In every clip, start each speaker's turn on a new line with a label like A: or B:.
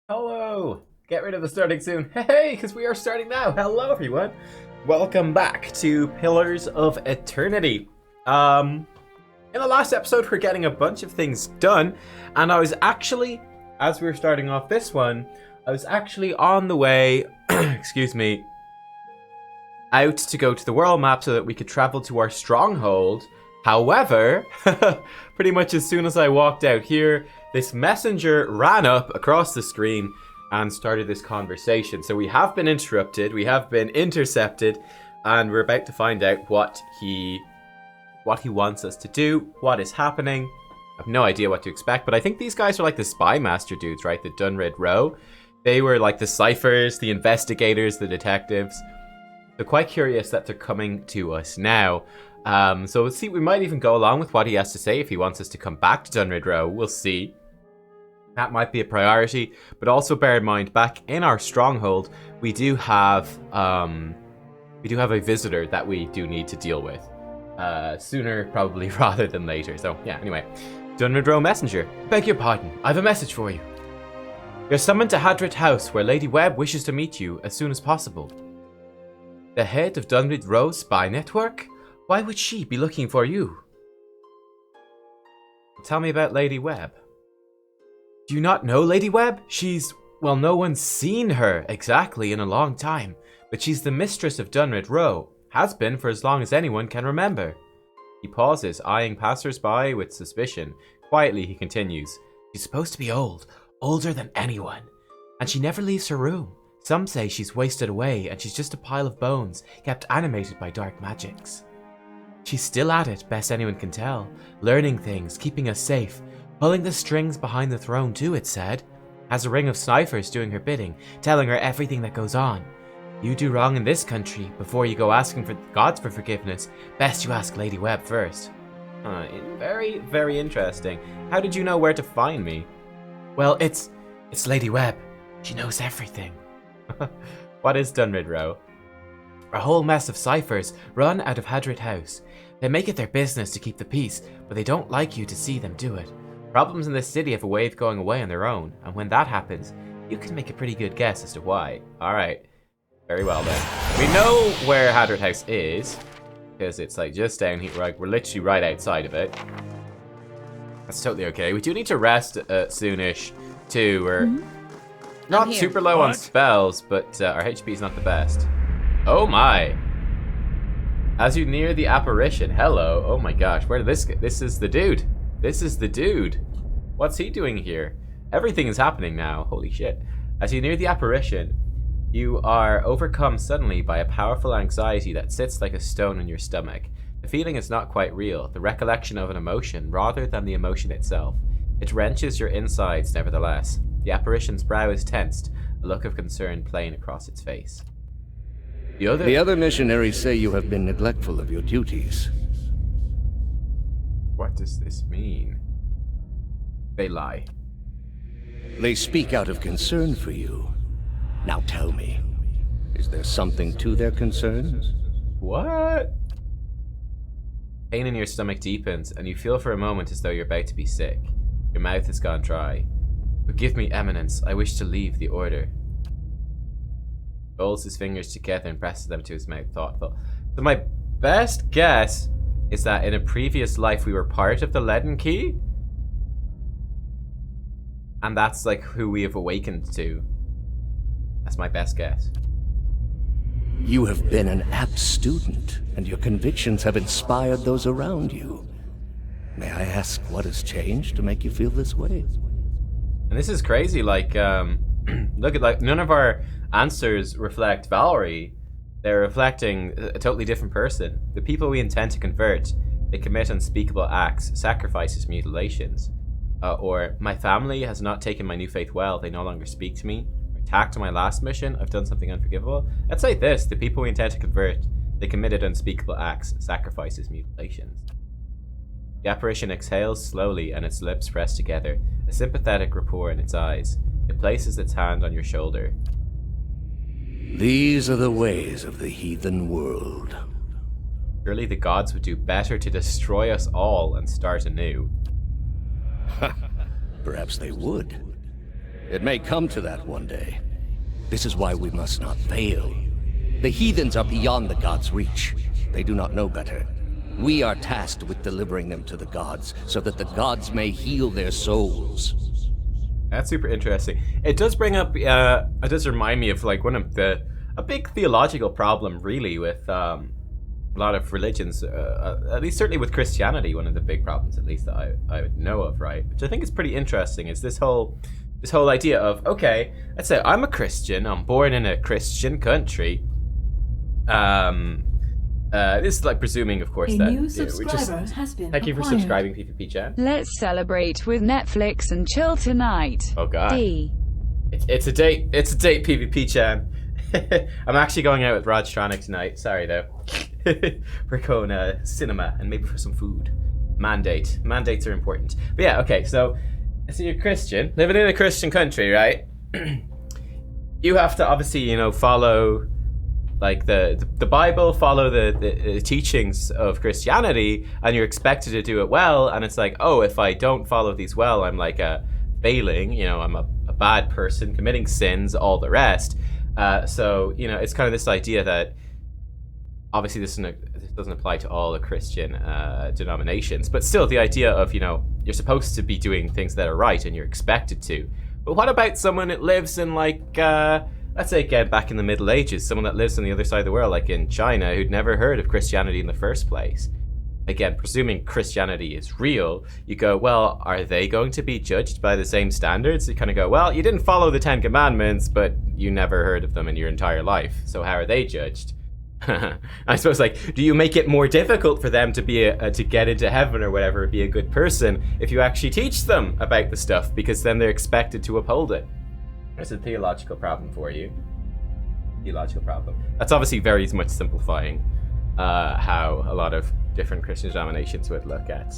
A: Hello! Get rid of the starting soon. Hey, because we are starting now. Hello, everyone. Welcome back to Pillars of Eternity. In the last episode, we're getting a bunch of things done, and I was actually, as we were starting off this one, I was actually on the way, excuse me, out to go to the world map so that we could travel to our stronghold. However, pretty much as soon as I walked out here, this messenger ran up across the screen and started this conversation. So we have been interrupted, we have been intercepted, and we're about to find out what he wants us to do, what is happening. I have no idea what to expect, but I think these guys are like the spy master dudes, right? The Dunrid Row. They were like the ciphers, the investigators, the detectives. So quite curious that they're coming to us now. So we'll see, we might even go along with what he has to say if he wants us to come back to Dunrid Row. We'll see. That might be a priority, but also bear in mind, back in our stronghold, we do have a visitor that we do need to deal with. Sooner probably rather than later. So yeah, anyway. Dunrid Row Messenger. Beg your pardon, I have a message for you. You're summoned to Hadrit House, where Lady Webb wishes to meet you as soon as possible. The head of Dunrid Row Spy Network? Why would she be looking for you? Tell me about Lady Webb. Do you not know Lady Webb? Well, no one's seen her exactly in a long time, but she's the mistress of Dunrid Row. Has been for as long as anyone can remember. He pauses, eyeing passers-by with suspicion. Quietly, he continues. She's supposed to be old, older than anyone, and she never leaves her room. Some say she's wasted away and she's just a pile of bones, kept animated by dark magics. She's still at it, best anyone can tell, learning things, keeping us safe, pulling the strings behind the throne too, it's said. Has a ring of ciphers doing her bidding, telling her everything that goes on. You do wrong in this country, before you go asking for gods for forgiveness, best you ask Lady Webb first. Very, very interesting. How did you know where to find me? Well, it's Lady Webb. She knows everything. What is Dunrid Row? A whole mess of ciphers run out of Hadrit House. They make it their business to keep the peace, but they don't like you to see them do it. Problems in this city have a way of going away on their own, and when that happens, you can make a pretty good guess as to why. Alright. Very well then. We know where Hadrit House is, because it's like just down here, like we're literally right outside of it. That's totally okay. We do need to rest soonish too. We're not super low on spells, but our HP is not the best. Oh my. As you near the apparition, hello. Oh my gosh, where did this get? This is the dude. This is the dude. What's he doing here? Everything is happening now. Holy shit. As you near the apparition, you are overcome suddenly by a powerful anxiety that sits like a stone in your stomach. The feeling is not quite real, the recollection of an emotion rather than the emotion itself. It wrenches your insides nevertheless. The apparition's brow is tensed, a look of concern plain across its face.
B: The other missionaries say you have been neglectful of your duties.
A: What does this mean? They lie.
B: They speak out of concern for you. Now tell me, is there something to their concerns?
A: What? Pain in your stomach deepens, and you feel for a moment as though you're about to be sick. Your mouth has gone dry. Forgive me, Eminence, I wish to leave the order. Folds his fingers together and presses them to his mouth, thoughtful. So my best guess is that in a previous life we were part of the Leaden Key? And that's like who we have awakened to. That's my best guess.
B: You have been an apt student, and your convictions have inspired those around you. May I ask what has changed to make you feel this way?
A: And this is crazy, like, look at, like, none of our answers reflect Valerie. They're reflecting a totally different person. The people we intend to convert, they commit unspeakable acts, sacrifices, mutilations. Or, my family has not taken my new faith well, they no longer speak to me. Attacked on my last mission, I've done something unforgivable. Let's say this, the people we intend to convert, they committed unspeakable acts, sacrifices, mutilations. The apparition exhales slowly and its lips press together, a sympathetic rapport in its eyes. It places its hand on your shoulder.
B: These are the ways of the heathen world.
A: Surely the gods would do better to destroy us all and start anew.
B: Perhaps they would. It may come to that one day. This is why we must not fail. The heathens are beyond the gods' reach. They do not know better. We are tasked with delivering them to the gods, so that the gods may heal their souls.
A: That's super interesting. It does bring up, it does remind me of like a big theological problem really with a lot of religions, at least certainly with Christianity, one of the big problems at least that I would know of, right? Which I think is pretty interesting, is this whole idea of, okay, let's say I'm a Christian, I'm born in a Christian country. This is like presuming, of course, that
C: new subscriber has been
A: thank you for
C: acquired.
A: subscribing, PvP Chan.
D: Let's celebrate with Netflix and chill tonight.
A: Oh god.
D: D.
A: It's a date. It's a date, PvP Chan. I'm actually going out with Rod Stronic tonight. Sorry though. We're going cinema and maybe for some food. Mandates are important. But yeah, okay. So you're Christian, living in a Christian country, right? You have to obviously, follow like the Bible, follow the teachings of Christianity, and you're expected to do it well. And it's like, oh, if I don't follow these well, I'm like failing. I'm a bad person, committing sins, all the rest. So it's kind of this idea that obviously this doesn't apply to all the Christian denominations, but still the idea of you're supposed to be doing things that are right and you're expected to. But what about someone that lives in like let's say again back in the Middle Ages, someone that lives on the other side of the world, like in China, who'd never heard of Christianity in the first place? Again, presuming Christianity is real, you go, well, are they going to be judged by the same standards? You kind of go, well, you didn't follow the 10 Commandments, but you never heard of them in your entire life, so how are they judged? I suppose, like, do you make it more difficult for them to be to get into heaven or whatever, be a good person, if you actually teach them about the stuff, because then they're expected to uphold it? There's a theological problem for you. Theological problem. That's obviously very much simplifying how a lot of different Christian denominations would look at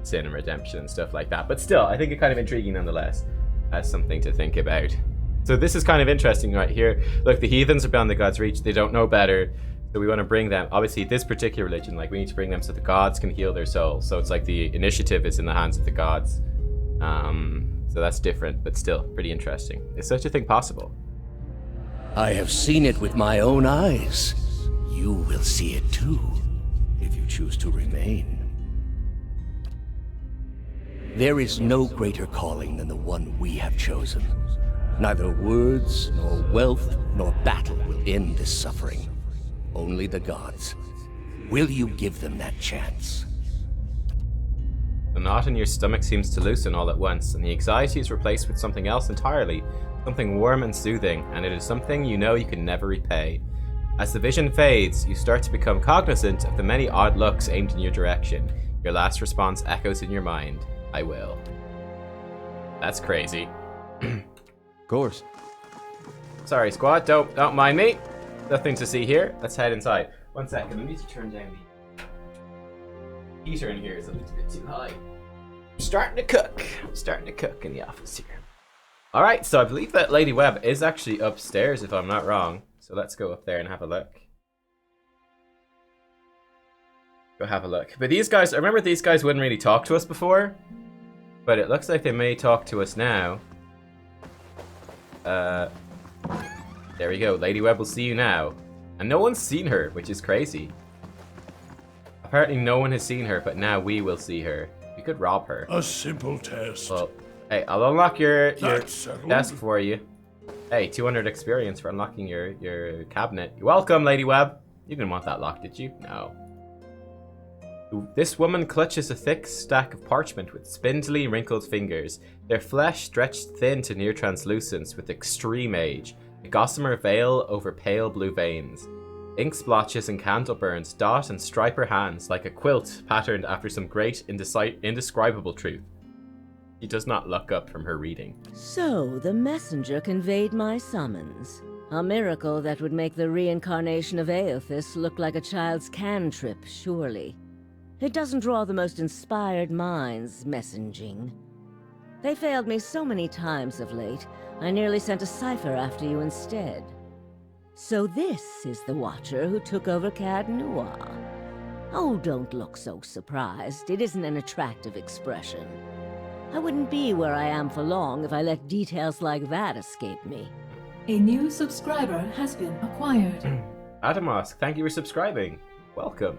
A: sin and redemption and stuff like that. But still, I think it's kind of intriguing nonetheless as something to think about. So this is kind of interesting right here. Look, the heathens are beyond the gods' reach. They don't know better. So we want to bring them, obviously this particular religion, like we need to bring them so the gods can heal their souls. So it's like the initiative is in the hands of the gods. So that's different, but still pretty interesting. Is such a thing possible?
B: I have seen it with my own eyes. You will see it too, if you choose to remain. There is no greater calling than the one we have chosen. Neither words, nor wealth, nor battle will end this suffering. Only the gods. Will you give them that chance?
A: The knot in your stomach seems to loosen all at once, and the anxiety is replaced with something else entirely, something warm and soothing, and it is something you know you can never repay. As the vision fades, you start to become cognizant of the many odd looks aimed in your direction. Your last response echoes in your mind, I will. That's crazy.
E: Of course.
A: Sorry, squad, don't mind me. Nothing to see here. Let's head inside. 1 second, I need to turn down the heater in here is a little bit too high. I'm starting to cook in the office here. Alright, so I believe that Lady Webb is actually upstairs if I'm not wrong. So let's go up there and have a look. Go have a look. But these guys, I remember these guys wouldn't really talk to us before. But it looks like they may talk to us now. There we go. Lady Webb will see you now. And no one's seen her, which is crazy. Apparently no one has seen her, but now we will see her. We could rob her.
F: A simple test.
A: Well, hey, I'll unlock your
F: settled.
A: desk for you. Hey, 200 experience for unlocking your cabinet. You're welcome, Lady Webb. You didn't want that locked, did you? No. This woman clutches a thick stack of parchment with spindly, wrinkled fingers. Their flesh stretched thin to near translucence with extreme age. A gossamer veil over pale blue veins. Ink splotches and candle burns dot and stripe her hands like a quilt patterned after some great indescribable truth. She does not look up from her reading.
G: So, the messenger conveyed my summons. A miracle that would make the reincarnation of Aothis look like a child's cantrip, surely. It doesn't draw the most inspired minds, messaging. They failed me so many times of late, I nearly sent a cipher after you instead. So this is the Watcher who took over Cad Noir. Oh, don't look so surprised. It isn't an attractive expression. I wouldn't be where I am for long if I let details like that escape me.
C: A new subscriber has been acquired.
A: Adamosk, thank you for subscribing. Welcome.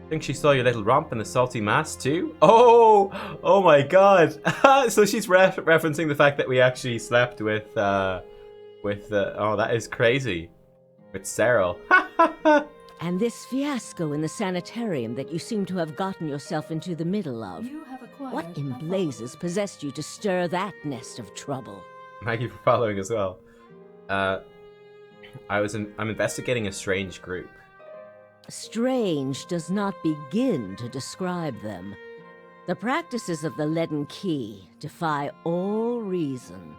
A: Think she saw your little romp in the salty mass too? Oh my god. So she's referencing the fact that we actually slept with oh, that is crazy. With Cyril.
G: And this fiasco in the sanitarium that you seem to have gotten yourself into the middle of.
C: You have acquired
G: What in blazes possessed you to stir that nest of trouble?
A: Thank you for following as well. I'm investigating a strange group.
G: Strange does not begin to describe them. The practices of the Leaden Key defy all reason.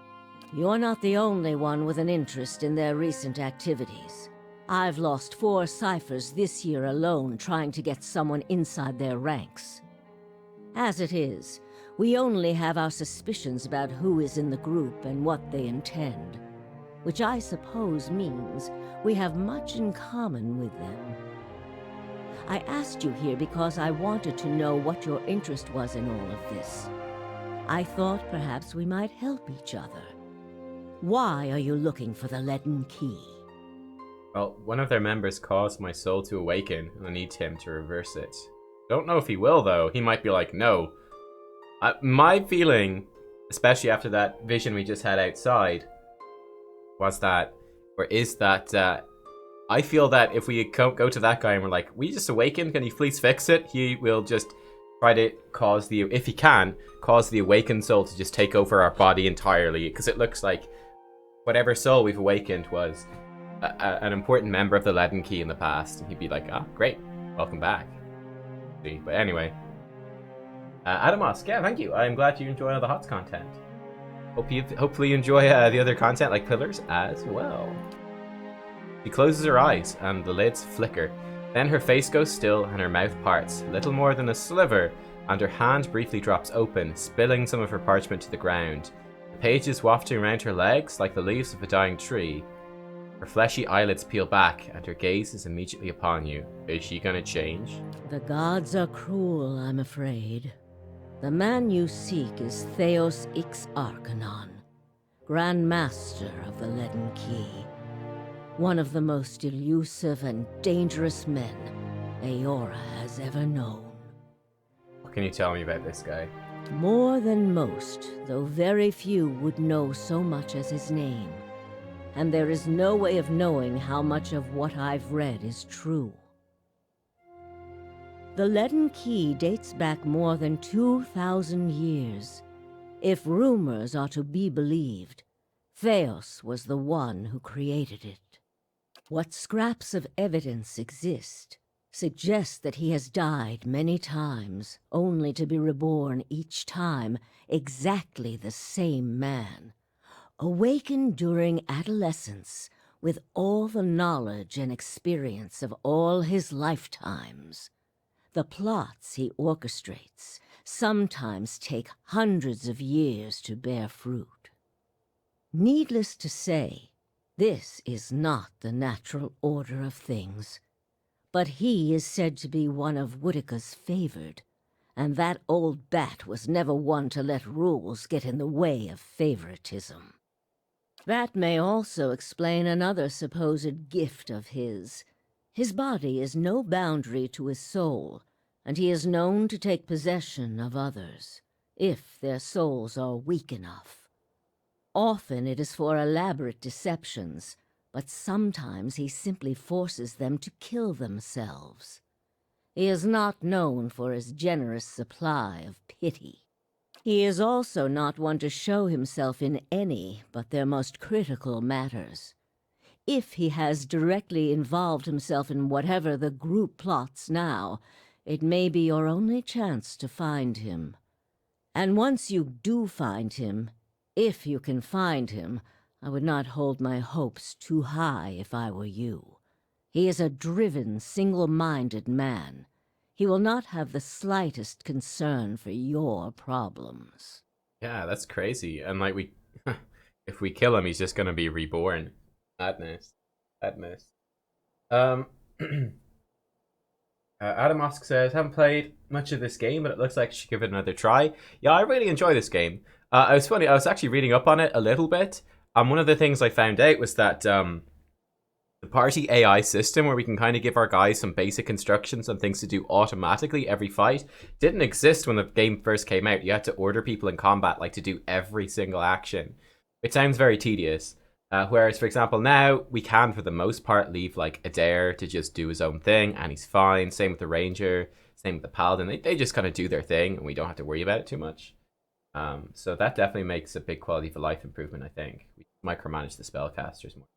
G: You're not the only one with an interest in their recent activities. I've lost 4 ciphers this year alone trying to get someone inside their ranks. As it is, we only have our suspicions about who is in the group and what they intend, which I suppose means we have much in common with them. I asked you here because I wanted to know what your interest was in all of this. I thought perhaps we might help each other. Why are you looking for the Leaden Key?
A: Well, one of their members caused my soul to awaken, and I need him to reverse it. Don't know if he will, though. He might be like, no. My feeling, especially after that vision we just had outside, was that, or is that, I feel that if we go to that guy and we're like, we just awakened, can you please fix it? He will just try to cause if he can, cause the awakened soul to just take over our body entirely, because it looks like whatever soul we've awakened was an important member of the Leaden Key in the past, and he'd be like, ah, great, welcome back. See, but anyway, Adamosk, yeah, thank you. I'm glad you enjoy all the HOTS content. Hopefully you enjoy the other content like Pillars as well. She closes her eyes and the lids flicker. Then her face goes still and her mouth parts, little more than a sliver, and her hand briefly drops open, spilling some of her parchment to the ground. The pages wafting around her legs like the leaves of a dying tree. Her fleshy eyelids peel back, and her gaze is immediately upon you. Is she gonna change?
G: The gods are cruel, I'm afraid. The man you seek is Theos Ix Arcanon, Grand Master of the Leaden Key. One of the most elusive and dangerous men Aora has ever known.
A: What can you tell me about this guy?
G: More than most, though very few would know so much as his name. And there is no way of knowing how much of what I've read is true. The Leaden Key dates back more than 2,000 years. If rumors are to be believed, Theos was the one who created it. What scraps of evidence exist suggest that he has died many times, only to be reborn each time exactly the same man. Awakened during adolescence with all the knowledge and experience of all his lifetimes. The plots he orchestrates sometimes take hundreds of years to bear fruit. Needless to say, this is not the natural order of things, but he is said to be one of Woodica's favored, and that old bat was never one to let rules get in the way of favoritism. That may also explain another supposed gift of his. His body is no boundary to his soul, and he is known to take possession of others, if their souls are weak enough. Often it is for elaborate deceptions, but sometimes he simply forces them to kill themselves. He is not known for his generous supply of pity. He is also not one to show himself in any but their most critical matters. If he has directly involved himself in whatever the group plots now, it may be your only chance to find him. And once you do find him, if you can find him, I would not hold my hopes too high if I were you. He is a driven, single-minded man. He will not have the slightest concern for your problems.
A: Yeah, that's crazy. And like if we kill him, he's just gonna be reborn. Madness. Adamosk says, haven't played much of this game, but it looks like I should give it another try. Yeah, I really enjoy this game. It was funny, I was actually reading up on it a little bit. One of the things I found out was that the party AI system, where we can kind of give our guys some basic instructions on things to do automatically every fight, didn't exist when the game first came out. You had to order people in combat like to do every single action. It sounds very tedious. Whereas, for example, now we can, for the most part, leave like Adair to just do his own thing, and he's fine. Same with the Ranger, same with the Paladin. They just kind of do their thing, and we don't have to worry about it too much. So that definitely makes a big quality of life improvement, I think. We micromanage the spellcasters more.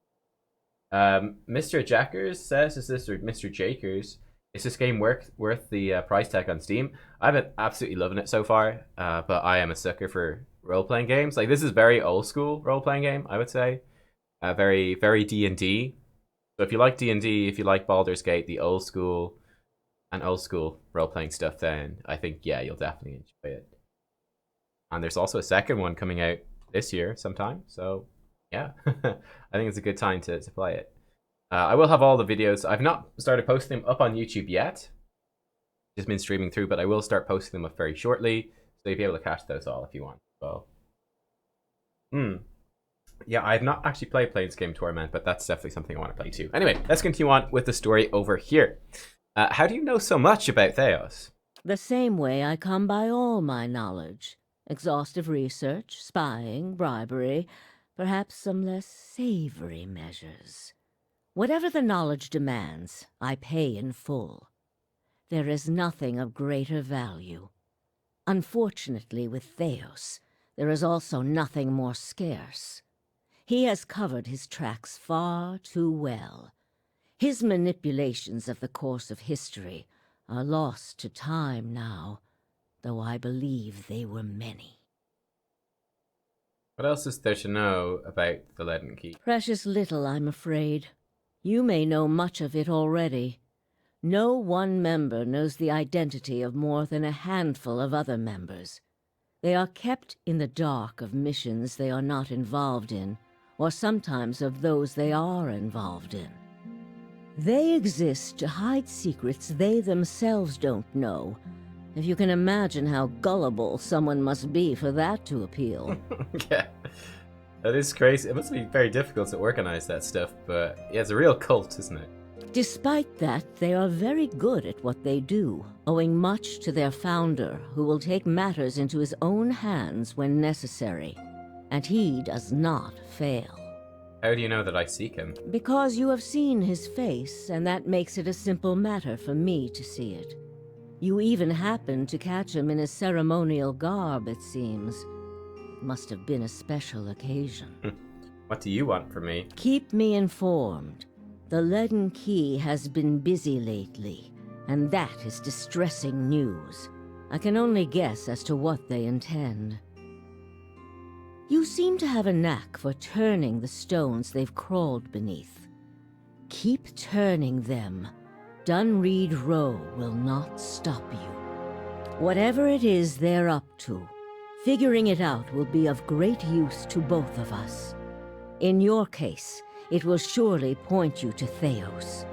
A: Mr. Jackers says, is this, or Mr. Jakers, is this game worth the price tag on Steam? I've been absolutely loving it so far, but I am a sucker for role-playing games. Like, this is very old-school role-playing game, I would say. Very, very D&D. So if you like D&D, if you like Baldur's Gate, the old school role-playing stuff, then I think, yeah, you'll definitely enjoy it. And there's also a second one coming out this year sometime, so yeah. I think it's a good time to play it. I will have all the videos. I've not started posting them up on YouTube yet. Just been streaming through, but I will start posting them up very shortly, so you'll be able to catch those all if you want. Well, yeah, I've not actually played Planescape Torment, but that's definitely something I want to play too. Anyway, let's continue on with the story over here. How do you know so much about Theos?
G: The same way I come by all my knowledge. Exhaustive research, spying, bribery, perhaps some less savory measures. Whatever the knowledge demands, I pay in full. There is nothing of greater value. Unfortunately, with Theos, there is also nothing more scarce. He has covered his tracks far too well. His manipulations of the course of history are lost to time now, though I believe they were many.
A: What else is there to know about the Leaden Key?
G: Precious little, I'm afraid. You may know much of it already. No one member knows the identity of more than a handful of other members. They are kept in the dark of missions they are not involved in, or sometimes of those they are involved in. They exist to hide secrets they themselves don't know, if you can imagine how gullible someone must be for that to appeal.
A: Yeah, that is crazy. It must be very difficult to organize that stuff, but yeah, it's a real cult, isn't it?
G: Despite that, they are very good at what they do, owing much to their founder, who will take matters into his own hands when necessary. And he does not fail.
A: How do you know that I seek him?
G: Because you have seen his face, and that makes it a simple matter for me to see it. You even happened to catch him in his ceremonial garb, it seems. Must have been a special occasion.
A: What do you want from me?
G: Keep me informed. The Leaden Key has been busy lately, and that is distressing news. I can only guess as to what they intend. You seem to have a knack for turning the stones they've crawled beneath. Keep turning them. Dunreed Row will not stop you. Whatever it is they're up to, figuring it out will be of great use to both of us. In your case, it will surely point you to Theos.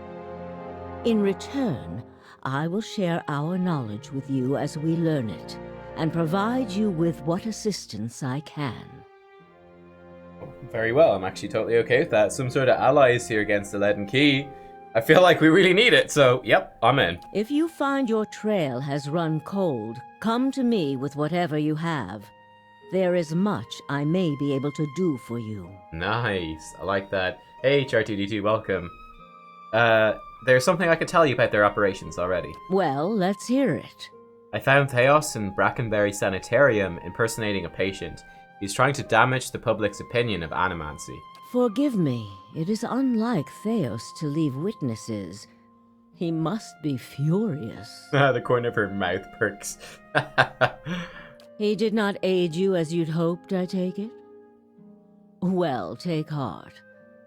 G: In return, I will share our knowledge with you as we learn it, and provide you with what assistance I can.
A: Very well, I'm actually totally okay with that. Some sort of allies here against the Leaden Key. I feel like we really need it, so yep, I'm in.
G: If you find your trail has run cold, come to me with whatever you have. There is much I may be able to do for you.
A: Nice, I like that. Hey, Char2D2, welcome. There's something I could tell you about their operations already.
G: Well, let's hear it.
A: I found Theos in Brackenberry Sanitarium impersonating a patient. He's trying to damage the public's opinion of animancy.
G: Forgive me, it is unlike Theos to leave witnesses. He must be furious.
A: The corner of her mouth perks.
G: He did not aid you as you'd hoped, I take it? Well, take heart.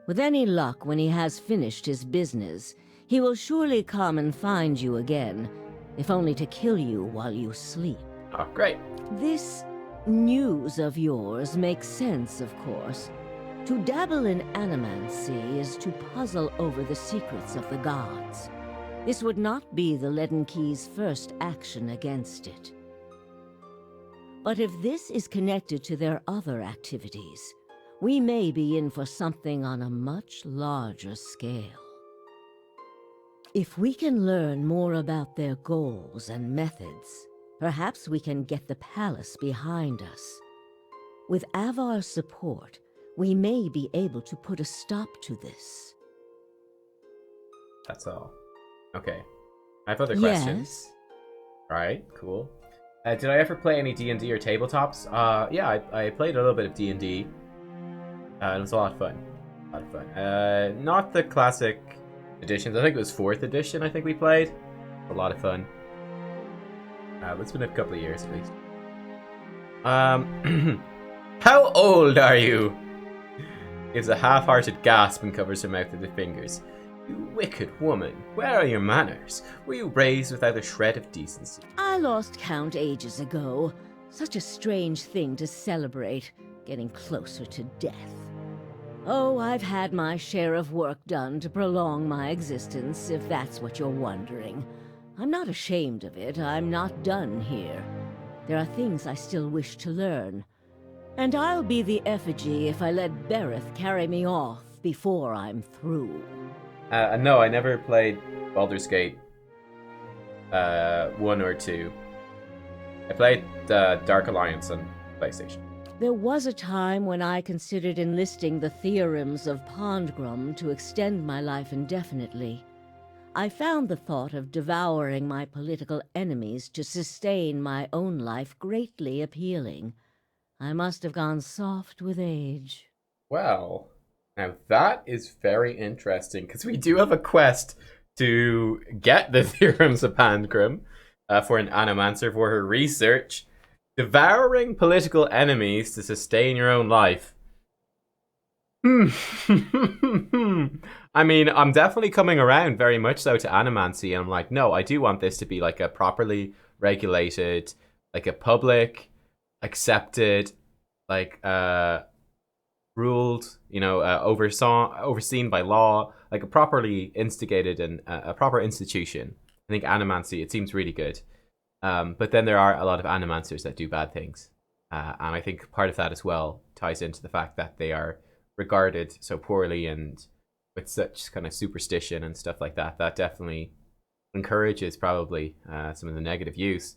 G: With any luck, when he has finished his business, he will surely come and find you again, if only to kill you while you sleep.
A: Oh, great.
G: This news of yours makes sense, of course. To dabble in animancy is to puzzle over the secrets of the gods. This would not be the Leaden Key's first action against it. But if this is connected to their other activities, we may be in for something on a much larger scale. If we can learn more about their goals and methods, perhaps we can get the palace behind us. With Avar's support, we may be able to put a stop to this.
A: That's all. Okay. I have other questions.
G: Yes?
A: Right, cool. Did I ever play any D&D or tabletops? Yeah, I played a little bit of D&D. It was a lot of fun. Not the classic editions. I think it was 4th edition I think we played. A lot of fun. It's been a couple of years at least. How old are you? Gives a half-hearted gasp and covers her mouth with her fingers. You wicked woman, where are your manners? Were you raised without a shred of decency?
G: I lost count ages ago. Such a strange thing to celebrate, getting closer to death. Oh, I've had my share of work done to prolong my existence, if that's what you're wondering. I'm not ashamed of it. I'm not done here. There are things I still wish to learn. And I'll be the effigy if I let Bereth carry me off before I'm through.
A: No, I never played Baldur's Gate 1 or 2. I played Dark Alliance on PlayStation.
G: There was a time when I considered enlisting the theorems of Pondgrum to extend my life indefinitely. I found the thought of devouring my political enemies to sustain my own life greatly appealing. I must have gone soft with age.
A: Well, now that is very interesting, because we do have a quest to get the theorems of Pangrim for an Animancer for her research. Devouring political enemies to sustain your own life. I mean, I'm definitely coming around very much so to Animancy, and I'm like, no, I do want this to be like a properly regulated, like a public, accepted, like ruled, overseen by law, like a properly instigated and a proper institution. I think Animancy, it seems really good. But then there are a lot of Animancers that do bad things. And I think part of that as well ties into the fact that they are regarded so poorly and with such kind of superstition and stuff like that. That definitely encourages probably some of the negative use.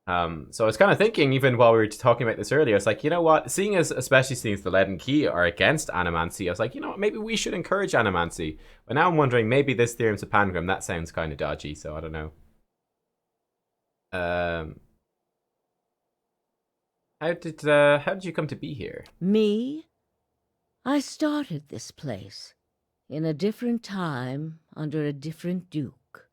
A: So I was kind of thinking, even while we were talking about this earlier, I was like, you know what? Especially seeing as the Leaden Key are against Animancy, I was like, you know what? Maybe we should encourage Animancy. But now I'm wondering, maybe this Theorems of Pangrim, that sounds kind of dodgy, so I don't know. How did you come to be here?
G: Me? I started this place in a different time under a different duke.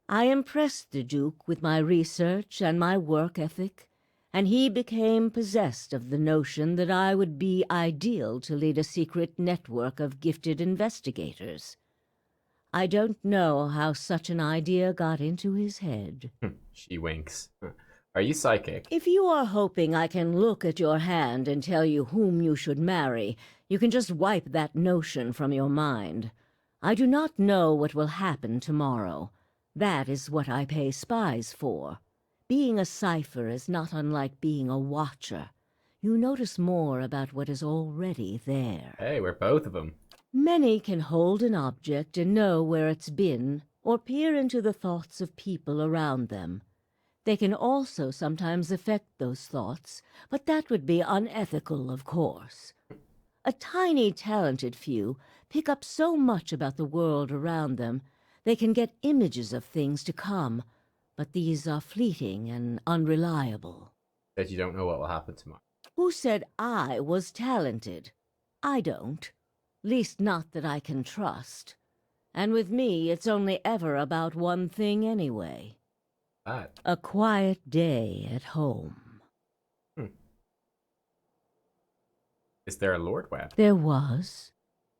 G: I impressed the duke with my research and my work ethic, and he became possessed of the notion that I would be ideal to lead a secret network of gifted investigators. I don't know how such an idea got into his head.
A: She winks. Are you psychic?
G: If you are hoping I can look at your hand and tell you whom you should marry, you can just wipe that notion from your mind. I do not know what will happen tomorrow. That is what I pay spies for. Being a cipher is not unlike being a watcher. You notice more about what is already there.
A: Hey, we're both of them.
G: Many can hold an object and know where it's been, or peer into the thoughts of people around them. They can also sometimes affect those thoughts, but that would be unethical, of course. A tiny, talented few pick up so much about the world around them, they can get images of things to come, but these are fleeting and unreliable.
A: That you don't know what will happen tomorrow.
G: Who said I was talented? I don't. Least not that I can trust. And with me, it's only ever about one thing anyway.
A: That.
G: A quiet day at home.
A: Is there a Lord Webb?
G: There was.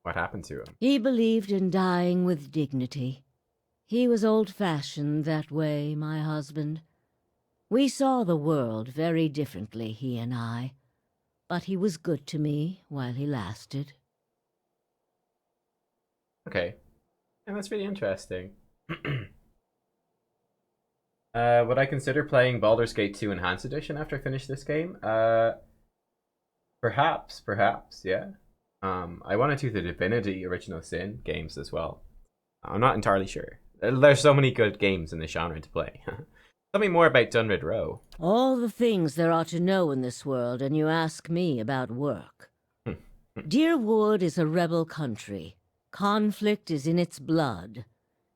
A: What happened to him?
G: He believed in dying with dignity. He was old-fashioned that way, my husband. We saw the world very differently, he and I. But he was good to me while he lasted.
A: Okay. And that's really interesting. Would I consider playing Baldur's Gate 2 Enhanced Edition after I finish this game? Perhaps, yeah. I want to do the Divinity Original Sin games as well. I'm not entirely sure. There's so many good games in the genre to play. Tell me more about Dunrid Row.
G: All the things there are to know in this world, and you ask me about work. Deerwood is a rebel country. Conflict is in its blood.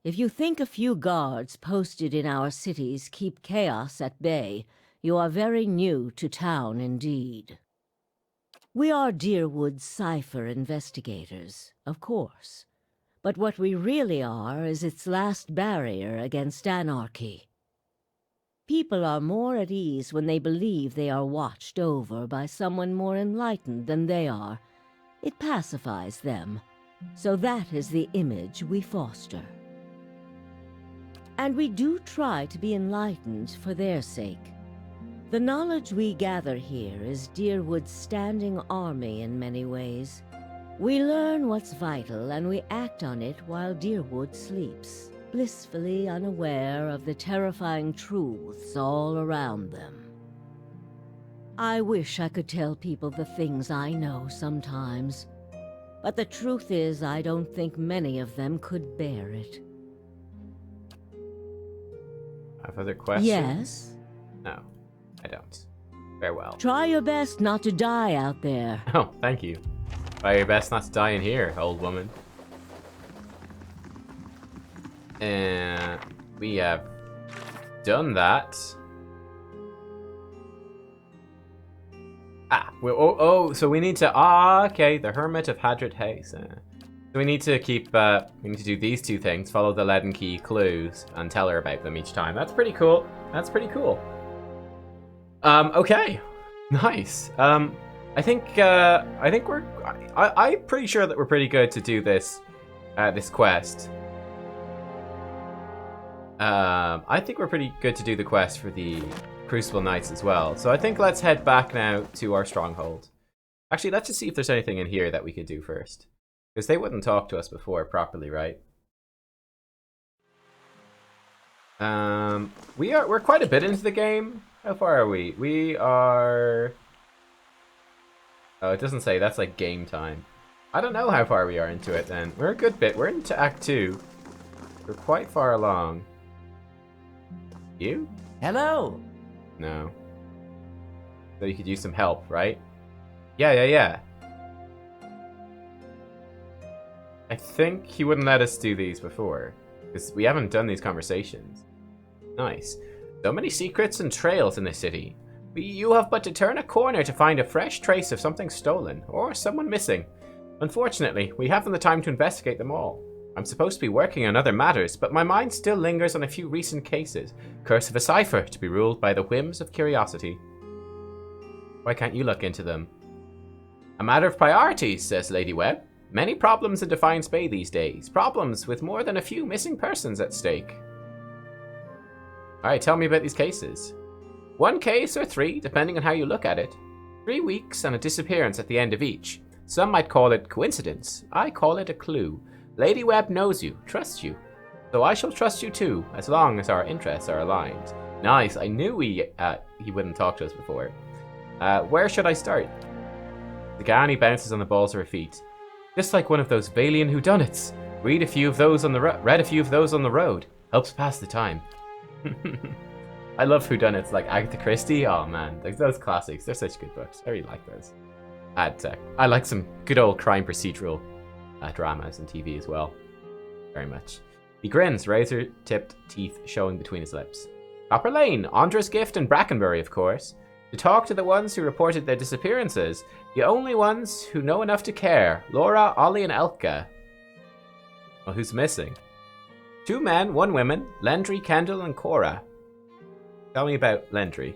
G: If you think a few guards posted in our cities keep chaos at bay, you are very new to town indeed. We are Deerwood's cipher investigators, of course. But what we really are is its last barrier against anarchy. People are more at ease when they believe they are watched over by someone more enlightened than they are. It pacifies them. So that is the image we foster. And we do try to be enlightened for their sake. The knowledge we gather here is Deerwood's standing army in many ways. We learn what's vital and we act on it while Deerwood sleeps, blissfully unaware of the terrifying truths all around them. I wish I could tell people the things I know sometimes, but the truth is I don't think many of them could bear it.
A: Have other questions?
G: Yes?
A: No, I don't. Farewell.
G: Try your best not to die out there.
A: Oh, thank you. Try your best not to die in here, old woman. And we have done that. So we need to, okay, the Hermit of Hadrit House. So we need to keep, we need to do these two things, follow the leaden key clues, and tell her about them each time. That's pretty cool. That's pretty cool. Okay. Nice. I think we're, I'm pretty sure that we're pretty good to do this, this quest. I think we're pretty good to do the quest for the Crucible Knights as well. So I think let's head back now to our stronghold. Actually, let's just see if there's anything in here that we could do first. Because they wouldn't talk to us before properly, right? We're quite a bit into the game. How far are we? We are... Oh, it doesn't say. That's like game time. I don't know how far we are into it then. We're a good bit. We're into Act 2. We're quite far along. You?
H: Hello.
A: No. So you could use some help, right? Yeah. I think he wouldn't let us do these before, because we haven't done these conversations. Nice. So many secrets and trails in the city. You have but to turn a corner to find a fresh trace of something stolen, or someone missing. Unfortunately, we haven't the time to investigate them all. I'm supposed to be working on other matters, but my mind still lingers on a few recent cases. Curse of a cipher, to be ruled by the whims of curiosity. Why can't you look into them? A matter of priorities, says Lady Webb. Many problems in Defiance Bay these days. Problems with more than a few missing persons at stake. Alright, tell me about these cases. One case or three, depending on how you look at it. 3 weeks and a disappearance at the end of each. Some might call it coincidence. I call it a clue. Lady Webb knows you, trusts you. So I shall trust you too, as long as our interests are aligned. Nice, I knew he wouldn't talk to us before. Where should I start? The Gani bounces on the balls of her feet. Just like one of those Valian whodunits. Read a few of those on the road. Helps pass the time. I love whodunits like Agatha Christie. Oh man, those classics. They're such good books. I really like those. I like some good old crime procedural dramas and TV as well. Very much. He grins, razor-tipped teeth showing between his lips. Copper Lane, Andra's Gift and Brackenbury, of course. To talk to the ones who reported their disappearances. The only ones who know enough to care. Laura, Ollie, and Elka. Well, who's missing? 2 men, 1 woman. Lendry, Kendall, and Cora. Tell me about Lendry.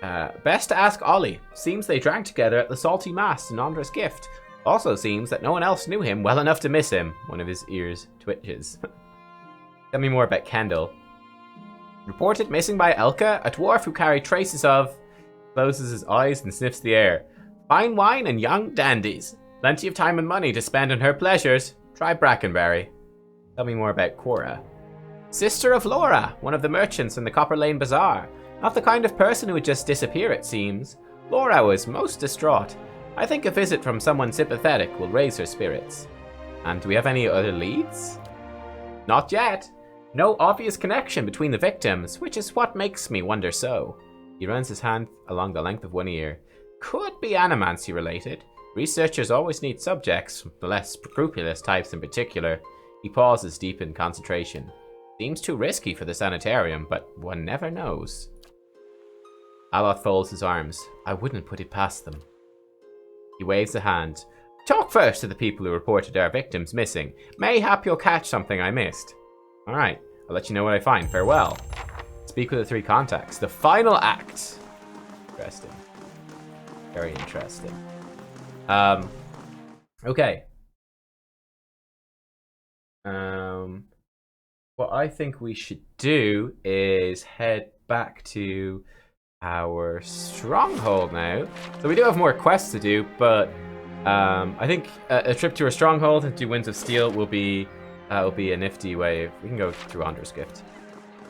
A: Best to ask Ollie. Seems they drank together at the Salty Mass in Andra's Gift. Also seems that no one else knew him well enough to miss him. One of his ears twitches. Tell me more about Kendall. Reported missing by Elka, a dwarf who carried traces of... Closes his eyes and sniffs the air. Fine wine and young dandies. Plenty of time and money to spend on her pleasures. Try Brackenbury. Tell me more about Cora. Sister of Laura, one of the merchants in the Copper Lane Bazaar. Not the kind of person who would just disappear, it seems. Laura was most distraught. I think a visit from someone sympathetic will raise her spirits. And do we have any other leads? Not yet. No obvious connection between the victims, which is what makes me wonder so. He runs his hand along the length of one ear. Could be animancy related. Researchers always need subjects, the less scrupulous types in particular. He pauses, deep in concentration. Seems too risky for the sanitarium, but one never knows. Alot folds his arms. I wouldn't put it past them. He waves a hand. Talk first to the people who reported our victims missing. Mayhap you'll catch something I missed. Alright, I'll let you know what I find. Farewell. Speak with the 3 contacts. The final act. Interesting. Very interesting. Okay. What I think we should do is head back to our stronghold now. So we do have more quests to do, but I think a trip to our stronghold and do Winds of Steel will be a nifty way of, we can go through Onder's Gift.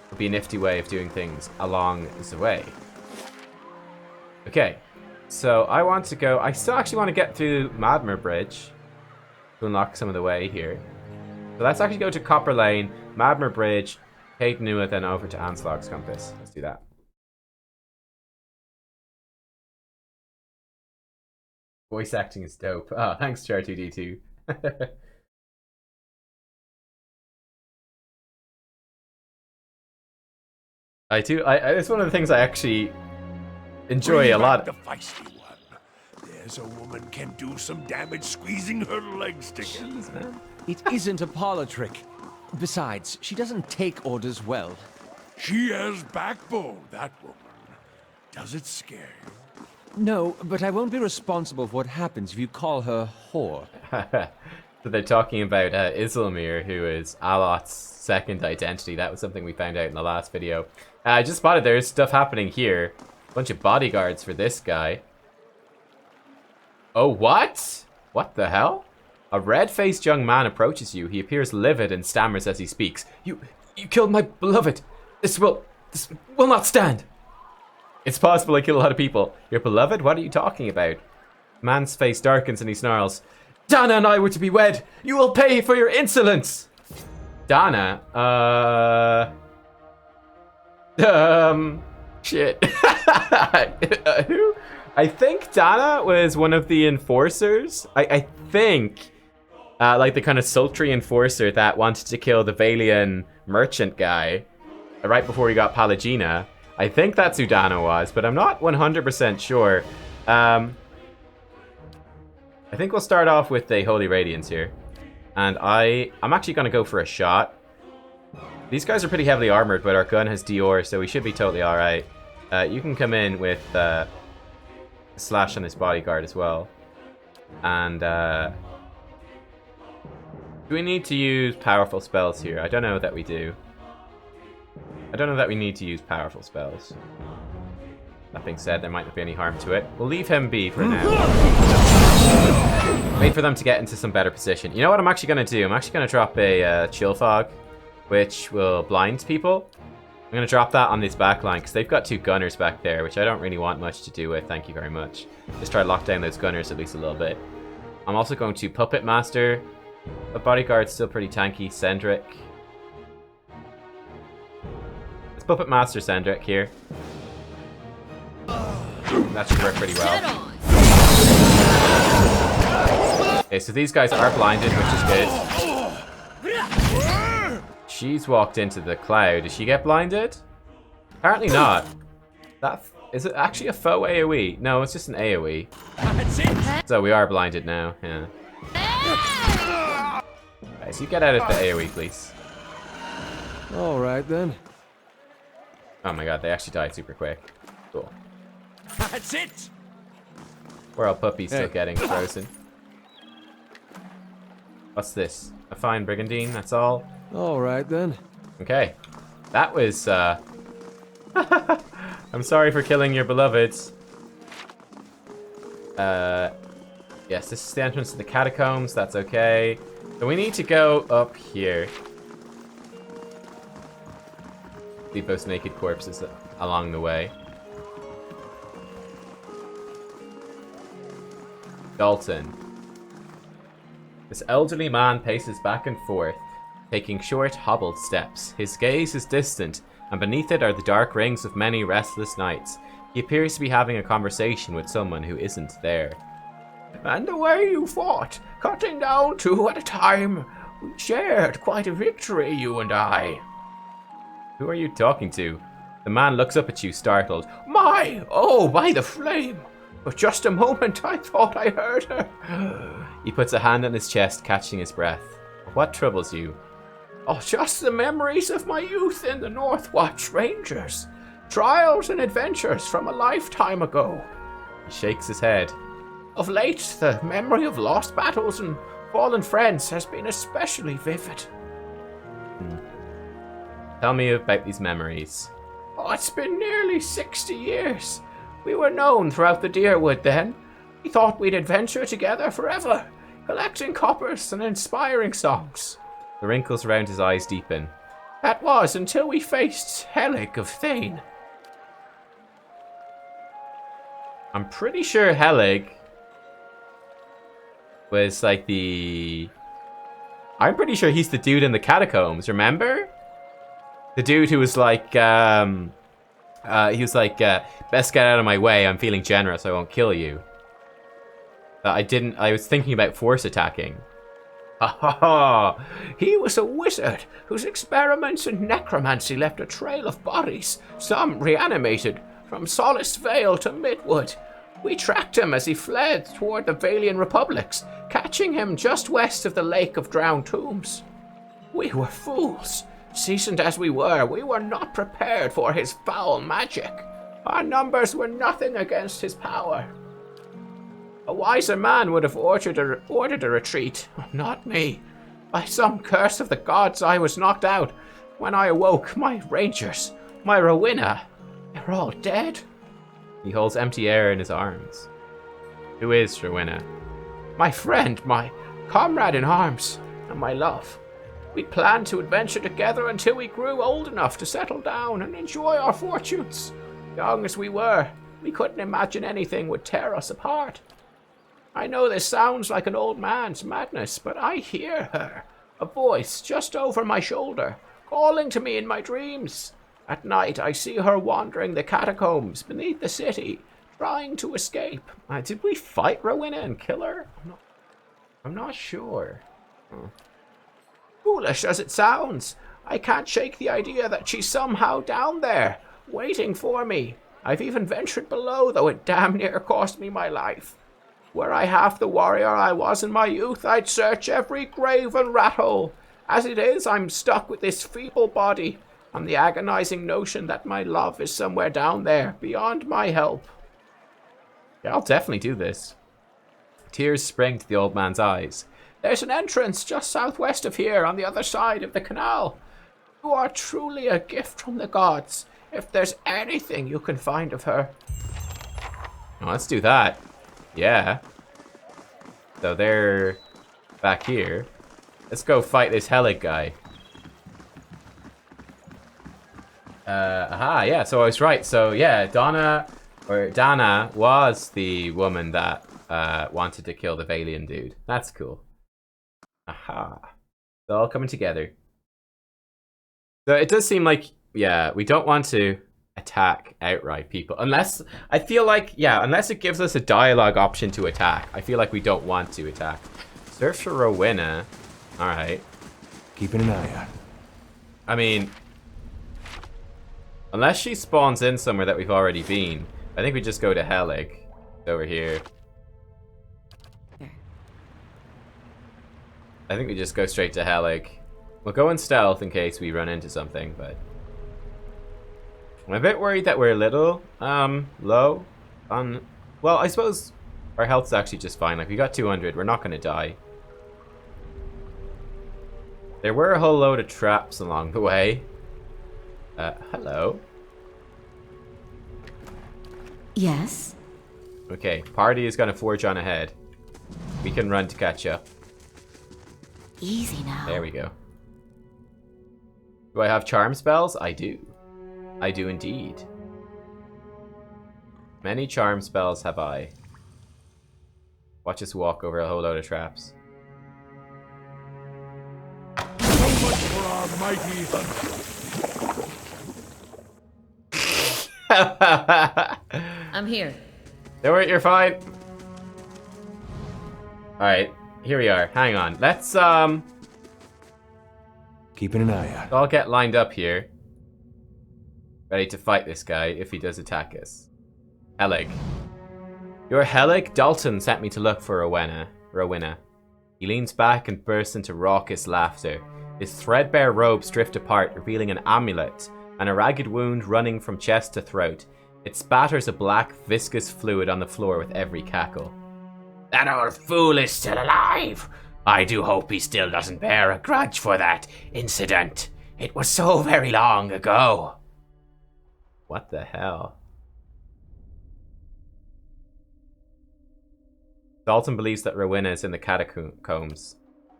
A: It'll be a nifty way of doing things along the way. Okay, so I want to go, I still actually want to get through Madmer Bridge to unlock some of the way here. So let's actually go to Copper Lane, Madmer Bridge, Caed Nua, then over to Anslog's Compass. Let's do that. Voice acting is dope. Oh, thanks, Char2D2. I do. It's one of the things I actually enjoy a lot.
F: The feisty one. There's a woman can do some damage squeezing her legs together.
A: Jeez, man.
E: It isn't a parlor trick. Besides, she doesn't take orders well.
F: She has backbone, that woman. Does it scare you?
E: No, but I won't be responsible for what happens if you call her whore.
A: So they're talking about Islamir, who is Alot's second identity. That was something we found out in the last video. I just spotted there's stuff happening here. A bunch of bodyguards for this guy. Oh, what? What the hell? A red-faced young man approaches you. He appears livid and stammers as he speaks. You killed my beloved. This will not stand. It's possible I kill a lot of people. Your beloved? What are you talking about? Man's face darkens and he snarls. Dana and I were to be wed. You will pay for your insolence. Dana? Shit. Who? I think Dana was one of the enforcers. I think, like the kind of sultry enforcer that wanted to kill the Valian merchant guy right before he got Palagina. I think that's who Dana was, but I'm not 100% sure. I think we'll start off with the Holy Radiance here. And I'm actually going to go for a shot. These guys are pretty heavily armored, but our gun has Dior, so we should be totally alright. You can come in with a slash on this bodyguard as well. And do we need to use powerful spells here? I don't know that we do. I don't know that we need to use powerful spells. That being said, there might not be any harm to it. We'll leave him be for now. Wait for them to get into some better position. You know what I'm actually going to do? I'm actually going to drop a chill fog, which will blind people. I'm going to drop that on this back line because they've got 2 gunners back there, which I don't really want much to do with. Thank you very much. Just try to lock down those gunners at least a little bit. I'm also going to Puppet Master. The bodyguard's still pretty tanky. Cendric. Let's Puppet Master Cendric here. That should work pretty well. Okay, so these guys are blinded, which is good. She's walked into the cloud. Did she get blinded? Apparently not. Is it actually a faux AoE? No, it's just an AoE. So we are blinded now, yeah. Okay, so you get out of the AoE, please.
E: Alright then.
A: Oh my god, they actually died super quick. Cool.
F: That's it!
A: Poor old puppy's still getting frozen. What's this? A fine brigandine, that's all?
E: Alright then.
A: Okay. That was, I'm sorry for killing your beloveds. Yes, this is the entrance to the catacombs, that's okay. So we need to go up here. leave those naked corpses along the way. Dalton. This elderly man paces back and forth, taking short, hobbled steps. His gaze is distant, and beneath it are the dark rings of many restless nights. He appears to be having a conversation with someone who isn't there. And the way you fought, cutting down 2 at a time. We shared quite a victory, you and I. Who are you talking to? The man looks up at you, startled. My! Oh, by the flame! For just a moment I thought I heard her. He puts a hand on his chest, catching his breath. What troubles you? Oh, just the memories of my youth in the Northwatch Rangers. Trials and adventures from a lifetime ago. He shakes his head. Of late, the memory of lost battles and fallen friends has been especially vivid. Tell me about these memories. Oh, it's been nearly 60 years. We were known throughout the Deerwood then. We thought we'd adventure together forever, collecting coppers and inspiring songs. The wrinkles around his eyes deepen. That was until we faced Helig of Thane. I'm pretty sure Helig was like I'm pretty sure he's the dude in the catacombs, remember? The dude who was like, he was like, best get out of my way, I'm feeling generous, I won't kill you. I was thinking about force attacking. Ha ha ha! He was a wizard whose experiments in necromancy left a trail of bodies, some reanimated, from Solace Vale to Midwood. We tracked him as he fled toward the Valian Republics, catching him just west of the Lake of Drowned Tombs. We were fools. Seasoned as we were not prepared for his foul magic. Our numbers were nothing against his power. A wiser man would have ordered a retreat, not me. By some curse of the gods, I was knocked out. When I awoke, my rangers, my Rowena, they're all dead. He holds empty air in his arms. Who is Rowena? My friend, my comrade in arms, and my love. We planned to adventure together until we grew old enough to settle down and enjoy our fortunes. Young as we were, we couldn't imagine anything would tear us apart. I know this sounds like an old man's madness, but I hear her, a voice just over my shoulder, calling to me in my dreams. At night, I see her wandering the catacombs beneath the city, trying to escape. Did we fight Rowena and kill her? I'm not sure. Foolish as it sounds, I can't shake the idea that she's somehow down there, waiting for me. I've even ventured below, though it damn near cost me my life. Were I half the warrior I was in my youth, I'd search every grave and rat hole. As it is, I'm stuck with this feeble body, and the agonizing notion that my love is somewhere down there, beyond my help. Yeah, I'll definitely do this. Tears spring to the old man's eyes. There's an entrance just southwest of here, on the other side of the canal. You are truly a gift from the gods, if there's anything you can find of her. Oh, let's do that. Yeah. So they're back here. Let's go fight this Helig guy. Aha, yeah, so I was right. So yeah, Dana was the woman that wanted to kill the Valian dude. That's cool. Aha. It's all coming together. So it does seem like, yeah, we don't want to attack outright people. Unless, I feel like, yeah, unless it gives us a dialogue option to attack. I feel like we don't want to attack. Search for Rowena. Alright.
F: Keeping an eye out.
A: I mean, unless she spawns in somewhere that we've already been, I think we just go to Helig. Over here. I think we just go straight to Helig. We'll go in stealth in case we run into something, but I'm a bit worried that we're a little low on, well, I suppose our health's actually just fine. Like, we got 200, we're not going to die. There were a whole load of traps along the way. Hello.
H: Yes?
A: Okay, party is going to forge on ahead. We can run to catch up.
H: Easy now.
A: There we go. Do I have charm spells? I do. I do indeed. Many charm spells have I. Watch us walk over a whole load of traps.
F: So much for our mighty hunter.
I: I'm here.
A: Don't worry, you're fine. Alright, here we are. Hang on. Let's,
F: Keeping an eye out.
A: all get lined up here. Ready to fight this guy if he does attack us. Helig. You're Helig? Dalton sent me to look for Rowena. He leans back and bursts into raucous laughter. His threadbare robes drift apart, revealing an amulet and a ragged wound running from chest to throat. It spatters a black, viscous fluid on the floor with every cackle. That old fool is still alive! I do hope he still doesn't bear a grudge for that incident. It was so very long ago. What the hell? Dalton believes that Rowena is in the catacombs.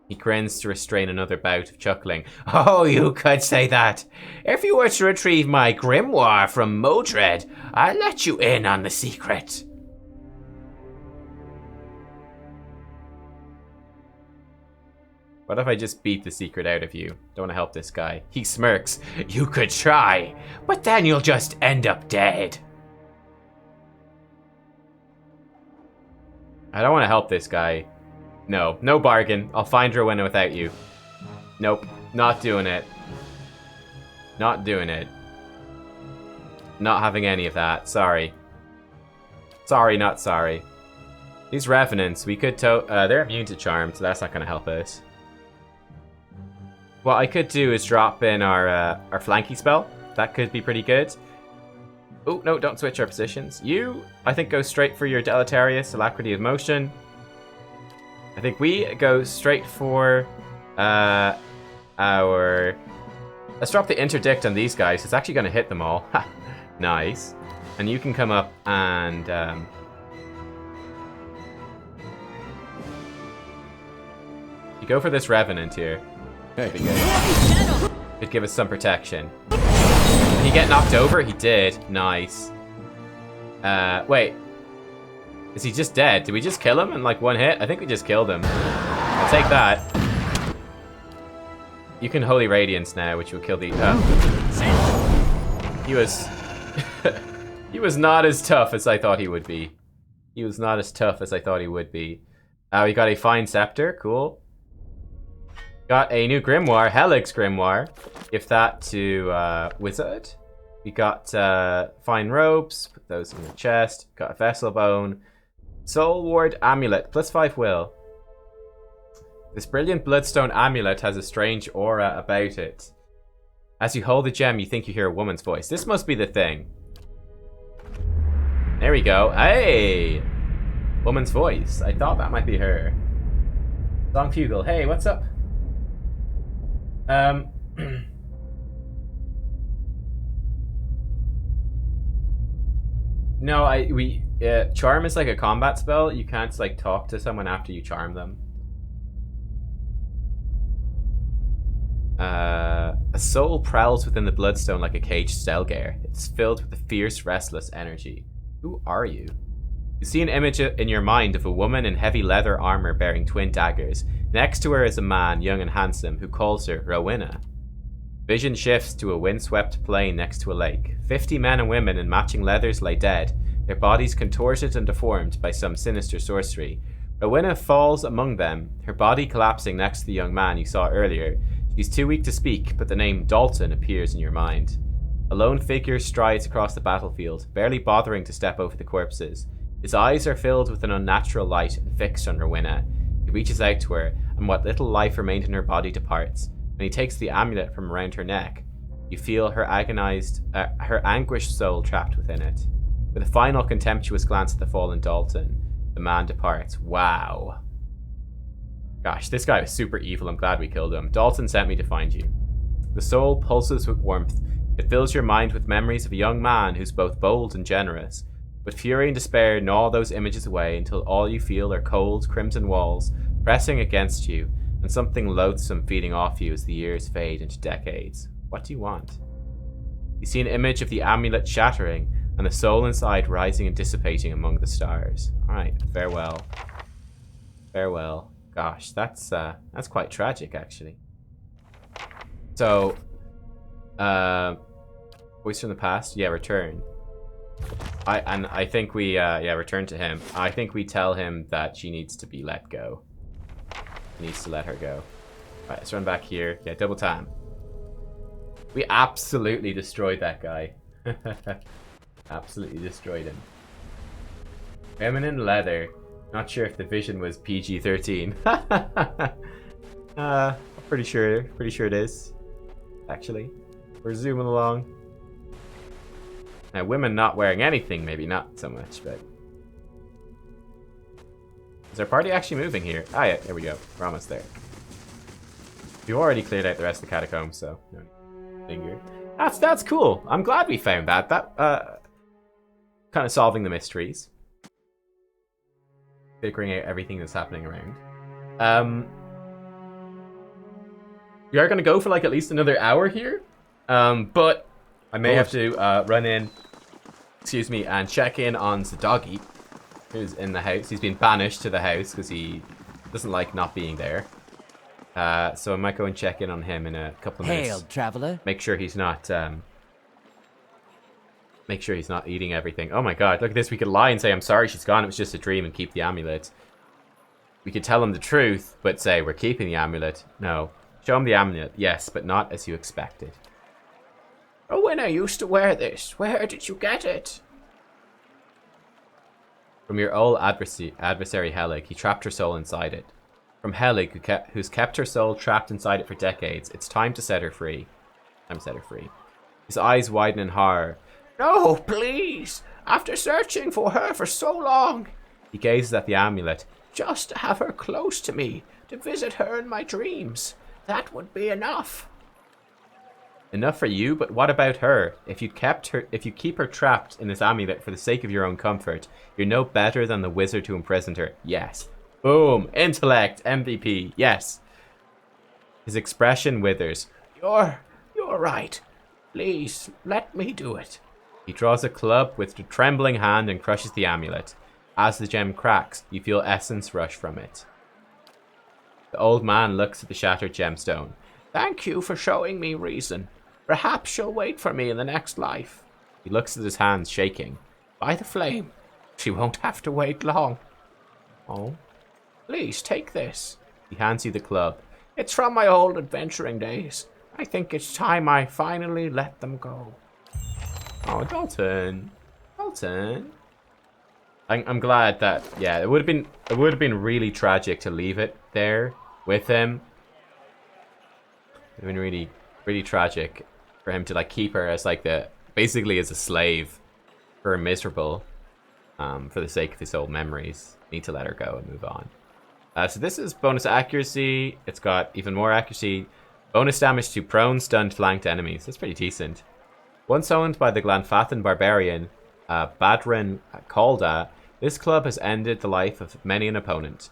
A: He grins to restrain another bout of chuckling. Oh, you could say that. If you were to retrieve my grimoire from Modred, I'll let you in on the secret. What if I just beat the secret out of you? Don't want to help this guy. He smirks. You could try, but then you'll just end up dead. I don't want to help this guy. No, no bargain. I'll find Rowena without you. Nope, not doing it. Not doing it. Not having any of that. Sorry. Sorry, not sorry. These revenants, we could they're immune to charm, so that's not going to help us. What I could do is drop in our flanky spell. That could be pretty good. Oh, no, don't switch our positions. You, I think, go straight for your deleterious alacrity of motion. I think we go straight for our... Let's drop the interdict on these guys. It's actually going to hit them all. Ha! Nice. And you can come up and... you go for this Revenant here. That'd be good. Could give us some protection. Did he get knocked over? He did. Nice. Wait. Is he just dead? Did we just kill him in like one hit? I think we just killed him. I'll take that. You can Holy Radiance now, which will kill the... He was... he was not as tough as I thought he would be. He was not as tough as I thought he would be. We got a Fine Scepter. Cool. Got a new Grimoire, Helig's Grimoire. Give that to Wizard. We got Fine Robes, put those in the chest. Got a Vessel Bone. Soul Ward Amulet, +5 will. This brilliant Bloodstone Amulet has a strange aura about it. As you hold the gem, you think you hear a woman's voice. This must be the thing. There we go. Hey! Woman's voice. I thought that might be her. Song Fugle. Hey, what's up? No, charm is like a combat spell. You can't like talk to someone after you charm them. A soul prowls within the bloodstone like a caged Stelgare. It's filled with a fierce, restless energy. Who are you? You see an image in your mind of a woman in heavy leather armor bearing twin daggers. Next to her is a man, young and handsome, who calls her Rowena. Vision shifts to a windswept plain next to a lake. 50 men and women in matching leathers lay dead, their bodies contorted and deformed by some sinister sorcery. Rowena falls among them, her body collapsing next to the young man you saw earlier. She's too weak to speak, but the name Dalton appears in your mind. A lone figure strides across the battlefield, barely bothering to step over the corpses. His eyes are filled with an unnatural light and fixed on Rowena. He reaches out to her, and what little life remained in her body departs. When he takes the amulet from around her neck, you feel her her anguished soul trapped within it. With a final contemptuous glance at the fallen Dalton, the man departs. Wow. Gosh, this guy was super evil. I'm glad we killed him. Dalton sent me to find you. The soul pulses with warmth. It fills your mind with memories of a young man who's both bold and generous. But fury and despair gnaw those images away until all you feel are cold, crimson walls pressing against you, and something loathsome feeding off you as the years fade into decades. What do you want? You see an image of the amulet shattering and the soul inside rising and dissipating among the stars. Alright, farewell. Farewell. Gosh, that's quite tragic, actually. So, voice from the past? Yeah, return. I think we, yeah, return to him. I think we tell him that she needs to be let go. He needs to let her go. Alright, let's run back here. Yeah, double time. We absolutely destroyed that guy. Absolutely destroyed him. Feminine leather. Not sure if the vision was PG-13. Pretty sure it is. Actually, we're zooming along. Now, women not wearing anything, maybe not so much, but is our party actually moving here? Ah, yeah, there we go. We're almost there. We've already cleared out the rest of the catacombs, so no finger. That's cool. I'm glad we found that. That kind of solving the mysteries, figuring out everything that's happening around. We are gonna go for like at least another hour here, but I may have to run in, excuse me, and check in on the doggy who's in the house. He's been banished to the house because he doesn't like not being there. So I might go and check in on him in a couple of minutes.
E: Hail, traveler.
A: Make sure he's not eating everything. Oh my god, look at this. We could lie and say, I'm sorry she's gone, it was just a dream, and keep the amulet. We could tell him the truth, but say, we're keeping the amulet. No. Show him the amulet, yes, but not as you expected. Oh, when I used to wear this, where did you get it? From your old adversary Helig, he trapped her soul inside it. From Helig, who's kept her soul trapped inside it for decades, it's time to set her free. Time to set her free. His eyes widen in horror. No, please! After searching for her for so long! He gazes at the amulet. Just to have her close to me, to visit her in my dreams. That would be enough. Enough for you, but what about her? If you keep her trapped in this amulet for the sake of your own comfort, you're no better than the wizard who imprisoned her. Yes. Boom. Intellect. MVP. Yes. His expression withers. You're right. Please, let me do it. He draws a club with a trembling hand and crushes the amulet. As the gem cracks, you feel essence rush from it. The old man looks at the shattered gemstone. Thank you for showing me reason. Perhaps she'll wait for me in the next life. He looks at his hands shaking. By the flame, she won't have to wait long. Oh. Please, take this. He hands you the club. It's from my old adventuring days. I think it's time I finally let them go. Oh, Dalton. Dalton. I'm glad that, yeah, it would have been really tragic to leave it there with him. It would have been really, really tragic for him to like keep her as like basically as a slave for miserable, for the sake of his old memories. Need to let her go and move on. So this is bonus accuracy. It's got even more accuracy. Bonus damage to prone, stunned, flanked enemies. That's pretty decent. Once owned by the Glanfathan barbarian, Badrin Calda, this club has ended the life of many an opponent.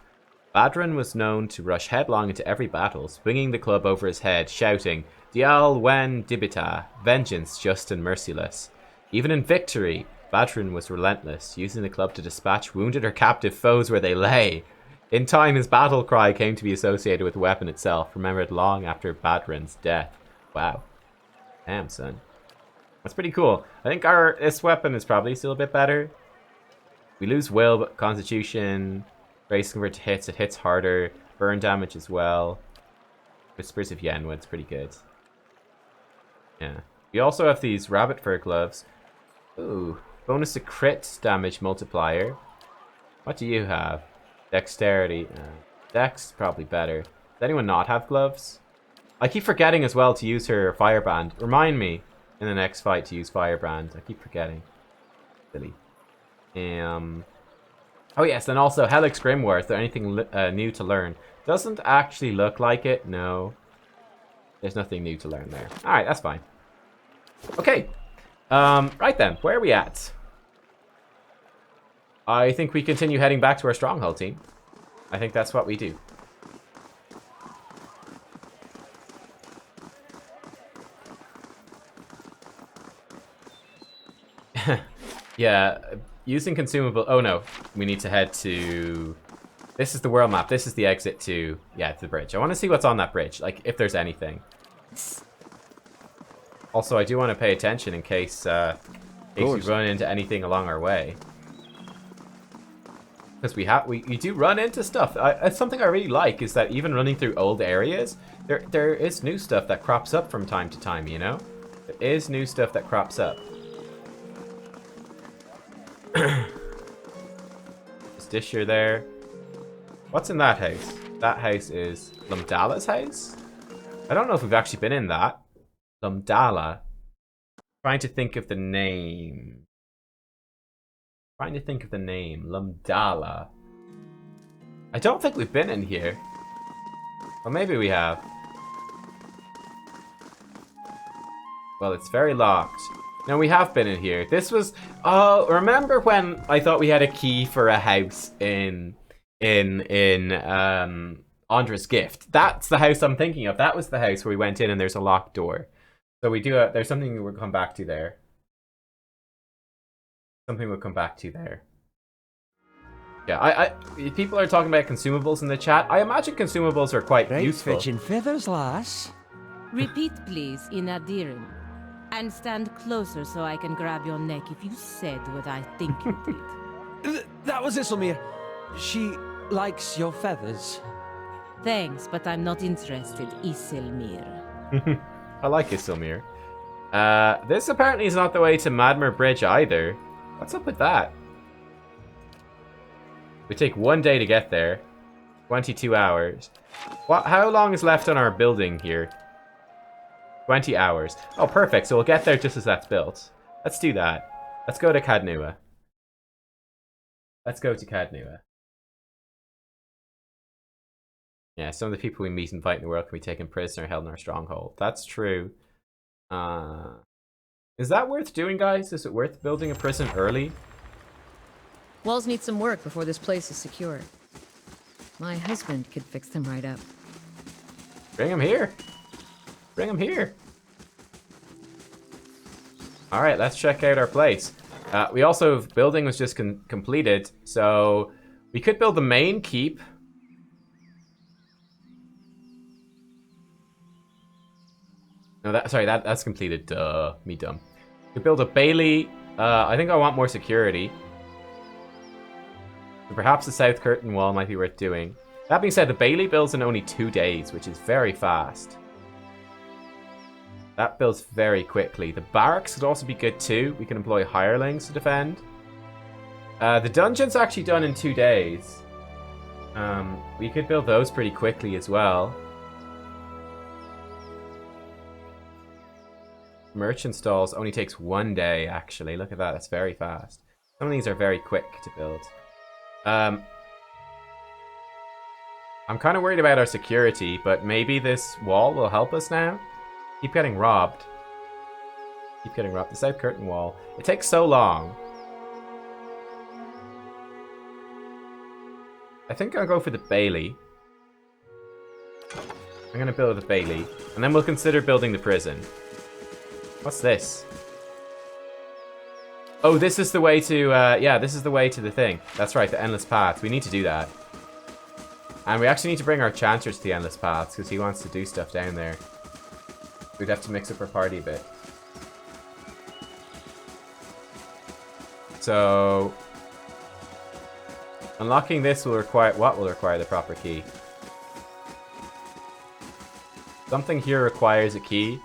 A: Badrin was known to rush headlong into every battle, swinging the club over his head, shouting, Dial wen dibita, vengeance just and merciless. Even in victory, Badrin was relentless, using the club to dispatch wounded or captive foes where they lay. In time, his battle cry came to be associated with the weapon itself, remembered long after Badrin's death. Wow. Damn, son. That's pretty cool. I think this weapon is probably still a bit better. We lose will, but constitution, race convert to hits, it hits harder, burn damage as well. Whispers of Yenwood's pretty good. Yeah. We also have these rabbit fur gloves. Ooh. Bonus to crit damage multiplier. What do you have? Dexterity. Dex probably better. Does anyone not have gloves? I keep forgetting as well to use her firebrand. Remind me in the next fight to use firebrand. I keep forgetting. Silly. Oh yes, and also Helix Grimoire. Is there anything new to learn? Doesn't actually look like it. No. There's nothing new to learn there. Alright, that's fine. Okay. Right then, where are we at? I think we continue heading back to our stronghold team. I think that's what we do. Yeah, using consumable... Oh no, we need to head to... This is the world map. This is the exit to... Yeah, to the bridge. I want to see what's on that bridge, like, if there's anything. Also, I do want to pay attention in case we run into anything along our way. Because we do run into stuff. It's something I really like, is that even running through old areas, there is new stuff that crops up from time to time, you know? There is new stuff that crops up. This dish here there. What's in that house? That house is Lumdala's house? I don't know if we've actually been in that. Lumdala. Trying to think of the name. Lumdala. I don't think we've been in here. Well, maybe we have. Well, it's very locked. No, we have been in here. This was... Oh, remember when I thought we had a key for a house in Andra's Gift? That's the house I'm thinking of. That was the house where we went in and there's a locked door. So we do... there's something we'll come back to there. Something we'll come back to there. Yeah, people are talking about consumables in the chat. I imagine consumables are quite useful.
E: Fetching feathers, lass.
I: Repeat, please, in Adiran. And stand closer so I can grab your neck if you said what I think you did.
E: That was Isilmir. She likes your feathers.
I: Thanks, but I'm not interested, Isilmir.
A: I like Isilmir. This apparently is not the way to Madmer Bridge either. What's up with that? We take 1 day to get there. 22 hours. How long is left on our building here? 20 hours. Oh, perfect. So we'll get there just as that's built. Let's do that. Let's go to Cadnua. Yeah, some of the people we meet and fight in the world can be taken prisoner held in our stronghold. That's true. Is that worth doing, guys? Is it worth building a prison early?
J: Walls need some work before this place is secure. My husband could fix them right up.
A: Bring him here. Alright, let's check out our place. We also... Building was just completed, so... We could build the main keep. No, that's completed. Duh, me dumb. We could build a Bailey. I think I want more security. So perhaps the south curtain wall might be worth doing. That being said, the Bailey builds in only 2 days, which is very fast. That builds very quickly. The barracks could also be good too. We can employ hirelings to defend. The dungeon's actually done in 2 days. We could build those pretty quickly as well. Merchant stalls only takes 1 day, actually. Look at that, that's very fast. Some of these are very quick to build. I'm kind of worried about our security, but maybe this wall will help us now. Keep getting robbed. The south curtain wall. It takes so long. I think I'll go for the Bailey. I'm going to build the Bailey. And then we'll consider building the prison. What's this? Oh, this is the way to, yeah, this is the way to the thing. That's right, the Endless Path. We need to do that. And we actually need to bring our Chancellor to the Endless Paths, because he wants to do stuff down there. We'd have to mix up our party a bit. So... Unlocking this will require... What will require the proper key? Something here requires a key.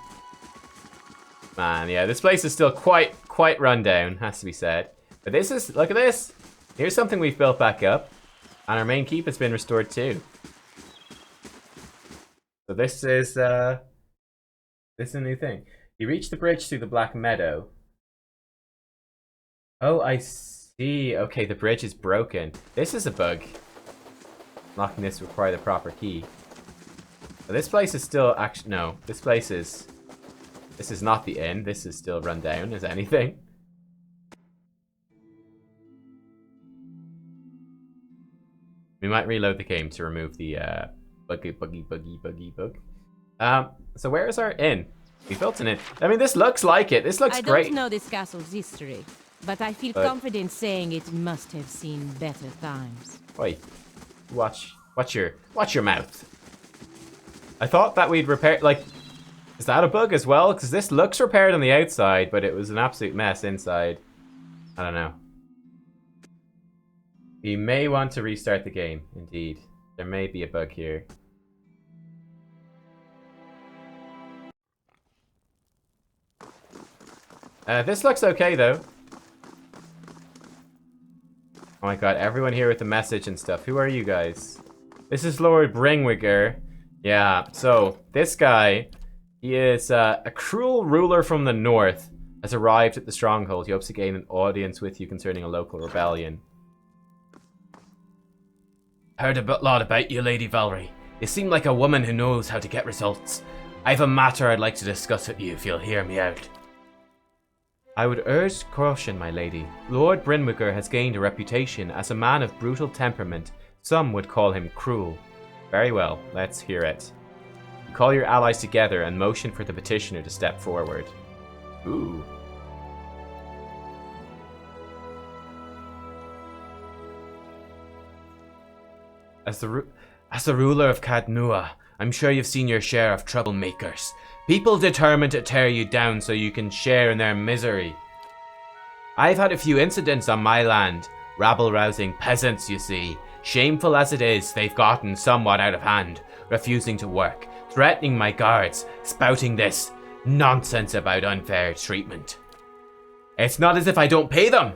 A: Man, yeah, this place is still quite run down, has to be said. But this is, look at this. Here's something we've built back up. And our main keep has been restored too. So this is a new thing. You reach the bridge through the Black Meadow. Oh, I see. Okay, the bridge is broken. This is a bug. Unlocking this will require the proper key. But this place is still, actually, no. This place is... This is not the inn. This is still run down as anything. We might reload the game to remove the bug. So where is our inn? We built an inn. I mean, this looks like it. This looks great.
I: I don't know this castle's history, but I feel confident saying it must have seen better times.
A: Wait, watch your mouth. I thought that we'd repair, like, is that a bug as well? Because this looks repaired on the outside, but it was an absolute mess inside. I don't know. We may want to restart the game, indeed. There may be a bug here. This looks okay, though. Oh my god, everyone here with the message and stuff. Who are you guys? This is Lord Bringwigger. Yeah, so this guy, he is a cruel ruler from the north, has arrived at the stronghold. He hopes to gain an audience with you concerning a local rebellion. Heard a lot about you, Lady Valerie. You seem like a woman who knows how to get results. I have a matter I'd like to discuss with you if you'll hear me out. I would urge caution, my lady. Lord Brinwicker has gained a reputation as a man of brutal temperament. Some would call him cruel. Very well, let's hear it. You call your allies together and motion for the petitioner to step forward. Ooh. As the ruler of Cadnua, I'm sure you've seen your share of troublemakers. People determined to tear you down so you can share in their misery. I've had a few incidents on my land. Rabble-rousing peasants, you see. Shameful as it is, they've gotten somewhat out of hand, refusing to work, threatening my guards, spouting this nonsense about unfair treatment. It's not as if I don't pay them.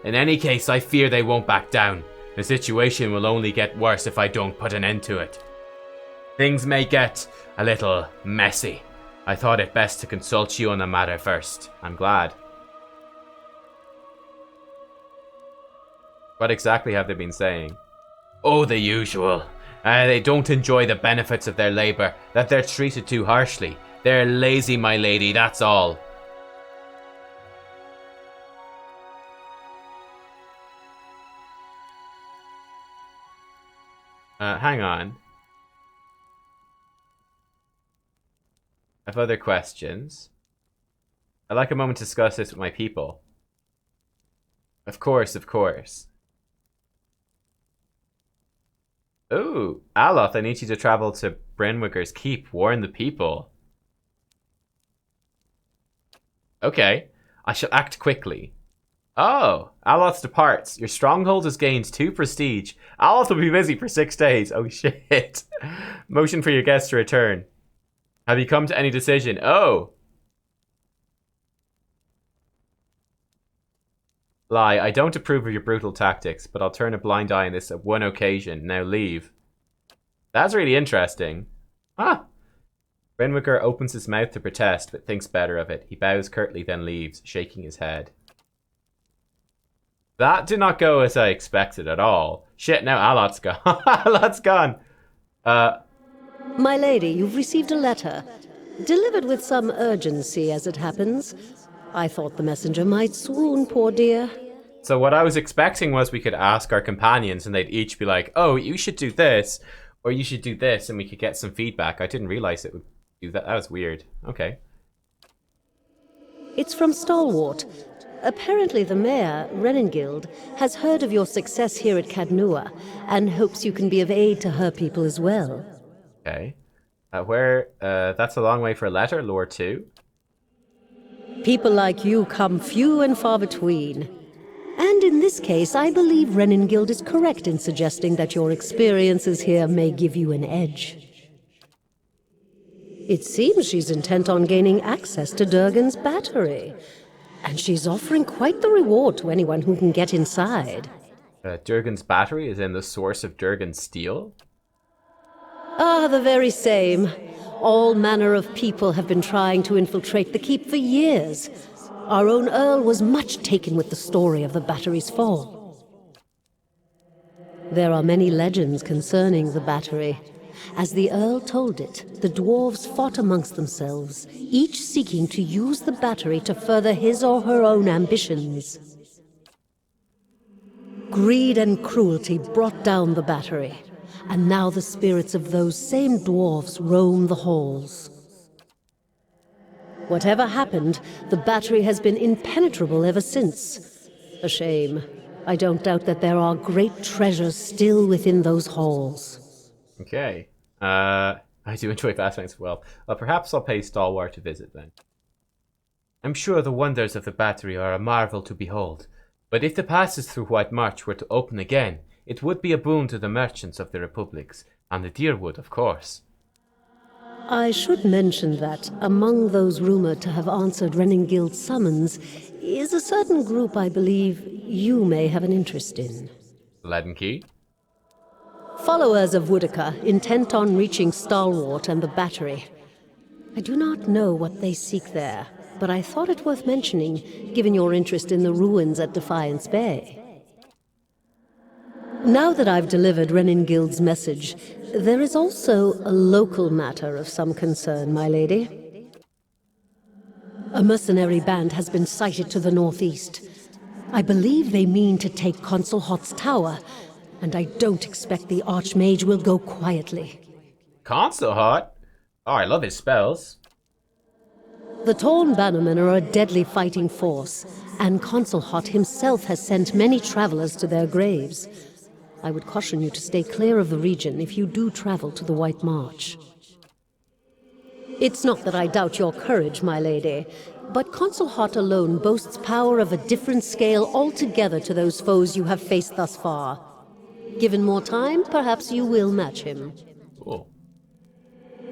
A: In any case, I fear they won't back down. The situation will only get worse if I don't put an end to it. Things may get a little messy. I thought it best to consult you on the matter first. I'm glad. What exactly have they been saying? Oh, the usual. They don't enjoy the benefits of their labor, that they're treated too harshly. They're lazy, my lady, that's all. Hang on. I have other questions. I'd like a moment to discuss this with my people. Of course, of course. Ooh, Aloth, I need you to travel to Brinwicker's Keep. Warn the people. Okay, I shall act quickly. Oh, Aloth departs. Your stronghold has gained 2 prestige. Aloth will be busy for 6 days. Oh shit. Motion for your guests to return. Have you come to any decision? Oh. Lie, I don't approve of your brutal tactics, but I'll turn a blind eye on this at one occasion. Now leave. That's really interesting. Ah. Brinwicker opens his mouth to protest, but thinks better of it. He bows curtly, then leaves, shaking his head. That did not go as I expected at all. Shit, now Aloth's gone. Aloth's gone.
K: My lady, you've received a letter. Delivered with some urgency, as it happens. I thought the messenger might swoon, poor dear.
A: So what I was expecting was we could ask our companions and they'd each be like, oh, you should do this, or you should do this, and we could get some feedback. I didn't realize it would do that. That was weird. Okay.
K: It's from Stalwart. Apparently the mayor, Renengild, has heard of your success here at Cadnua, and hopes you can be of aid to her people as well.
A: Okay. That's a long way for a letter, Lore 2.
K: People like you come few and far between. And in this case, I believe Renengild is correct in suggesting that your experiences here may give you an edge. It seems she's intent on gaining access to Durgan's battery. And she's offering quite the reward to anyone who can get inside.
A: Durgan's battery is in the source of Durgan's steel?
K: Ah, the very same. All manner of people have been trying to infiltrate the keep for years. Our own Earl was much taken with the story of the battery's fall. There are many legends concerning the battery. As the Earl told it, the dwarves fought amongst themselves, each seeking to use the battery to further his or her own ambitions. Greed and cruelty brought down the battery, and now the spirits of those same dwarves roam the halls. Whatever happened, the battery has been impenetrable ever since. A shame. I don't doubt that there are great treasures still within those halls.
A: Okay. I do enjoy fastbanks as well. Perhaps I'll pay Stalwart to visit then. I'm sure the wonders of the battery are a marvel to behold, but if the passes through White March were to open again, it would be a boon to the merchants of the Republics, and the Deerwood, of course.
K: I should mention that among those rumored to have answered Reningild's summons is a certain group I believe you may have an interest in.
A: Leaden Key?
K: Followers of Woodica, intent on reaching Stalwart and the Battery. I do not know what they seek there, but I thought it worth mentioning, given your interest in the ruins at Defiance Bay. Now that I've delivered Reningild's message, there is also a local matter of some concern, my lady. A mercenary band has been sighted to the northeast. I believe they mean to take Consul Hot's tower, and I don't expect the Archmage will go quietly.
A: Consul Hot? Oh, I love his spells.
K: The Torn Bannermen are a deadly fighting force, and Consul Hot himself has sent many travelers to their graves. I would caution you to stay clear of the region if you do travel to the White March. It's not that I doubt your courage, my lady, but Consul Hot alone boasts power of a different scale altogether to those foes you have faced thus far. Given more time, perhaps you will match him.
A: Cool.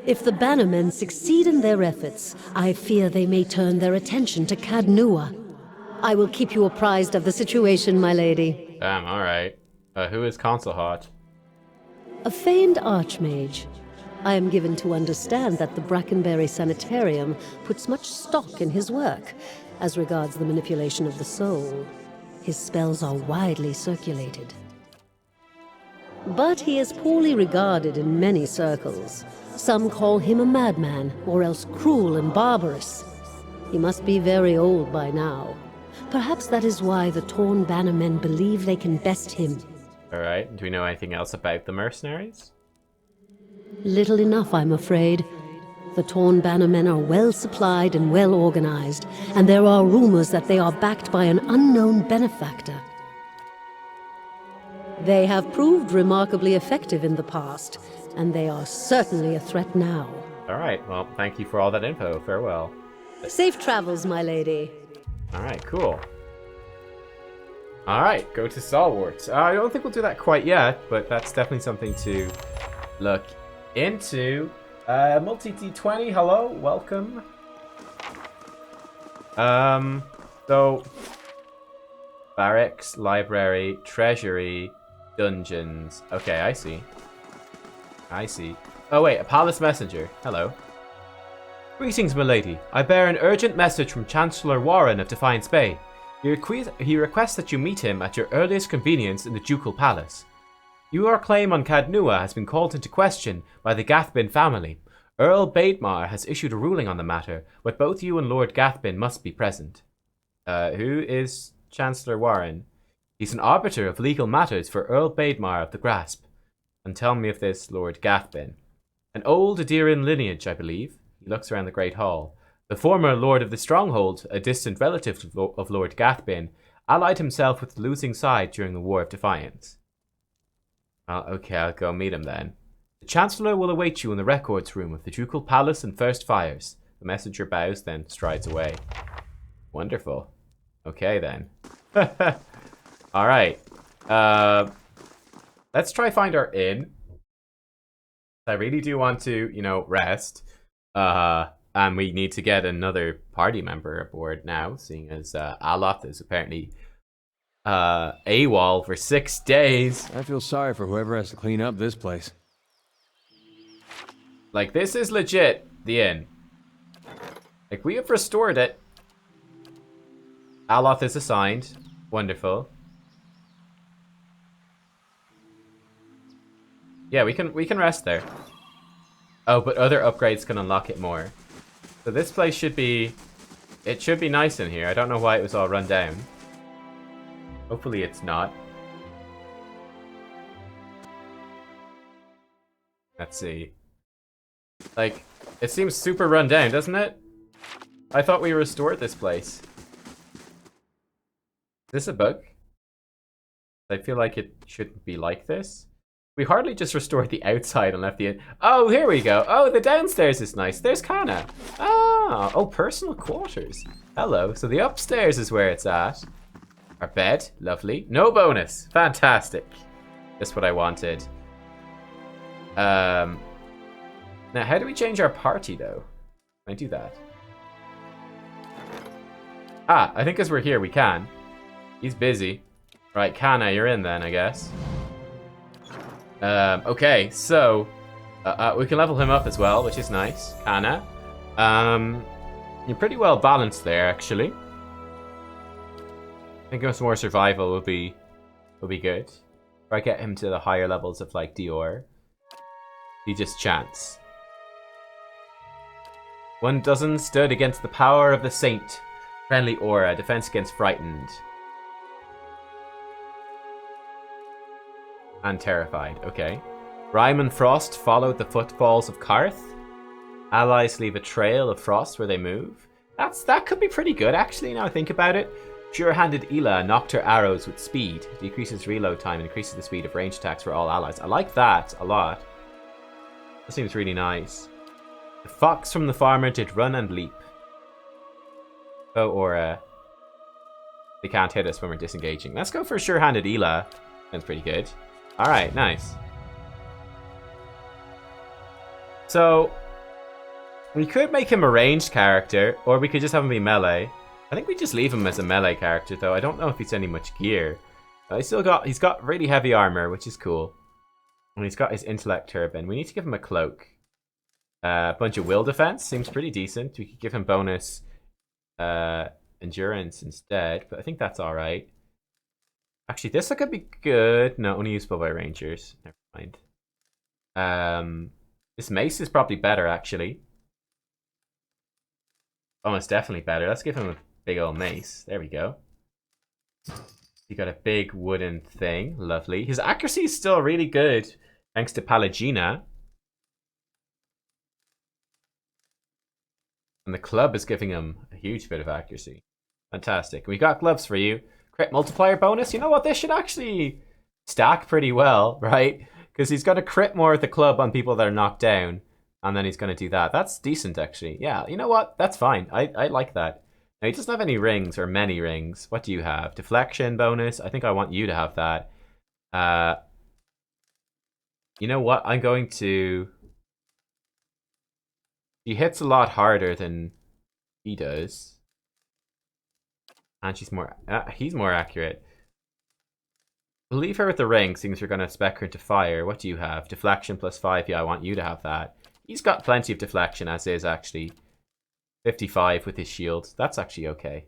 K: If the Bannermen succeed in their efforts, I fear they may turn their attention to Cadnua. I will keep you apprised of the situation, my lady.
A: Damn, alright. Who is Consul Hot?
K: A famed archmage. I am given to understand that the Brackenberry Sanitarium puts much stock in his work, as regards the manipulation of the soul. His spells are widely circulated. But he is poorly regarded in many circles. Some call him a madman, or else cruel and barbarous. He must be very old by now. Perhaps that is why the Torn Bannermen believe they can best him.
A: Alright, do we know anything else about the mercenaries?
K: Little enough, I'm afraid. The Torn Bannermen are well supplied and well organized, and there are rumors that they are backed by an unknown benefactor. They have proved remarkably effective in the past, and they are certainly a threat now.
A: Alright, well, thank you for all that info. Farewell.
K: Safe travels, my lady.
A: Alright, cool. Alright, go to Stalwart. I don't think we'll do that quite yet, but that's definitely something to look into. Multi-D20, hello, welcome. So barracks, library, treasury, dungeons. Okay, I see. I see. Oh wait, a palace messenger. Hello. Greetings, milady. I bear an urgent message from Chancellor Warren of Defiance Bay. He requests that you meet him at your earliest convenience in the Ducal Palace. Your claim on Cadnua has been called into question by the Gathbin family. Earl Baedmar has issued a ruling on the matter, but both you and Lord Gathbin must be present. Who is Chancellor Warren? He's an arbiter of legal matters for Earl Baedmar of the Grasp. And tell me of this Lord Gathbin. An old Adiran lineage, I believe. He looks around the Great Hall. The former Lord of the Stronghold, a distant relative of Lord Gathbin, allied himself with the losing side during the War of Defiance. Well, okay, I'll go meet him then. The Chancellor will await you in the records room of the Ducal Palace and First Fires. The messenger bows, then strides away. Wonderful. Okay, then. Alright. Let's try find our inn. I really do want to, you know, rest. And we need to get another party member aboard now, seeing as Aloth is apparently AWOL for 6 days.
E: I feel sorry for whoever has to clean up this place.
A: Like, this is legit, the inn. Like, we have restored it. Aloth is assigned. Wonderful. Yeah, we can rest there. Oh, but other upgrades can unlock it more. So this place should be... It should be nice in here. I don't know why it was all run down. Hopefully it's not. Let's see. Like, it seems super run down, doesn't it? I thought we restored this place. this a bug? I feel like it shouldn't be like this. We hardly just restored the outside and left the... Oh, here we go. Oh, the downstairs is nice. There's Kana. Ah, oh, personal quarters. Hello. So the upstairs is where it's at. Our bed. Lovely. No bonus. Fantastic. That's what I wanted. Now, how do we change our party, though? Can I do that? Ah, I think as we're here, we can. He's busy. Right, Kana, you're in then, I guess. Okay, so we can level him up as well, which is nice. Kana, you're pretty well balanced there, actually. I think some more survival will be good. If I get him to the higher levels of like Dior, he just chants. 1 dozen stood against the power of the saint. Friendly aura, defense against frightened. And terrified, okay. Rime and Frost followed the footfalls of Karth. Allies leave a trail of frost where they move. That could be pretty good, actually, now I think about it. Sure-handed Ela knocked her arrows with speed. Decreases reload time and increases the speed of range attacks for all allies. I like that a lot. That seems really nice. The fox from the farmer did run and leap. Oh, or they can't hit us when we're disengaging. Let's go for sure-handed Ela. Sounds pretty good. Alright, nice. So, we could make him a ranged character, or we could just have him be melee. I think we just leave him as a melee character, though. I don't know if he's any much gear. He's got really heavy armor, which is cool. And he's got his intellect turban. We need to give him a cloak. A bunch of will defense seems pretty decent. We could give him bonus endurance instead, but I think that's alright. Actually, this could be good. No, only useful by rangers. Never mind. This mace is probably better, actually. Almost definitely better. Let's give him a big old mace. There we go. He got a big wooden thing. Lovely. His accuracy is still really good, thanks to Palagina. And the club is giving him a huge bit of accuracy. Fantastic. We got gloves for you. Crit multiplier bonus. You know what? This should actually stack pretty well, right? Because he's going to crit more with the club on people that are knocked down. And then he's going to do that. That's decent, actually. Yeah, you know what? That's fine. I like that. Now, he doesn't have any rings or many rings. What do you have? Deflection bonus. I think I want you to have that. You know what? I'm going to... He hits a lot harder than he does. And she's more... he's more accurate. We'll leave her with the ring, seeing as we're going to spec her into fire. What do you have? Deflection +5. Yeah, I want you to have that. He's got plenty of deflection, as is, actually. 55 with his shield. That's actually okay.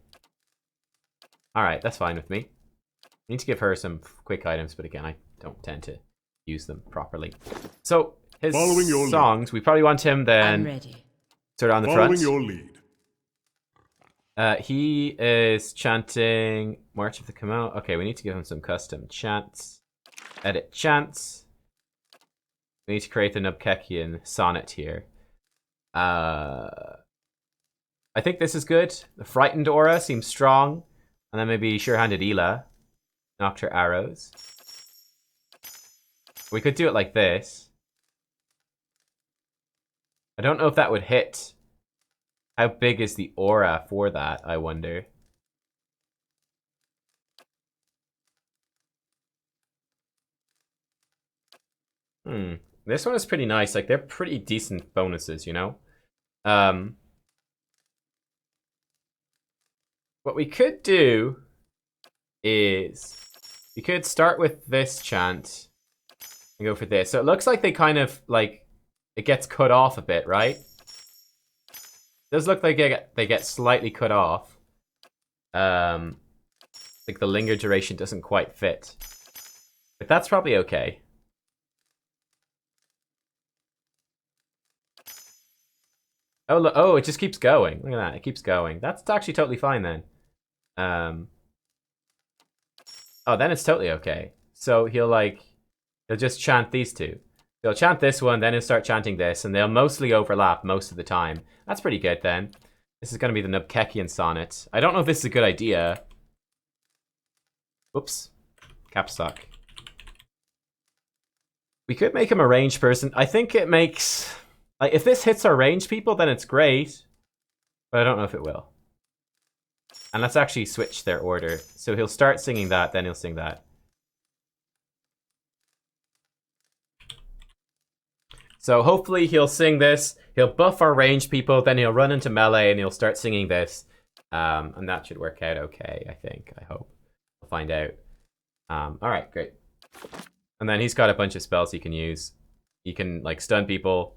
A: Alright, that's fine with me. I need to give her some quick items, but again, I don't tend to use them properly. So, his songs, we probably want him then...
I: I'm ready.
A: Sort of on the front.
F: Following your lead.
A: He is chanting March of the Kamo. Okay, we need to give him some custom chants. Edit chants. We need to create the Nubkekian sonnet here. I think this is good. The frightened aura seems strong. And then maybe sure-handed Ela knocked her arrows. We could do it like this. I don't know if that would hit. How big is the aura for that, I wonder? This one is pretty nice. Like, they're pretty decent bonuses, you know? What we could do is... we could start with this chant and go for this. So it looks like they kind of, like... it gets cut off a bit, right? It does look like they get slightly cut off. Like the linger duration doesn't quite fit. But that's probably okay. Oh, look, oh, it just keeps going. Look at that, it keeps going. That's actually totally fine then. Oh, then it's totally okay. So he'll just chant these two. He'll chant this one, then he'll start chanting this, and they'll mostly overlap most of the time. That's pretty good then. This is going to be the Nubkekian sonnet. I don't know if this is a good idea. Whoops. Caps lock. We could make him a ranged person. I think it makes... Like, if this hits our ranged people, then it's great. But I don't know if it will. And let's actually switch their order. So he'll start singing that, then he'll sing that. So hopefully he'll sing this. He'll buff our ranged people, then he'll run into melee and he'll start singing this. And that should work out okay, I think. I hope. We'll find out. Alright, great. And then he's got a bunch of spells he can use. He can, like, stun people.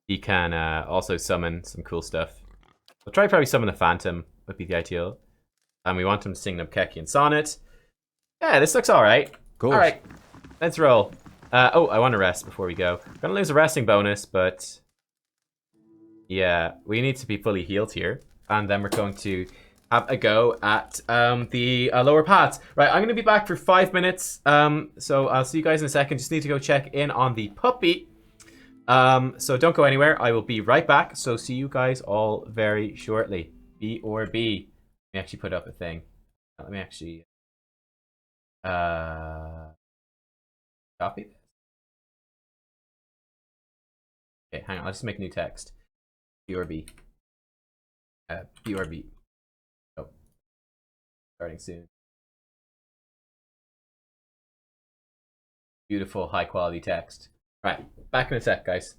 A: He can also summon some cool stuff. We'll try probably summon a Phantom, would be the ideal. And we want him to sing Nubkeki Sonnet. Yeah, this looks alright. Alright, let's roll. Oh, I want to rest before we go. Gonna lose a resting bonus, but... Yeah, we need to be fully healed here. And then we're going to have a go at the lower paths. Right, I'm going to be back for 5 minutes. So I'll see you guys in a second. Just need to go check in on the puppy. So don't go anywhere. I will be right back. So see you guys all very shortly. B or B. Let me actually put up a thing. Let me actually... Copy this. Okay, hang on. Let's just make new text. B or B. B or B. Oh. Starting soon. Beautiful, high quality text. Right, back in a sec, guys.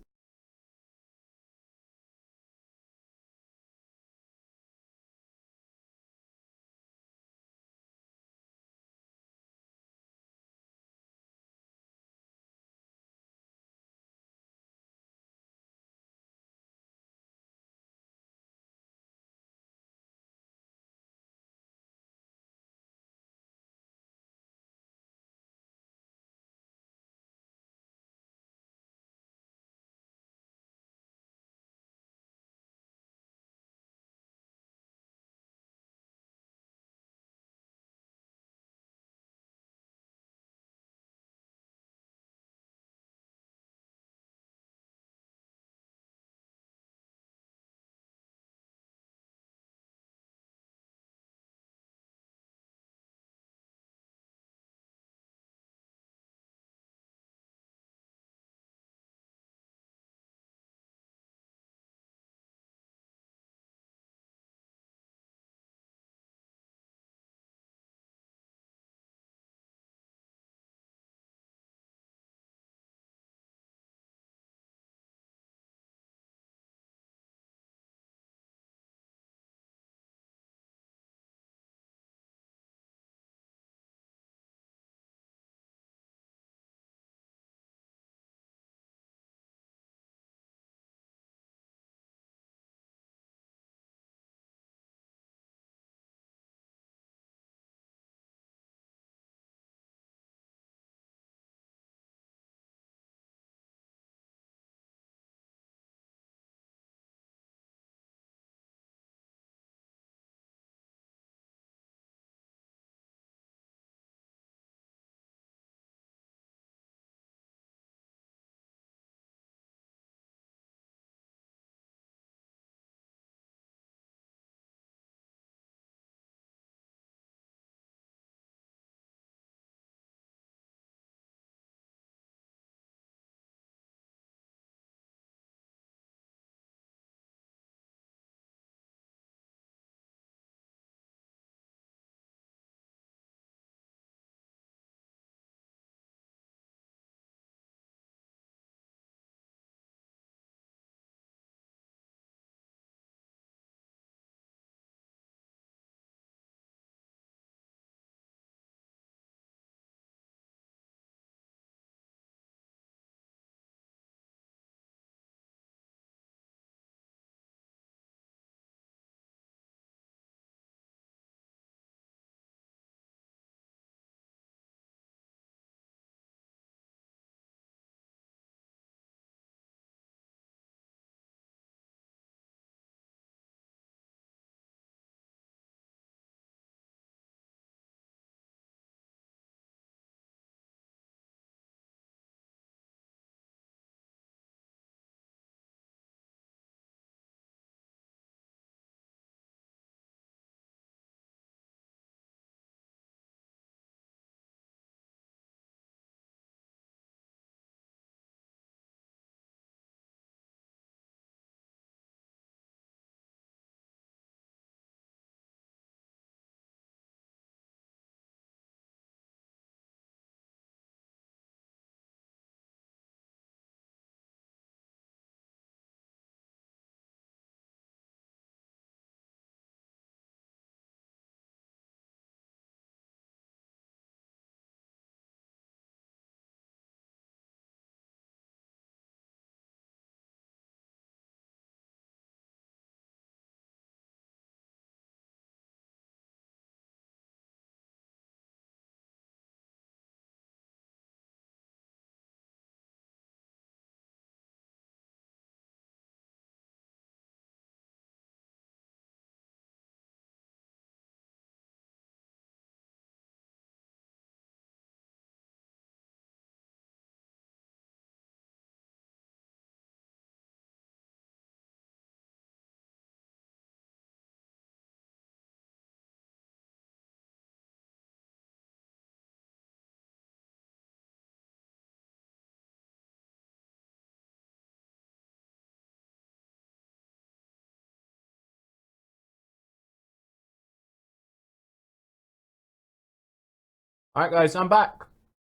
A: Alright guys, I'm back.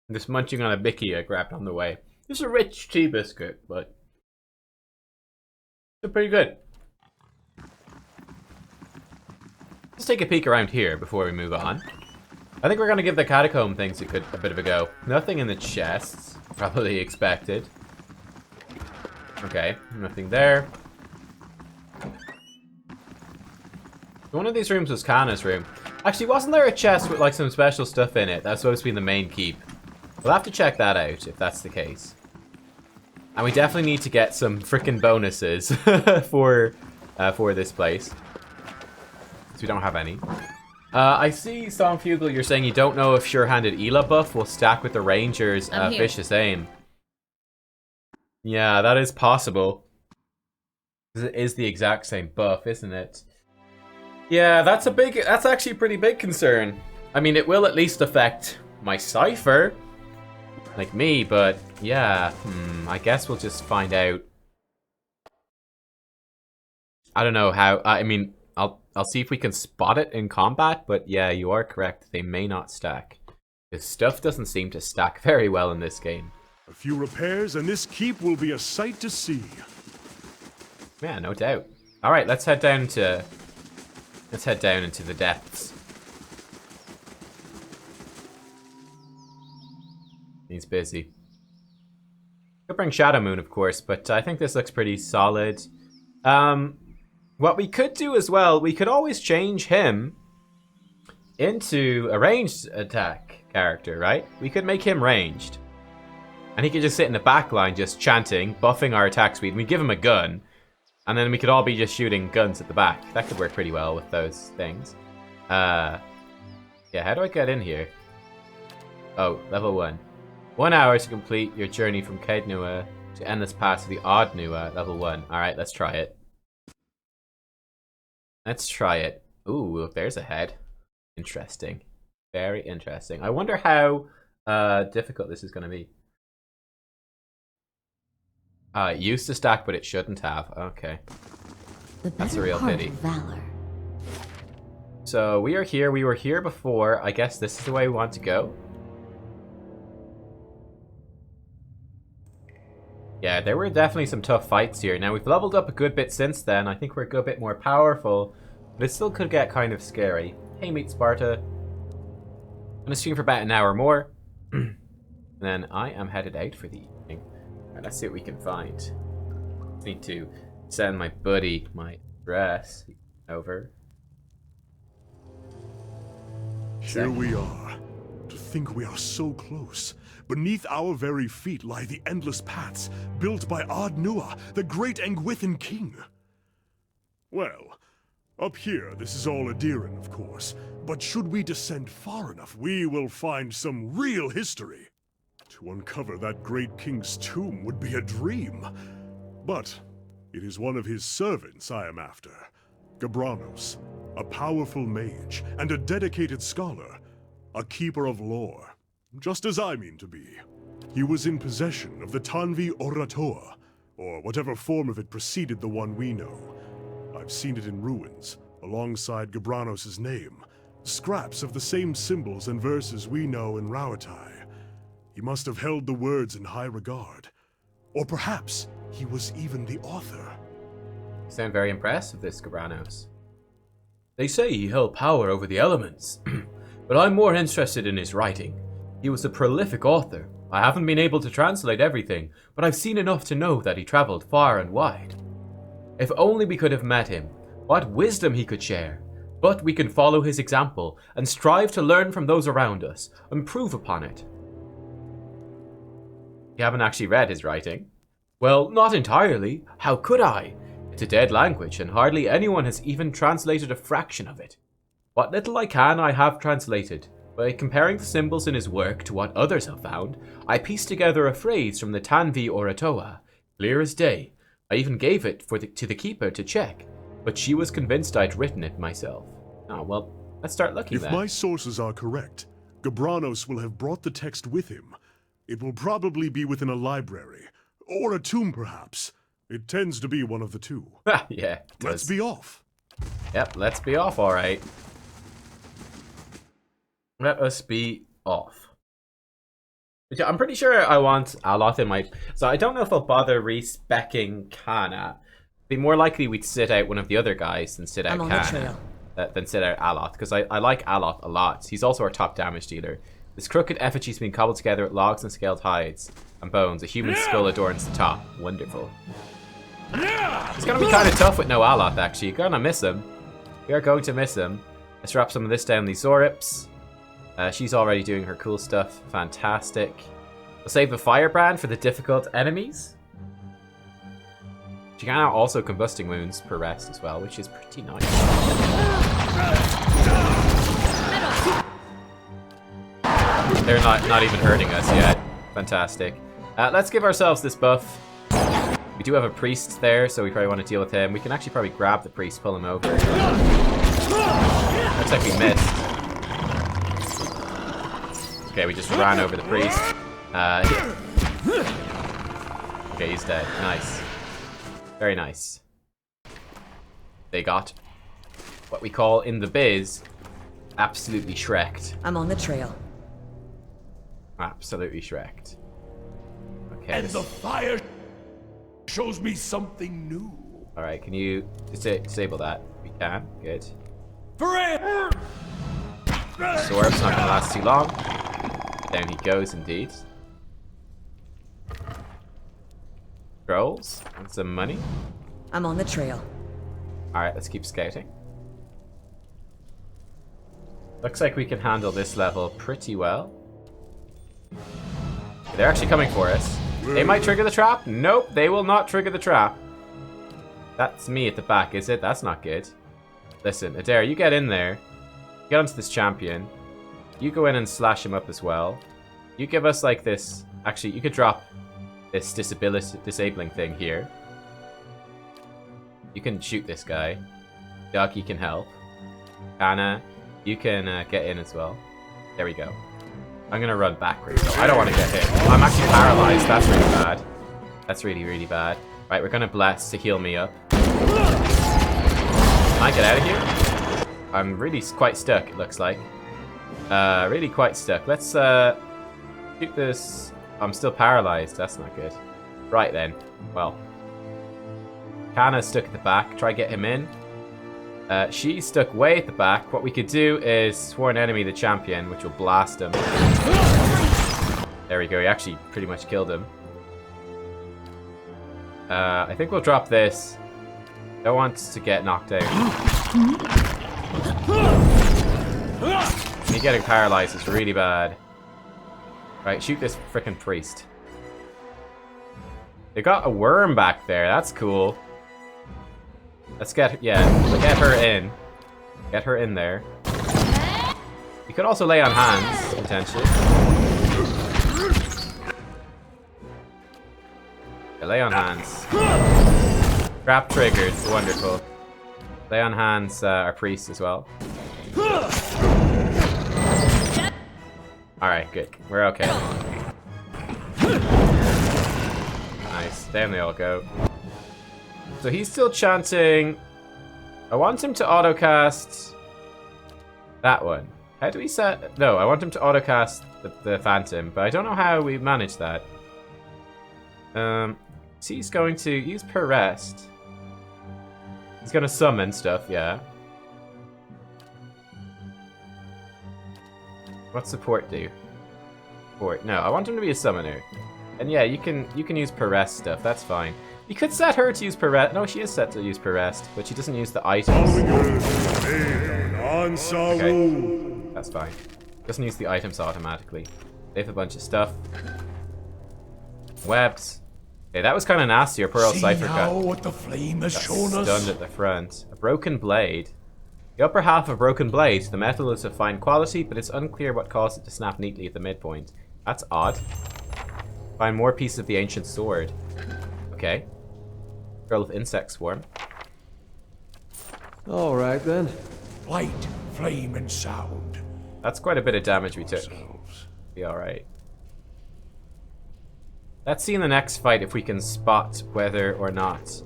A: I'm just munching on a bicky I grabbed on the way. It's a rich tea biscuit, but it's pretty good. Let's take a peek around here before we move on. I think we're going to give the catacomb things a bit of a go. Nothing in the chests. Probably expected. Okay, nothing there. One of these rooms was Kana's room. Actually, wasn't there a chest with like some special stuff in it? That's supposed to be in the main keep. We'll have to check that out if that's the case. And we definitely need to get some freaking bonuses for this place. Because we don't have any. I see, Songfugle, you're saying you don't know if Sure-Handed Ela buff will stack with the Ranger's Vicious Aim. Yeah, that is possible. It is the exact same buff, isn't it? Yeah, that's actually a pretty big concern. I mean, it will at least affect my cipher. Like me, but yeah, I guess we'll just find out. I don't know how, I mean, I'll see if we can spot it in combat, but yeah, you are correct. They may not stack. This stuff doesn't seem to stack very well in this game.
F: A few repairs and this keep will be a sight to see.
A: Yeah, no doubt. All right, let's head down into the depths. He's busy. Could bring Shadow Moon, of course, but I think this looks pretty solid. What we could do as well, we could always change him into a ranged attack character, right? We could make him ranged. And he could just sit in the back line just chanting, buffing our attack speed. We give him a gun. And then we could all be just shooting guns at the back. That could work pretty well with those things. Yeah, how do I get in here? Oh, level 1. 1 hour to complete your journey from Caed Nua to Endless Pass to the Odd Nua, level 1. Alright, let's try it. Let's try it. Ooh, look, there's a head. Interesting. Very interesting. I wonder how difficult this is going to be. It used to stack, but it shouldn't have. Okay. That's a real pity.
H: Valor.
A: So we are here. We were here before. I guess this is the way we want to go. Yeah, there were definitely some tough fights here. Now, we've leveled up a good bit since then. I think we're a good bit more powerful. But it still could get kind of scary. Hey, Meet Sparta. I'm going to stream for about an hour more. And then I am headed out for the evening. Alright, let's see what we can find. Need to send my buddy my address over.
F: Here we are. To think we are so close. Beneath our very feet lie the endless paths built by Odd Nua, the great Engwithan king. Well, up here this is all Adiran, of course, but should we descend far enough, we will find some real history. To uncover that great king's tomb would be a dream. But it is one of his servants I am after. Gabranos, a powerful mage and a dedicated scholar, a keeper of lore. Just as I mean to be. He was in possession of the Tanvi Oratoa, or whatever form of it preceded the one we know. I've seen it in ruins, alongside Gabranos' name. Scraps of the same symbols and verses we know in Rauatai. He must have held the words in high regard. Or perhaps he was even the author.
A: You sound very impressed with this Gabranos. They say he held power over the elements, but I'm more interested in his writing. He was a prolific author. I haven't been able to translate everything, but I've seen enough to know that he traveled far and wide. If only we could have met him, what wisdom he could share. But we can follow his example and strive to learn from those around us, improve upon it. You haven't actually read his writing? Well, not entirely. How could I? It's a dead language, and hardly anyone has even translated a fraction of it. What little I can, I have translated. By comparing the symbols in his work to what others have found, I pieced together a phrase from the Tanvi Oratoa, clear as day. I even gave it to the keeper to check, but she was convinced I'd written it myself. Oh, well, let's start looking then.
F: If my sources are correct, Gabranos will have brought the text with him. It will probably be within a library, or a tomb perhaps. It tends to be one of the two.
A: Yeah.
F: Let's be off.
A: Yep, let's be off, alright. Let us be off. I'm pretty sure I want Aloth in my... So I don't know if I'll bother respecking Kana. It'd be more likely we'd sit out one of the other guys than sit out Kana. Than sit out Aloth, because I like Aloth a lot. He's also our top damage dealer. This crooked effigy's been cobbled together with logs and scaled hides and bones. A human skull adorns the top. Wonderful. It's going to be kind of tough with no Aloth, actually. You're going to miss him. We are going to miss him. Let's drop some of this down these Zorips. She's already doing her cool stuff. Fantastic. We'll save the Firebrand for the difficult enemies. She can now also combusting wounds per rest as well, which is pretty nice. They're not even hurting us yet. Fantastic. Let's give ourselves this buff. We do have a priest there, so we probably want to deal with him. We can actually probably grab the priest, pull him over. Looks like we missed. Okay, we just ran over the priest. Okay, he's dead. Nice. Very nice. They got what we call in the biz absolutely shreked.
J: I'm on the trail.
A: Absolutely shreked. Okay.
F: And the fire shows me something new.
A: Alright, can you disable that? We can. Good.
F: Forever!
A: Sorb's not gonna last too long. Down he goes indeed. Scrolls and some money.
J: I'm on the trail.
A: Alright, let's keep scouting. Looks like we can handle this level pretty well. They're actually coming for us. They might trigger the trap. Nope, they will not trigger the trap. That's me at the back, is it? That's not good. Listen, Adair, you get in there. Get onto this champion. You go in and slash him up as well. You give us like this... Actually, you could drop this disabling thing here. You can shoot this guy. Ducky can help. Anna, you can get in as well. There we go. I'm gonna run backwards though. I don't want to get hit. I'm actually paralyzed. That's really bad. That's really, really bad. Right, we're gonna bless to heal me up. Can I get out of here? I'm really quite stuck, it looks like. Really quite stuck. Let's shoot this. I'm still paralyzed. That's not good. Right then. Well. Kana's stuck at the back. Try get him in. She's stuck way at the back. What we could do is sworn enemy the champion, which will blast him. There we go. He actually pretty much killed him. I think we'll drop this. Don't want to get knocked out. Me getting paralyzed is really bad. Right, shoot this frickin' priest. They got a worm back there. That's cool. Let's get her in. Get her in there. You could also lay on hands, potentially. Yeah, lay on hands. Trap triggered. Wonderful. Lay on hands our priest as well. Alright, good. We're okay. Nice. Down they all go. So he's still chanting. I want him to autocast that one. How do we set... No, I want him to autocast the Phantom, but I don't know how we manage that. So he's going to use per rest. He's going to summon stuff, yeah. What's support do? Support. No, I want him to be a summoner. And yeah, you can use per rest stuff. That's fine. You could set her to use per rest. No, she is set to use per rest, but she doesn't use the items. Okay, that's fine. Doesn't use the items automatically. They have a bunch of stuff. Webs. Okay, that was kind of nasty. Our Pearl Cipher got
F: what the flame has shown us.
A: Stunned at the front. A broken blade. The upper half of a broken blade. The metal is of fine quality, but it's unclear what caused it to snap neatly at the midpoint. That's odd. Find more pieces of the ancient sword. Okay. Girl of insect swarm.
E: All right then.
F: Light, flame, and sound.
A: That's quite a bit of damage we took. Be all right. Let's see in the next fight if we can spot whether or not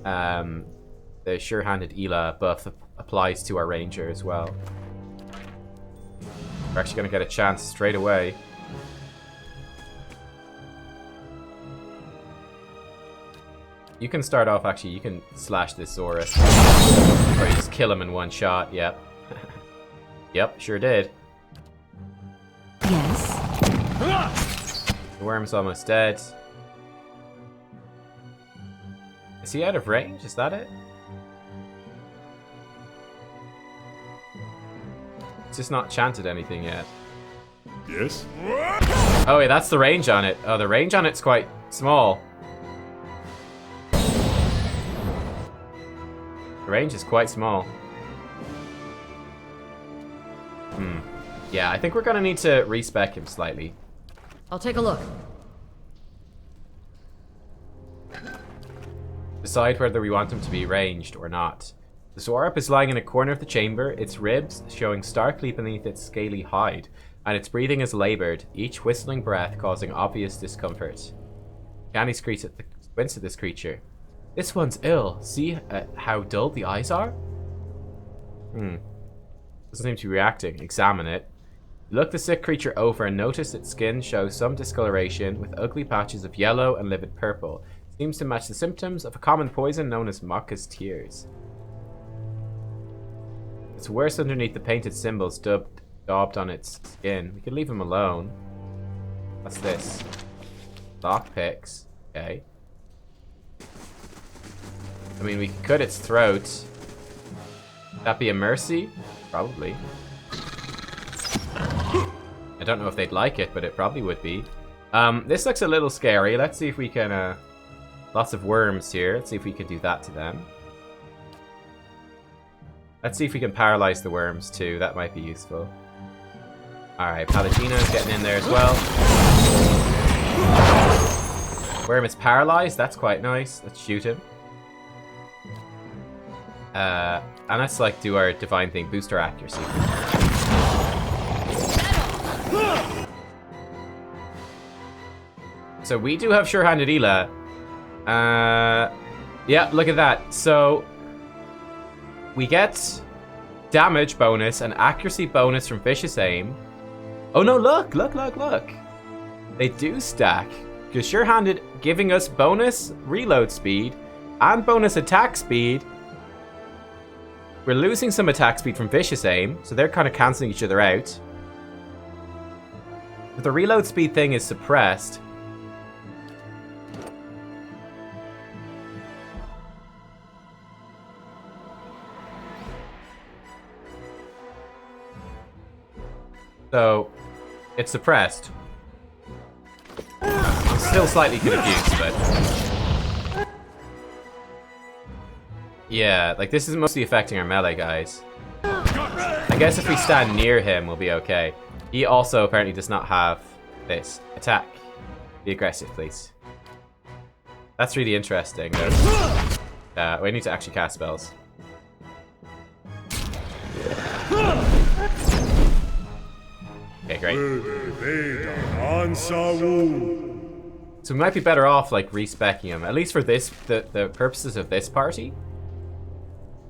A: the sure-handed Ela buff applies to our ranger as well. We're actually going to get a chance straight away. You can start off, actually, you can slash this Zorus. Or you just kill him in one shot, yep. Yep, sure did.
H: Yes.
A: The worm's almost dead. Is he out of range? Is that it? It's just not chanted anything yet.
F: Yes?
A: Oh wait, that's the range on it. Oh, the range on it's quite small. The range is quite small. Yeah, I think we're gonna need to respec him slightly.
J: I'll take a look.
A: Decide whether we want him to be ranged or not. The Zorup is lying in a corner of the chamber, its ribs showing starkly beneath its scaly hide, and its breathing is labored, each whistling breath causing obvious discomfort. Canny squints at this creature. This one's ill. See how dull the eyes are? Doesn't seem to be reacting. Examine it. You look the sick creature over and notice its skin shows some discoloration with ugly patches of yellow and livid purple. It seems to match the symptoms of a common poison known as Maka's tears. It's worse underneath the painted symbols daubed on its skin. We could leave him alone. What's this? Lockpicks. Okay. I mean, we could cut its throat. Would that be a mercy? Probably. I don't know if they'd like it, but it probably would be. This looks a little scary. Let's see if we can, lots of worms here. Let's see if we can do that to them. Let's see if we can paralyze the worms too. That might be useful. Alright, Palutina's getting in there as well. Worm is paralyzed. That's quite nice. Let's shoot him. And let's like do our divine thing. Boost our accuracy. So we do have sure-handed Ela. Yeah, look at that. So we get damage bonus and accuracy bonus from vicious aim. Oh no, look. They do stack. Because sure-handed giving us bonus reload speed and bonus attack speed. We're losing some attack speed from vicious aim, so they're kind of cancelling each other out. But the reload speed thing is suppressed. So, it's suppressed. I'm still slightly confused, but... yeah, like this is mostly affecting our melee guys. I guess if we stand near him, we'll be okay. He also apparently does not have this. Attack. Be aggressive, please. That's really interesting. We need to actually cast spells. Okay, great. So we might be better off like respecking him, at least for this, the purposes of this party.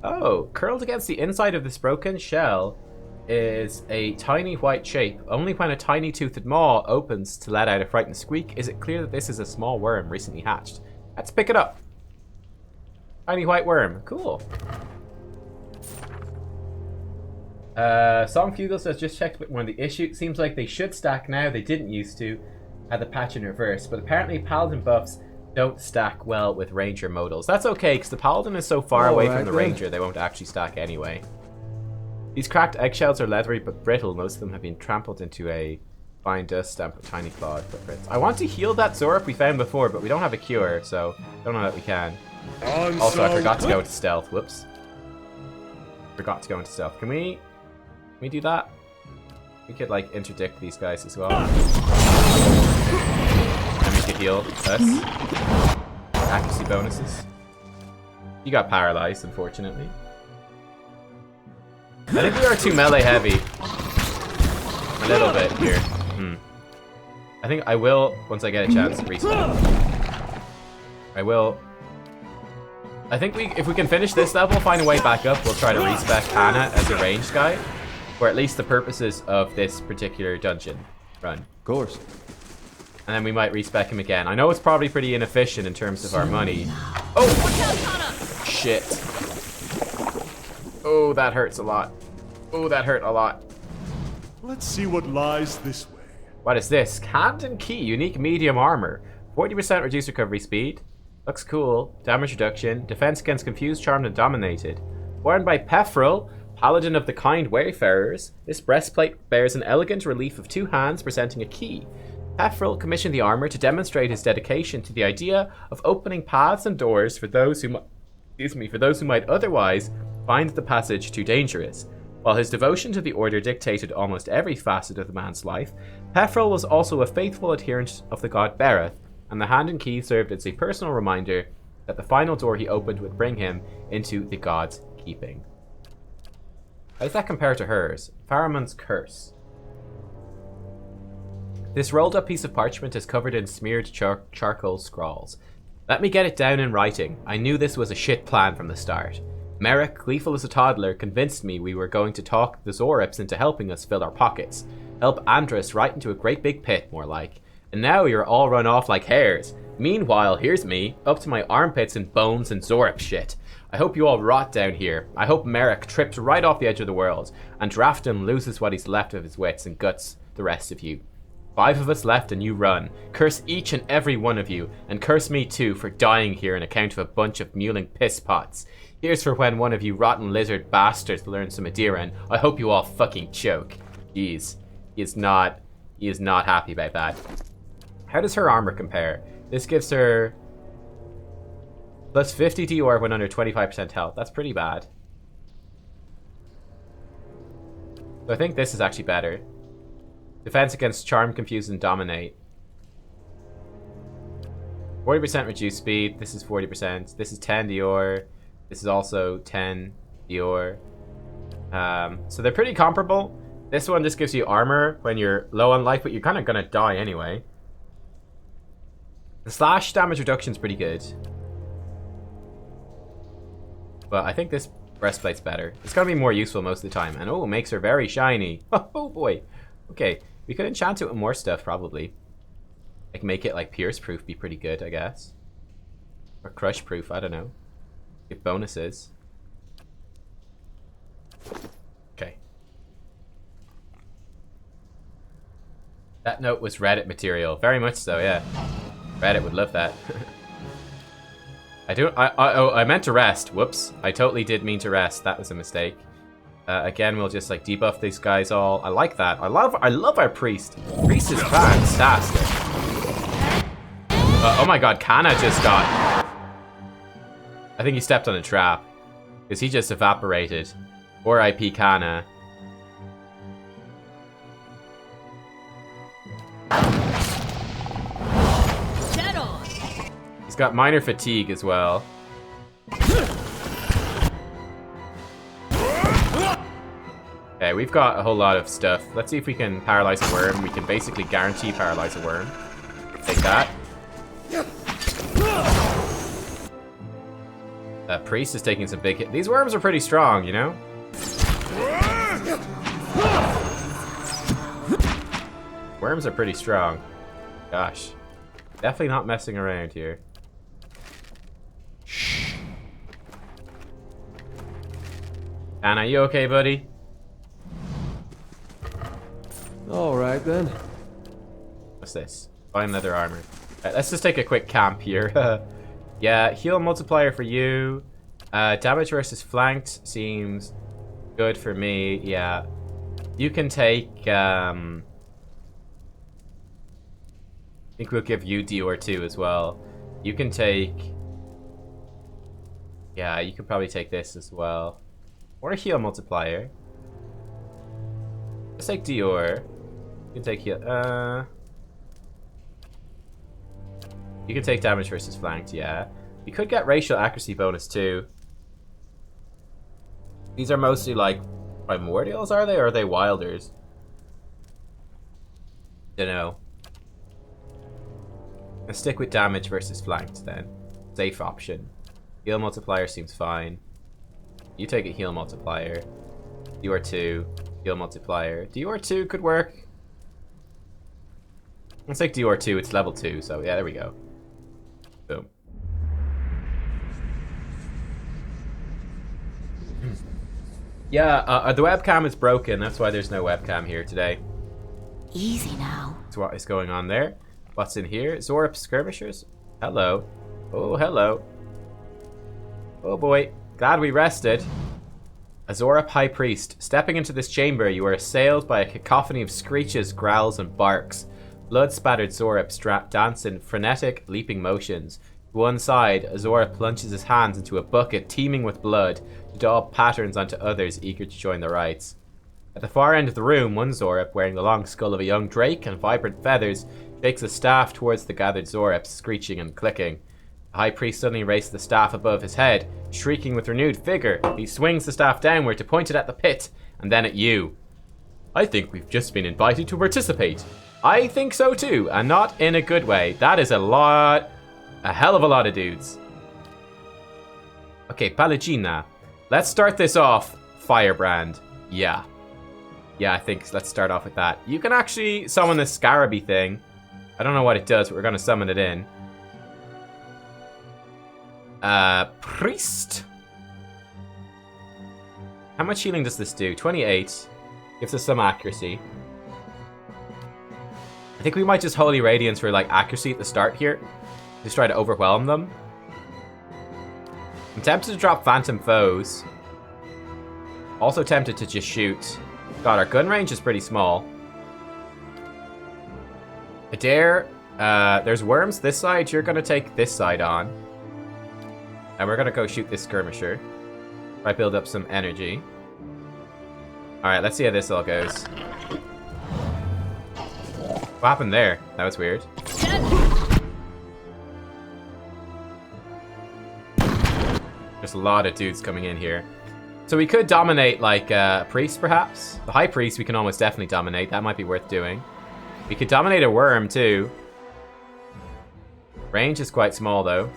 A: Oh, curled against the inside of this broken shell is a tiny white shape. Only when a tiny toothed maw opens to let out a frightened squeak is it clear that this is a small worm recently hatched. Let's pick it up. Tiny white worm, cool. Song Fugal says, just checked a bit more on the issue. Seems like they should stack now. They didn't used to. Had the patch in reverse. But apparently Paladin buffs don't stack well with Ranger modals. That's okay, because the Paladin is so far away from the Ranger, they won't actually stack anyway. These cracked eggshells are leathery but brittle. Most of them have been trampled into a fine dust stamp of tiny clawed footprints. I want to heal that Zorup we found before, but we don't have a cure, so don't know that we can. Also, I forgot to go into stealth. Whoops. Forgot to go into stealth. Can we do that? We could like interdict these guys as well. And we could heal us. Accuracy bonuses. You got paralyzed, unfortunately. I think we are too melee heavy. A little bit here. I think I will, once I get a chance, respawn. I will. I think if we can finish this level, find a way back up, we'll try to respec Hannah as a ranged guy. For at least the purposes of this particular dungeon run.
E: Of course.
A: And then we might respec him again. I know it's probably pretty inefficient in terms of our money. Oh! Shit. Oh, that hurts a lot. Oh, that hurt a lot.
F: Let's see what lies this way.
A: What is this? Hand and key. Unique medium armor. 40% reduced recovery speed. Looks cool. Damage reduction. Defense against confused, charmed, and dominated. Worn by Pefrel, Paladin of the Kind Wayfarers. This breastplate bears an elegant relief of 2 hands presenting a key. Pefrel commissioned the armor to demonstrate his dedication to the idea of opening paths and doors for those who might otherwise find the passage too dangerous. While his devotion to the order dictated almost every facet of the man's life, Pefrel was also a faithful adherent of the god Bereth, and the hand and key served as a personal reminder that the final door he opened would bring him into the god's keeping. How does that compare to hers? Faramund's Curse. This rolled up piece of parchment is covered in smeared charcoal scrawls. Let me get it down in writing. I knew this was a shit plan from the start. Merrick, gleeful as a toddler, convinced me we were going to talk the Zorips into helping us fill our pockets. Help Andrus right into a great big pit, more like. And now you're all run off like hares. Meanwhile, here's me, up to my armpits in bones and Zorip shit. I hope you all rot down here. I hope Merrick trips right off the edge of the world, and Drafton loses what he's left of his wits and guts the rest of you. 5 of us left and you run. Curse each and every one of you, and curse me too for dying here on account of a bunch of mewling piss pots. Here's for when one of you rotten lizard bastards learns some Madeira, and I hope you all fucking choke. Jeez. He is not happy about that. How does her armor compare? This gives her plus 50 DOR when under 25% health. That's pretty bad. So I think this is actually better. Defense against Charm, Confuse, and Dominate. 40% reduced speed. This is 40%. This is 10 Dior. This is also 10 Dior. So they're pretty comparable. This one just gives you armor when you're low on life, but you're kind of going to die anyway. The slash damage reduction is pretty good. But I think this breastplate's better. It's going to be more useful most of the time. And oh, it makes her very shiny. Oh boy. Okay. We could enchant it with more stuff, probably. Like, make it, like, pierce-proof be pretty good, I guess. Or crush-proof, I don't know. Give bonuses. Okay. That note was Reddit material. Very much so, yeah. Reddit would love that. I meant to rest. Whoops. I totally did mean to rest. That was a mistake. Again, we'll just like debuff these guys all. I like that. I love our priest. Priest is fantastic. Oh my god, Kana just got... I think he stepped on a trap. Because he just evaporated. R.I.P. Kana.
I: Dead on.
A: He's got minor fatigue as well. Okay, we've got a whole lot of stuff. Let's see if we can paralyze a worm. We can basically guarantee paralyze a worm. Take that. Priest is taking some big hit. These worms are pretty strong, you know? Worms are pretty strong. Gosh. Definitely not messing around here. Shh. Anna, you okay, buddy?
E: Alright then.
A: What's this? Fine leather armor. Right, let's just take a quick camp here. Yeah, heal multiplier for you. Damage versus flanked seems good for me. Yeah. You can take... I think we'll give you Dior too as well. You can take... Yeah, you could probably take this as well. Or a heal multiplier. Let's take Dior. You can take heal... You can take damage versus flanked, yeah. You could get racial accuracy bonus too. These are mostly like primordials, are they? Or are they wilders? Dunno. Let's stick with damage versus flanked then. Safe option. Heal multiplier seems fine. You take a heal multiplier. You are 2. Heal multiplier. Dior 2 could work. Let's take Dior 2. It's level 2, so yeah, there we go. Boom. Yeah, the webcam is broken. That's why there's no webcam here today.
L: Easy now.
A: That's what is going on there. What's in here? Zorp skirmishers? Hello. Oh, hello. Oh boy. Glad we rested. A Zorp High Priest. Stepping into this chamber, you are assailed by a cacophony of screeches, growls, and barks. Blood-spattered Zorps dance in frenetic, leaping motions. To one side, a Zorp plunges his hands into a bucket teeming with blood to daub patterns onto others eager to join the rites. At the far end of the room, one Zorp, wearing the long skull of a young drake and vibrant feathers, shakes a staff towards the gathered Zorps, screeching and clicking. The High Priest suddenly raises the staff above his head, shrieking with renewed vigor. He swings the staff downward to point it at the pit, and then at you. I think we've just been invited to participate. I think so too, and not in a good way. That is a hell of a lot of dudes. Okay, Pallegina. Let's start this off. Firebrand. Yeah. Yeah, I think let's start off with that. You can actually summon this Scaraby thing. I don't know what it does, but we're going to summon it in. Priest. How much healing does this do? 28. Gives us some accuracy. I think we might just Holy Radiance for like accuracy at the start here. Just try to overwhelm them. I'm tempted to drop Phantom Foes. Also tempted to just shoot. God, our gun range is pretty small. Adair, there's worms this side. You're going to take this side on. And we're going to go shoot this skirmisher. Try build up some energy. Alright, let's see how this all goes. What happened there? That was weird. There's a lot of dudes coming in here. So we could dominate like a priest perhaps. The High Priest we can almost definitely dominate. That might be worth doing. We could dominate a worm too. Range is quite small though.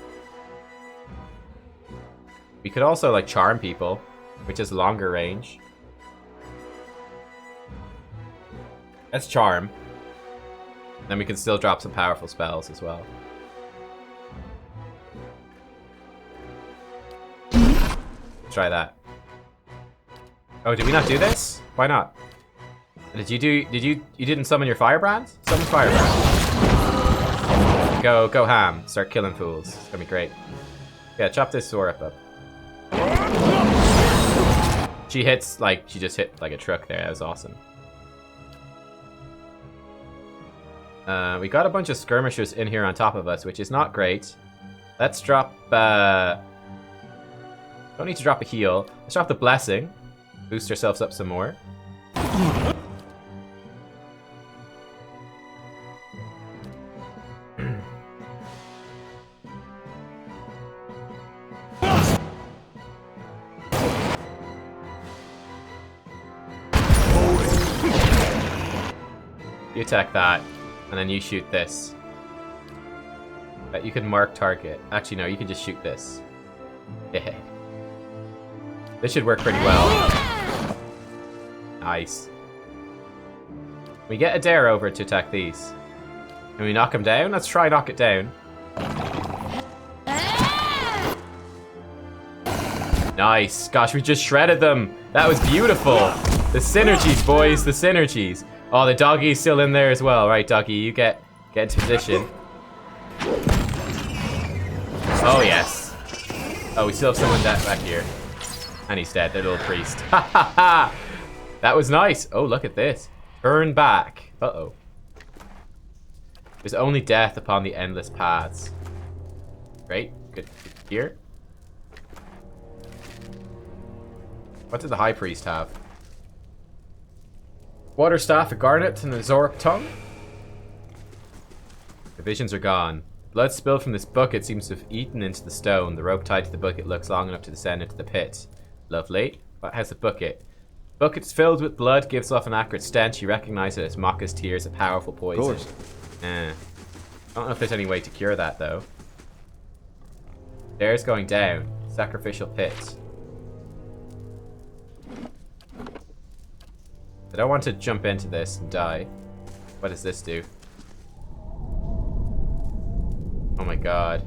A: We could also like charm people, which is longer range. Let's charm. Then we can still drop some powerful spells as well. Let's try that. Oh, did we not do this? Why not? Did you didn't summon your Firebrand? Summon Firebrand. Go ham. Start killing fools. It's gonna be great. Yeah, chop this Zorp up. She hits like she just hit like a truck there. That was awesome. We got a bunch of skirmishers in here on top of us, which is not great. Let's drop... don't need to drop a heal. Let's drop the Blessing. Boost ourselves up some more. You attack that. And then you shoot this. But you can mark target. Actually, no, you can just shoot this. Yeah. This should work pretty well. Nice. We get Adair over to attack these. Can we knock him down? Let's try knock it down. Nice. Gosh, we just shredded them. That was beautiful. The synergies, boys. The synergies. Oh, the doggy's still in there as well. Right, doggy, you get into position. Oh, yes. Oh, we still have someone back here. And he's dead, their little priest. Ha ha ha! That was nice. Oh, look at this. Turn back. Uh-oh. There's only death upon the endless paths. Great. Good here. What did the High Priest have? Water staff, a garnet, and a Zorp tongue. The visions are gone. Blood spilled from this bucket seems to have eaten into the stone. The rope tied to the bucket looks long enough to descend into the pit. Lovely. What has the bucket? Bucket's filled with blood, gives off an acrid stench. You recognize it as Maka's tears, a powerful poison. I don't know if there's any way to cure that though. Stairs going down. Sacrificial pit. I don't want to jump into this and die. What does this do? Oh my god.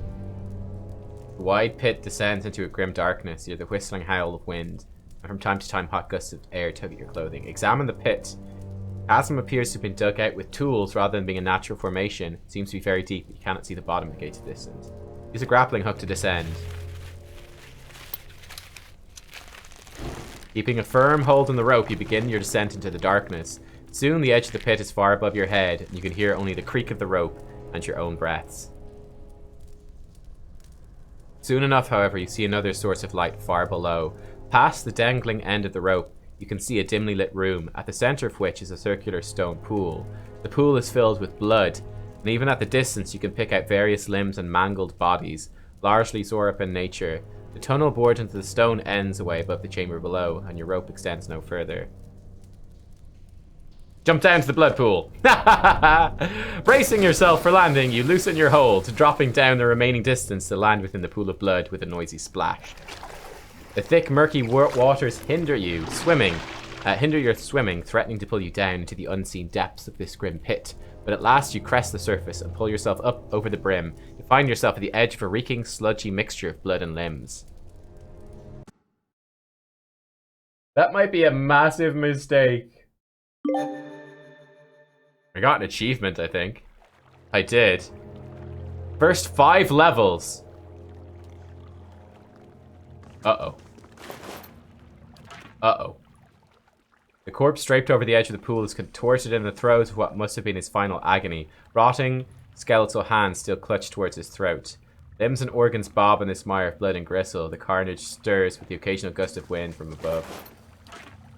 A: The wide pit descends into a grim darkness. You hear the whistling howl of wind, and from time to time hot gusts of air tug at your clothing. Examine the pit. The chasm appears to have been dug out with tools rather than being a natural formation. It seems to be very deep, but you cannot see the bottom of the gated distance. Use a grappling hook to descend. Keeping a firm hold on the rope, you begin your descent into the darkness. Soon the edge of the pit is far above your head, and you can hear only the creak of the rope and your own breaths. Soon enough, however, you see another source of light far below. Past the dangling end of the rope, you can see a dimly lit room, at the center of which is a circular stone pool. The pool is filled with blood, and even at the distance you can pick out various limbs and mangled bodies, largely Zorop in nature. The tunnel bored into the stone ends away above the chamber below, and your rope extends no further. Jump down to the blood pool. Bracing yourself for landing, you loosen your hold, dropping down the remaining distance to land within the pool of blood with a noisy splash. The thick, murky waters hinder your swimming, threatening to pull you down into the unseen depths of this grim pit. But at last you crest the surface and pull yourself up over the brim. You find yourself at the edge of a reeking, sludgy mixture of blood and limbs. That might be a massive mistake. I got an achievement, I think. I did. First 5 levels. Uh-oh. Uh-oh. The corpse draped over the edge of the pool is contorted in the throes of what must have been his final agony. Rotting, skeletal hands still clutch towards his throat. Limbs and organs bob in this mire of blood and gristle. The carnage stirs with the occasional gust of wind from above.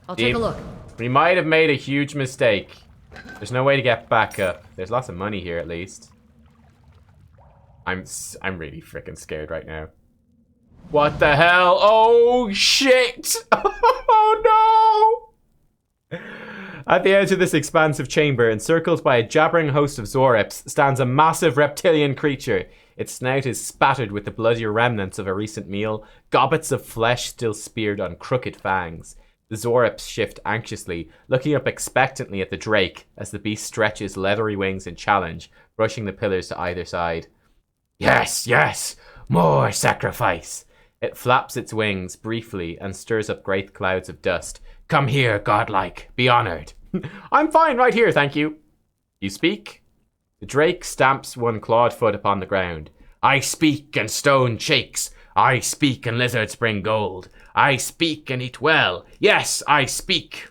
J: I'll take a look.
A: We might have made a huge mistake. There's no way to get back up. There's lots of money here, at least. I'm really freaking scared right now. What the hell? Oh, shit! Oh, no! At the edge of this expansive chamber, encircled by a jabbering host of Zorops, stands a massive reptilian creature. Its snout is spattered with the bloodier remnants of a recent meal, gobbets of flesh still speared on crooked fangs. The Zorops shift anxiously, looking up expectantly at the Drake as the beast stretches leathery wings in challenge, brushing the pillars to either side. Yes, yes! More sacrifice! It flaps its wings briefly and stirs up great clouds of dust. Come here, godlike. Be honored. I'm fine right here, thank you. You speak? The Drake stamps one clawed foot upon the ground. I speak and stone shakes. I speak and lizards bring gold. I speak and eat well. Yes, I speak.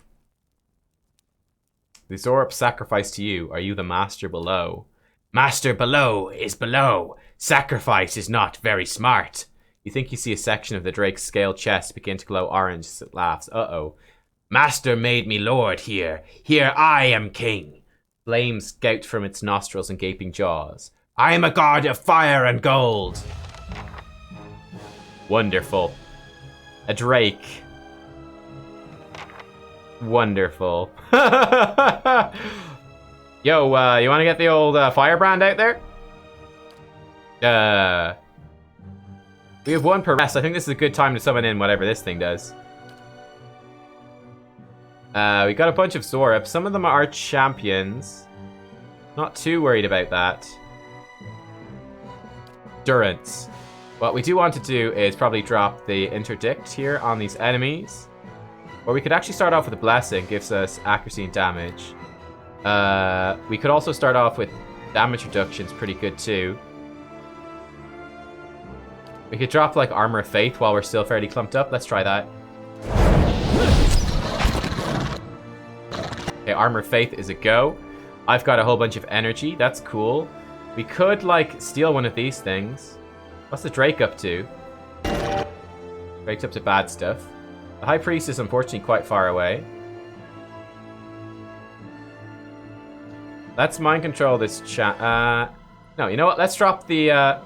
A: The Zorop sacrifice to you. Are you the master below? Master below is below. Sacrifice is not very smart. You think you see a section of the Drake's scaled chest begin to glow orange as it laughs. Uh-oh. Master made me lord here. Here I am king. Flames scout from its nostrils and gaping jaws. I am a god of fire and gold. Wonderful. A Drake. Wonderful. Yo, you want to get the old firebrand out there? We have one per rest. I think this is a good time to summon in whatever this thing does. We got a bunch of Zorops. Some of them are champions. Not too worried about that. Durance. What we do want to do is probably drop the interdict here on these enemies. Or we could actually start off with a blessing. Gives us accuracy and damage. We could also start off with damage reductions. Pretty good too. We could drop like Armor of Faith while we're still fairly clumped up. Let's try that. Okay, Armor of Faith is a go. I've got a whole bunch of energy. That's cool. We could like steal one of these things. What's the Drake up to? Drake's up to bad stuff. The High Priest is unfortunately quite far away. Let's mind control this chat. No, you know what? Let's drop the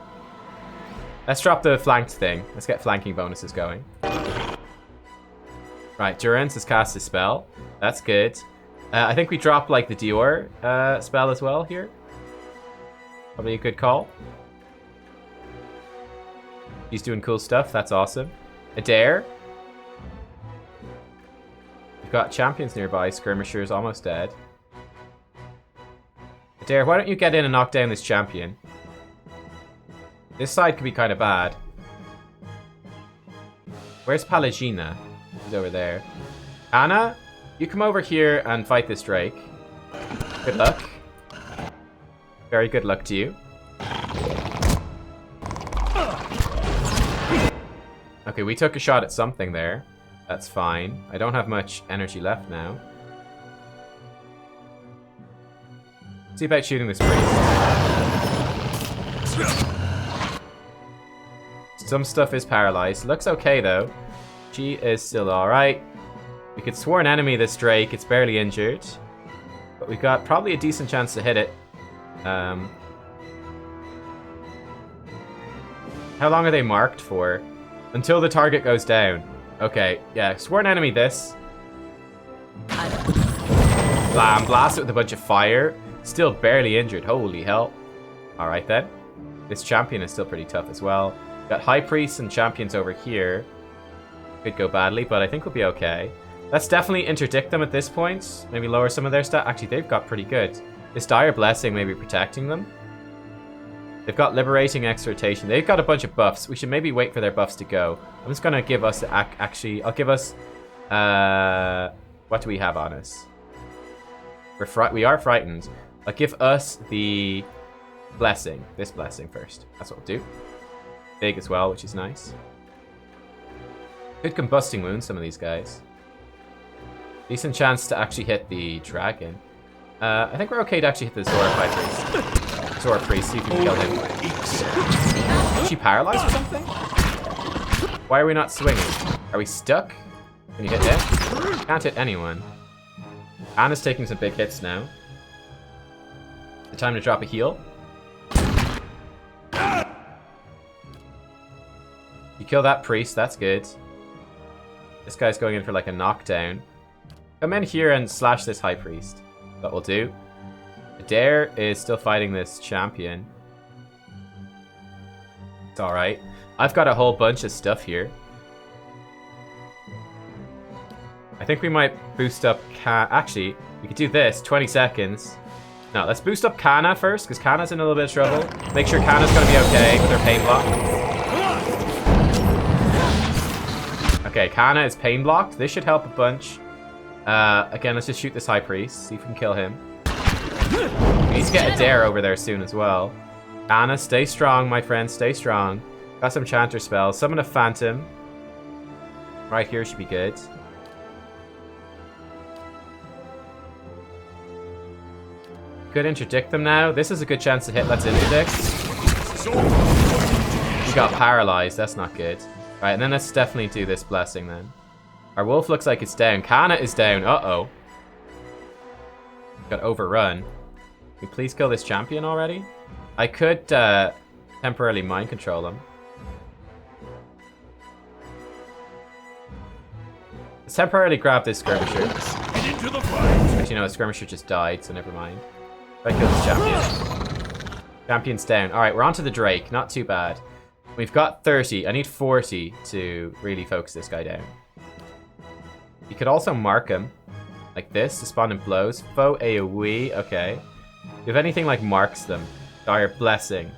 A: flanked thing. Let's get flanking bonuses going. Right, Durance has cast his spell. That's good. I think we drop like the Dior spell as well here. Probably a good call. He's doing cool stuff. That's awesome. Adair. We've got champions nearby. Skirmisher's almost dead. Adair, why don't you get in and knock down this champion? This side could be kind of bad. Where's Palagina? She's over there. Anna, you come over here and fight this Drake. Good luck. Very good luck to you. Okay, we took a shot at something there. That's fine. I don't have much energy left now. See about shooting this priest. Some stuff is paralyzed. Looks okay though. She is still alright. We could sworn enemy this Drake. It's barely injured. But we've got probably a decent chance to hit it. How long are they marked for? Until the target goes down. Okay, yeah, sworn enemy this. Blam, blast it with a bunch of fire. Still barely injured, holy hell. Alright then. This champion is still pretty tough as well. Got high priests and champions over here. Could go badly, but I think we'll be okay. Let's definitely interdict them at this point. Maybe lower some of their stat. Actually, they've got pretty good. This dire blessing may be protecting them. They've got liberating exhortation. They've got a bunch of buffs. We should maybe wait for their buffs to go. I'm just gonna give us actually. I'll give us. What do we have on us? We are frightened. I'll give us the blessing. This blessing first. That's what we'll do. Big as well, which is nice. Good combusting wounds. Some of these guys. Decent chance to actually hit the dragon. I think we're okay to actually hit the Zora Priest. Zora Priest, see if we can kill him. Is she paralyzed or something? Why are we not swinging? Are we stuck? Can you hit him? Can't hit anyone. Anna's taking some big hits now. The time to drop a heal. You kill that priest, that's good. This guy's going in for like a knockdown. Come in here and slash this high priest. That will do. Adair is still fighting this champion. It's alright. I've got a whole bunch of stuff here. I think we might boost up actually, we could do this, 20 seconds. No, let's boost up Kana first, because Kana's in a little bit of trouble. Make sure Kana's going to be okay with her pain block. Okay, Kana is pain blocked. This should help a bunch. Again, let's just shoot this high priest. See if we can kill him. We need to get Adair over there soon as well. Anna, stay strong, my friend. Stay strong. Got some chanter spells. Summon a phantom. Right here should be good. Could interdict them now. This is a good chance to hit. Let's interdict. We got paralyzed. That's not good. Right, and then let's definitely do this blessing then. Our wolf looks like it's down. Kana is down. Uh-oh. Got overrun. Can we please kill this champion already? I could temporarily mind control him. Let's temporarily grab this skirmisher. Actually, no, the skirmisher just died, so never mind. If I kill this champion. Champion's down. Alright, we're on to the Drake. Not too bad. We've got 30. I need 40 to really focus this guy down. You could also mark him. Like this. Despondent blows. Foe AoE. Okay. Do you have anything like marks them? Dire blessing.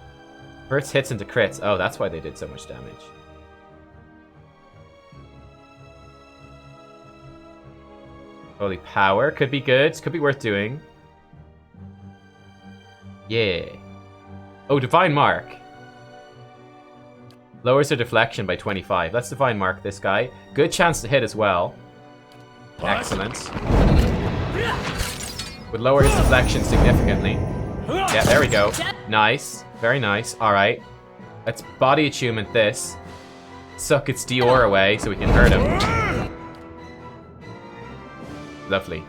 A: First hits into crits. Oh, that's why they did so much damage. Holy power. Could be good. Could be worth doing. Yeah. Oh, divine mark. Lowers their deflection by 25. Let's divine mark this guy. Good chance to hit as well. Excellent. Would lower his deflection significantly. Yeah, there we go. Nice. Very nice. Alright. Let's body attunement this. Suck its Dior away so we can hurt him. Lovely.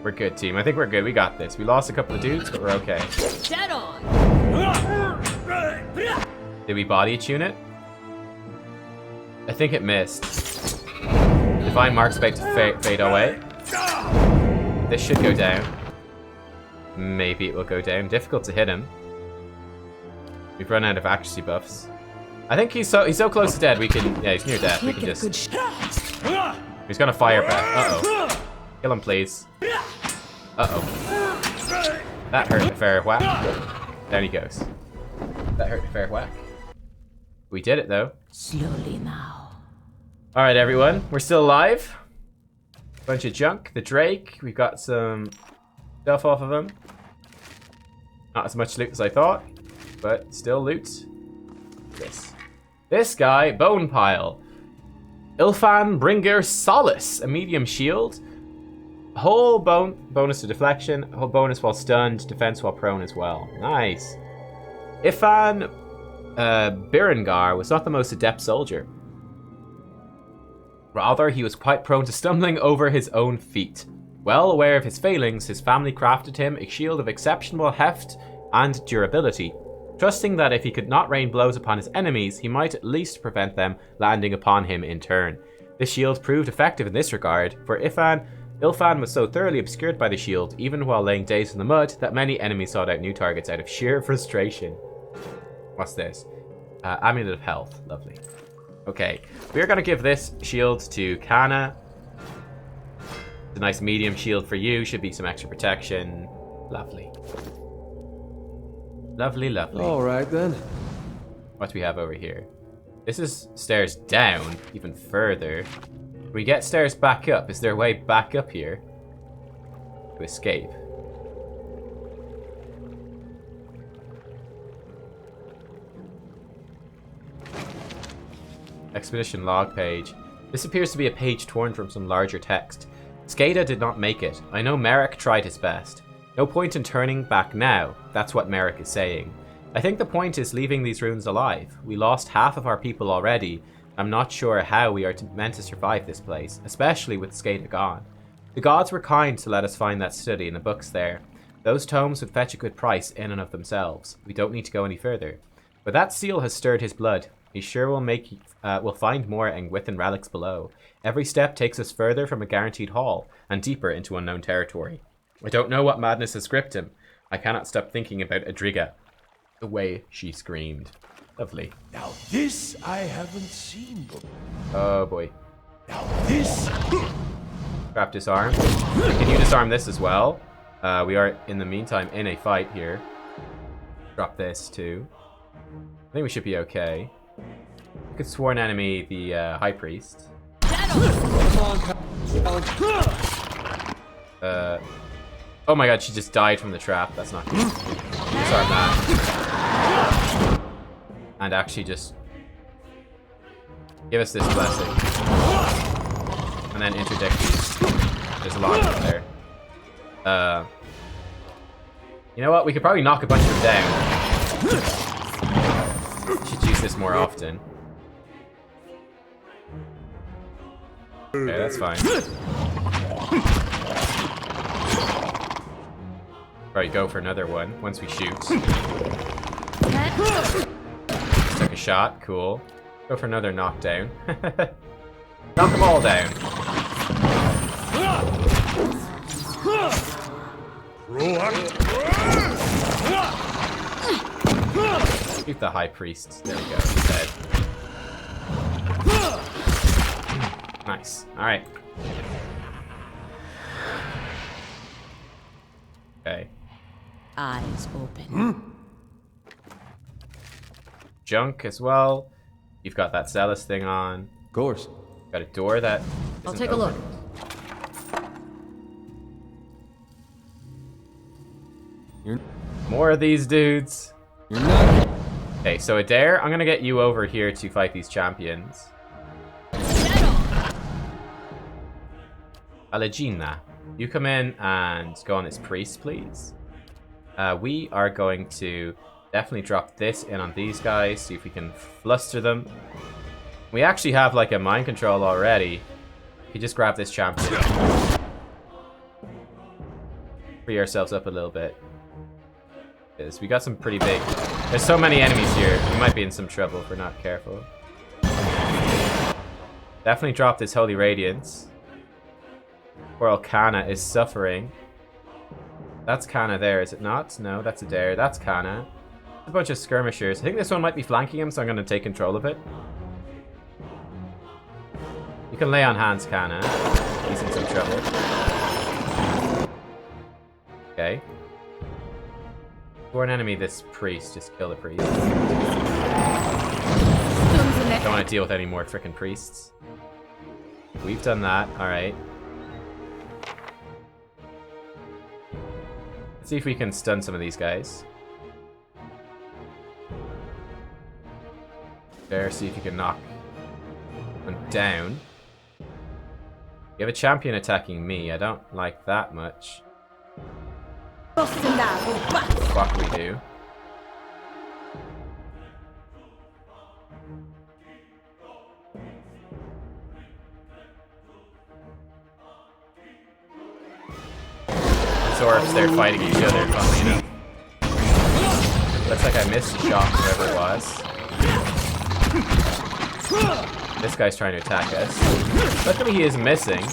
A: We're good, team. I think we're good. We got this. We lost a couple of dudes, but we're okay.
I: Dead on.
A: Did we body attune it? I think it missed. Divine Mark's about to fade away. This should go down. Maybe it will go down. Difficult to hit him. We've run out of accuracy buffs. I think he's so close to dead. We can. Yeah, he's near death. We can just. He's gonna fire back. Uh oh. Kill him, please. Uh-oh. That hurt a fair whack. Down he goes. That hurt a fair whack. We did it, though.
I: Slowly now.
A: Alright, everyone. We're still alive. Bunch of junk. The Drake. We got some stuff off of him. Not as much loot as I thought, but still loot. This guy, Bone Pile. Ilfan Bringer Solace. A medium shield. Whole bonus to deflection. Whole bonus while stunned. Defense while prone as well. Nice. Ifan Berengar was not the most adept soldier. Rather, he was quite prone to stumbling over his own feet. Well aware of his failings, his family crafted him a shield of exceptional heft and durability, trusting that if he could not rain blows upon his enemies, he might at least prevent them landing upon him in turn. This shield proved effective in this regard, for Ilfan was so thoroughly obscured by the shield, even while laying days in the mud, that many enemies sought out new targets out of sheer frustration. What's this? Amulet of Health. Lovely. Okay, we're going to give this shield to Kana. It's a nice medium shield for you. Should be some extra protection. Lovely. Lovely, lovely.
E: Alright then.
A: What do we have over here? This is stairs down, even further. We get stairs back up. Is there a way back up here to escape? Expedition log page. This appears to be a page torn from some larger text. Skada did not make it. I know Merrick tried his best. No point in turning back now. That's what Merrick is saying. I think the point is leaving these ruins alive. We lost half of our people already. I'm not sure how we are meant to survive this place, especially with Skada gone. The gods were kind to let us find that study and the books there. Those tomes would fetch a good price in and of themselves. We don't need to go any further. But that seal has stirred his blood. He sure will find more Engwithan relics below. Every step takes us further from a guaranteed haul, and deeper into unknown territory. I don't know what madness has gripped him. I cannot stop thinking about Adriga. The way she screamed. Lovely.
H: Now this I haven't seen before.
A: Oh boy.
H: Now this.
A: Trap disarm. Can you disarm this as well? We are in the meantime in a fight here. Drop this too. I think we should be okay. We could sworn enemy the High Priest. Oh my god, she just died from the trap. That's not good. Disarm that. And actually just give us this blessing. And then interdict these. There's a lot of them there. You know what? We could probably knock a bunch of them down. Should use this more often. Okay, that's fine. Right, go for another one once we shoot. Took a shot, cool. Go for another knockdown. Knock them all down. Shoot the High Priest. There we go, he's dead. Nice. Alright. Okay.
I: Eyes open.
A: Junk as well. You've got that zealous thing on.
E: Of course.
A: Got a door that
J: I'll take a look.
A: More of these dudes.
E: You're not.
A: Okay, so Adair, I'm gonna get you over here to fight these champions. Alagina, you come in and go on this priest, please. We are going to definitely drop this in on these guys, see if we can fluster them. We actually have like a mind control already. We just grab this champion. Free ourselves up a little bit. Because we got some pretty big... There's so many enemies here, we might be in some trouble if we're not careful. Definitely drop this Holy Radiance. Poor Kana is suffering. That's Kana there, is it not? No, that's Adair. That's Kana. A bunch of skirmishers. I think this one might be flanking him, so I'm going to take control of it. You can lay on hands, Kana. He's in some trouble. Okay. For an enemy, this priest. Just kill the priest. Don't want to deal with any more frickin' priests. We've done that. Alright. Let's see if we can stun some of these guys. There, see if you can knock one down. You have a champion attacking me. I don't like that much. What the fuck we do? Orcs, they're fighting each other, funnily enough. Looks like I missed a shot, whoever it was. This guy's trying to attack us. Luckily he is missing.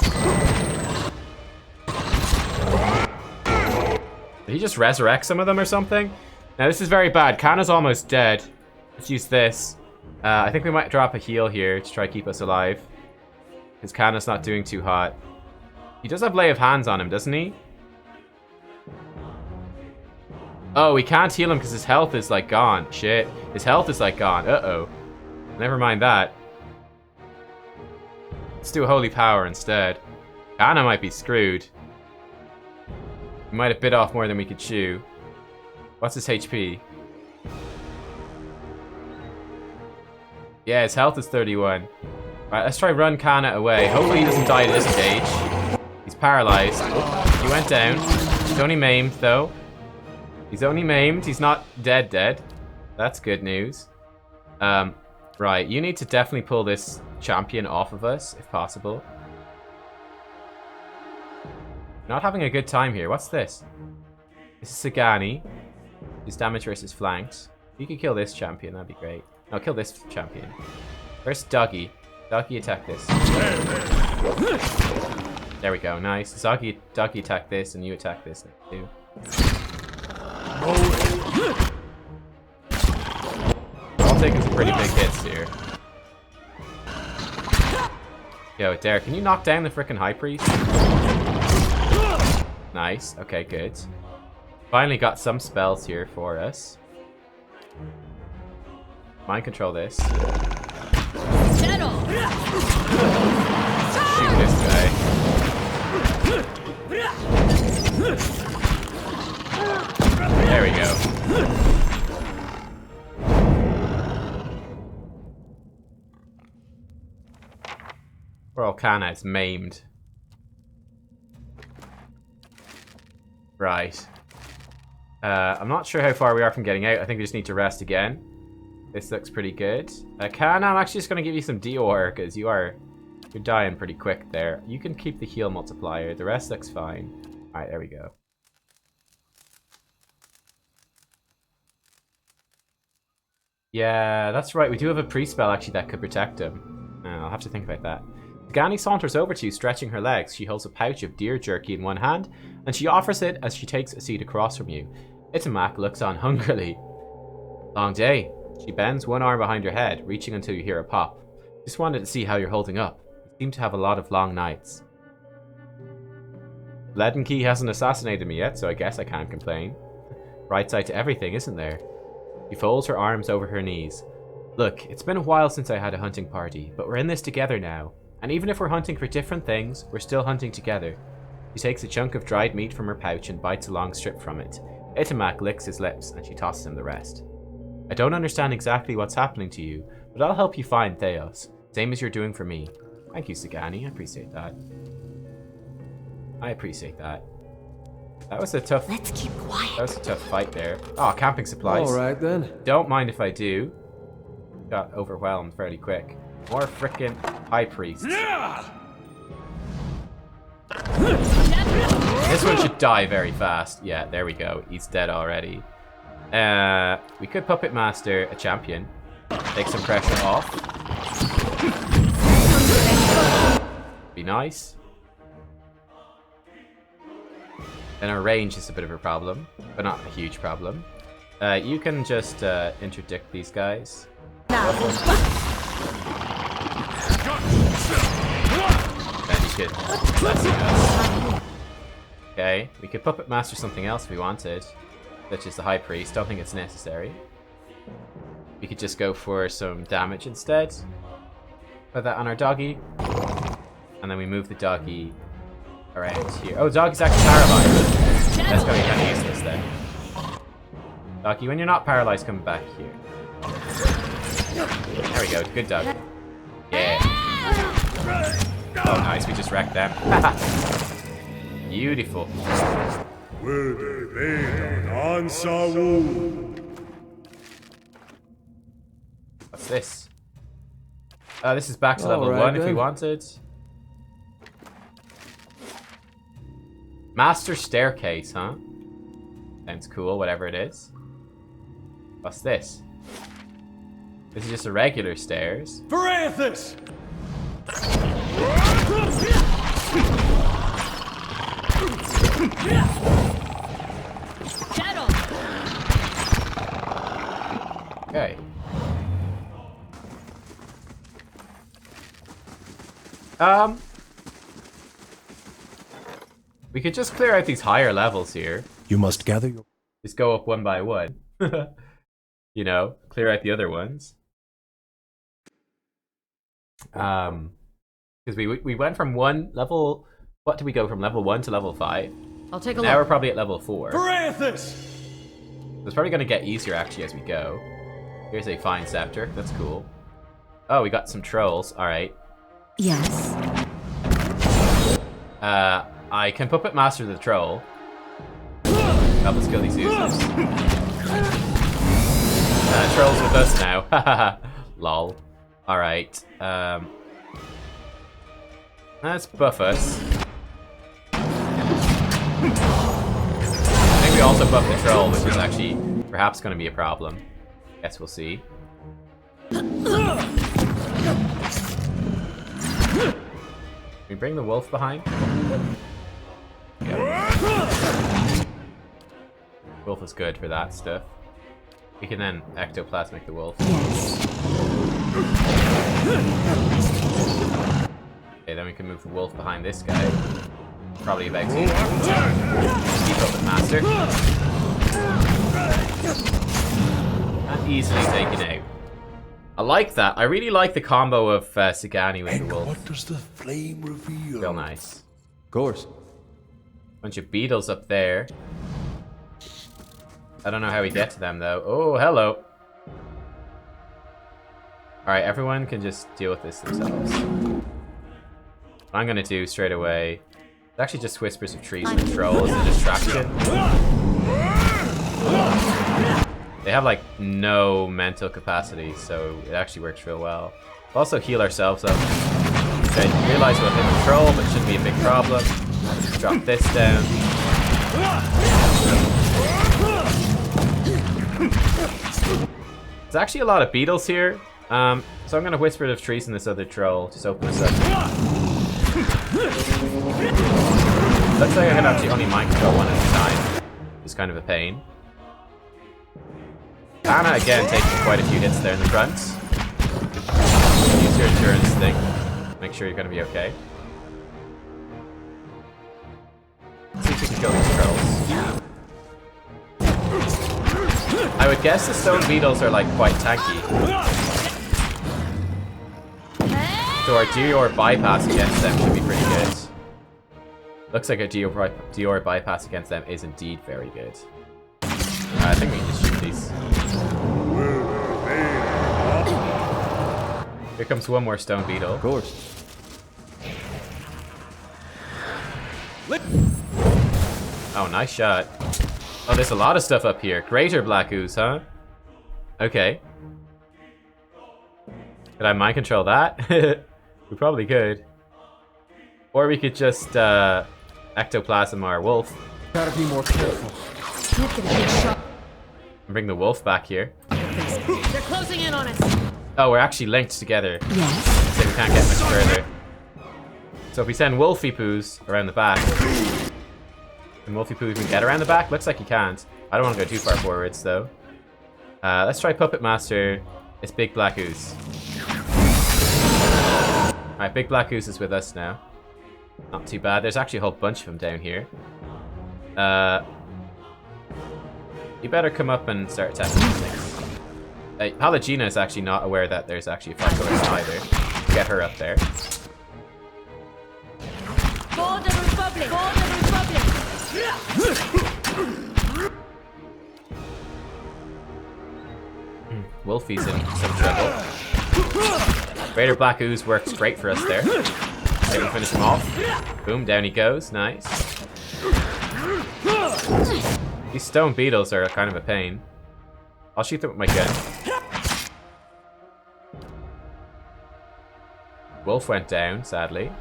A: Did he just resurrect some of them or something? Now this is very bad. Kana's almost dead. Let's use this. I think we might drop a heal here to try to keep us alive. Because Kana's not doing too hot. He does have lay of hands on him, doesn't he? Oh, we can't heal him because his health is like gone. Shit. His health is like gone. Uh-oh. Never mind that. Let's do a holy power instead. Kana might be screwed. We might have bit off more than we could chew. What's his HP? Yeah, his health is 31. Alright, let's try run Kana away. Hopefully he doesn't die to this stage. He's paralyzed. Oh, he went down. He's only maimed though. He's only maimed. He's not dead. That's good news. Right, you need to definitely pull this champion off of us, if possible. Not having a good time here. What's this? This is Sagani. His damage versus flanks. If you could kill this champion, that'd be great. No, kill this champion. First, Doggy. Doggy, attack this. There we go, nice. Doggy attack this, and you attack this too. All taking some pretty big hits here. Yo, Derek, can you knock down the frickin' High Priest? Nice, okay, good. Finally got some spells here for us. Mind control this. Shoot this guy. There we go. Poor old Kana is maimed. Right. I'm not sure how far we are from getting out. I think we just need to rest again. This looks pretty good. Kana, I'm actually just going to give you some Dior, because you're dying pretty quick there. You can keep the heal multiplier. The rest looks fine. Alright, there we go. Yeah, that's right. We do have a pre-spell actually that could protect him. I'll have to think about that. Sagani saunters over to you, stretching her legs. She holds a pouch of deer jerky in one hand, and she offers it as she takes a seat across from you. Itamak looks on hungrily. Long day. She bends one arm behind her head, reaching until you hear a pop. Just wanted to see how you're holding up. You seem to have a lot of long nights. Leadenkey hasn't assassinated me yet, so I guess I can't complain. Right side to everything, isn't there? She folds her arms over her knees. Look, it's been a while since I had a hunting party, but we're in this together now. And even if we're hunting for different things, we're still hunting together. She takes a chunk of dried meat from her pouch and bites a long strip from it. Itamak licks his lips, and she tosses him the rest. I don't understand exactly what's happening to you, but I'll help you find Theos, same as you're doing for me. Thank you, Sagani. I appreciate that. I appreciate that. That was a tough...
L: Let's keep quiet.
A: That was a tough fight there. Oh, camping supplies.
E: Alright then.
A: Don't mind if I do. Got overwhelmed fairly quick. More frickin' High Priest. This one should die very fast. Yeah, there we go. He's dead already. We could Puppet Master a champion. Take some pressure off. Be nice. Then our range is a bit of a problem, but not a huge problem. You can just interdict these guys. Then you could blessing us. Okay, we could puppet master something else if we wanted, such as the High Priest. Don't think it's necessary. We could just go for some damage instead. Put that on our doggy. And then we move the doggy around here. Oh, the doggy's actually paralyzed. That's gonna be kind of useless then. Doggy, when you're not paralyzed, come back here. There we go, good dog. Yeah. Oh, nice, we just wrecked them. Beautiful. What's this? This is back to level 1 if we wanted. Master Staircase, huh? Sounds cool, whatever it is. What's this? This is just a regular stairs.
H: Varathis!
A: Okay. We could just clear out these higher levels here.
H: You must gather your...
A: Just go up one by one. You know, clear out the other ones. Because we went from one level... What did we go from level 1 to level 5?
J: I'll take a
A: now
J: look.
A: We're probably at level 4.
H: Varathis!
A: It's probably going to get easier actually as we go. Here's a fine scepter. That's cool. Oh, we got some trolls. Alright.
L: Yes.
A: I can puppet master the troll. Let's kill these users. Trolls with us now. Lol. Alright. Let's buff us. I think we also buff the troll, which is actually perhaps going to be a problem. Guess we'll see. We bring the wolf behind. Yeah. Wolf is good for that stuff. We can then ectoplasmic the wolf. Okay, then we can move the wolf behind this guy. Probably about to. Keep up with master. And easily taken out. I like that. I really like the combo of Sagani with the wolf.
H: What does the flame reveal?
A: Real nice.
E: Of course.
A: Bunch of beetles up there. I don't know how we get to them though. Oh, hello. Alright, everyone can just deal with this themselves. What I'm gonna do straight away. It's actually just Whispers of Trees and the troll as a distraction. They have like no mental capacity, so it actually works real well. We'll also heal ourselves up. Okay, realize we're in control, but it shouldn't be a big problem. Just drop this down. There's actually a lot of beetles here. So I'm gonna Whisper of Trees in this other troll. Just open this up. Looks like I can actually only mind control one at a time. It's kind of a pain. Anna again taking quite a few hits there in the front. Use your endurance thing. Make sure you're gonna be okay. Let's see if we can kill these trolls. I would guess the stone beetles are like quite tanky. So our Dior bypass against them should be pretty good. Looks like our Dior bypass against them is indeed very good. I think we can just shoot these. Here comes one more stone beetle.
E: Of course.
A: Oh, nice shot. Oh, there's a lot of stuff up here. Greater Black Ooze, huh? Okay. Could I mind control that? We probably could. Or we could just ectoplasm our wolf.
E: Gotta be more careful.
J: Can't get a good shot.
A: And bring the wolf back here.
J: They're closing in on us.
A: Oh, we're actually linked together.
L: Yes.
A: So we can't get much further. So if we send Wolfie Poos around the back, can Wolfie Poo even get around the back? Looks like he can't. I don't want to go too far forwards though. Let's try Puppet Master. It's Big Black Ooze. Alright, Big Black Ooze is with us now. Not too bad. There's actually a whole bunch of them down here. You better come up and start attacking these things. Palagina is actually not aware that there's actually a fight going on either. Get her up there.
I: For the Republic! For the Republic!
A: Wolfie's in some trouble. Greater Black Ooze works great for us there. Maybe finish him off. Boom, down he goes. Nice. These stone beetles are kind of a pain. I'll shoot them with my gun. Wolf went down, sadly.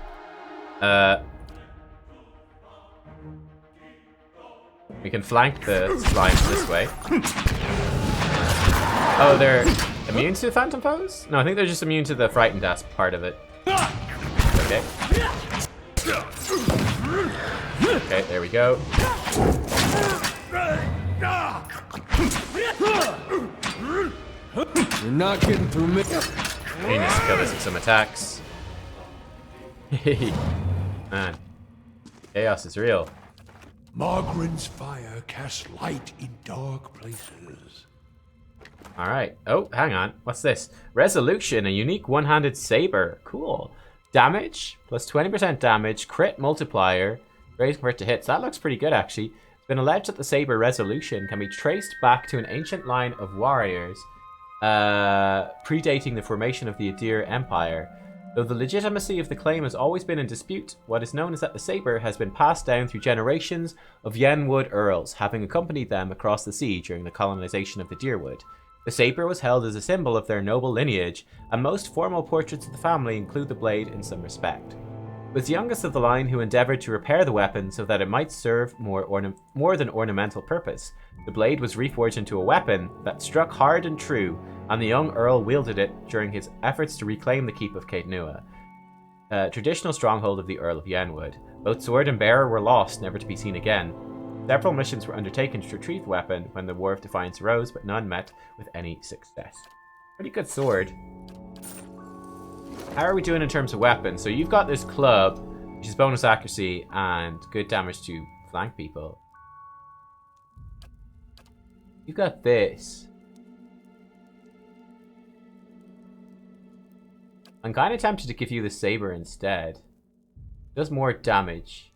A: We can flank the slimes this way. Oh, they're immune to phantom foes? No, I think they're just immune to the frightened ass part of it. Okay. Okay, there we go.
E: You're not getting through me.
A: He needs to kill this with some attacks. Man. Chaos is real.
H: Margaren's fire casts light in dark places.
A: Alright. Oh, hang on. What's this? Resolution, a unique one-handed saber. Cool. Damage, plus 20% damage, crit multiplier, raise convert to hits. That looks pretty good, actually. It's been alleged that the saber resolution can be traced back to an ancient line of warriors predating the formation of the Adir Empire. Though the legitimacy of the claim has always been in dispute, what is known is that the saber has been passed down through generations of Yenwood Earls, having accompanied them across the sea during the colonization of the Deerwood. The saber was held as a symbol of their noble lineage, and most formal portraits of the family include the blade in some respect. It was the youngest of the line who endeavoured to repair the weapon so that it might serve more than ornamental purpose. The blade was reforged into a weapon that struck hard and true, and the young Earl wielded it during his efforts to reclaim the keep of Caed Nua, a traditional stronghold of the Earl of Yenwood. Both sword and bearer were lost, never to be seen again. Several missions were undertaken to retrieve the weapon when the War of Defiance arose, but none met with any success. Pretty good sword. How are we doing in terms of weapons? So you've got this club, which is bonus accuracy and good damage to flank people. You've got this. I'm kind of tempted to give you the saber instead. It does more damage.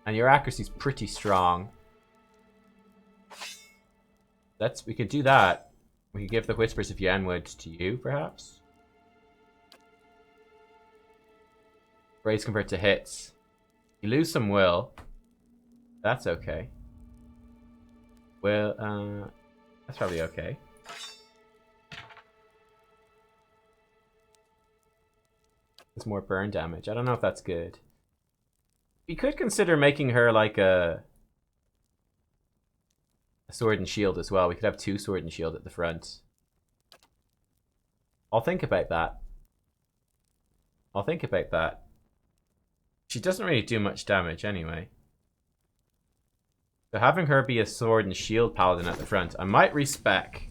A: And your accuracy is pretty strong. We could do that. We could give the Whispers of Yenwood to you, perhaps. Raise convert to hits. You lose some will. That's okay. Well, that's probably okay. It's more burn damage. I don't know if that's good. We could consider making her like a sword and shield as well. We could have 2 sword and shield at the front. I'll think about that. I'll think about that. She doesn't really do much damage anyway. So having her be a sword and shield paladin at the front, I might respec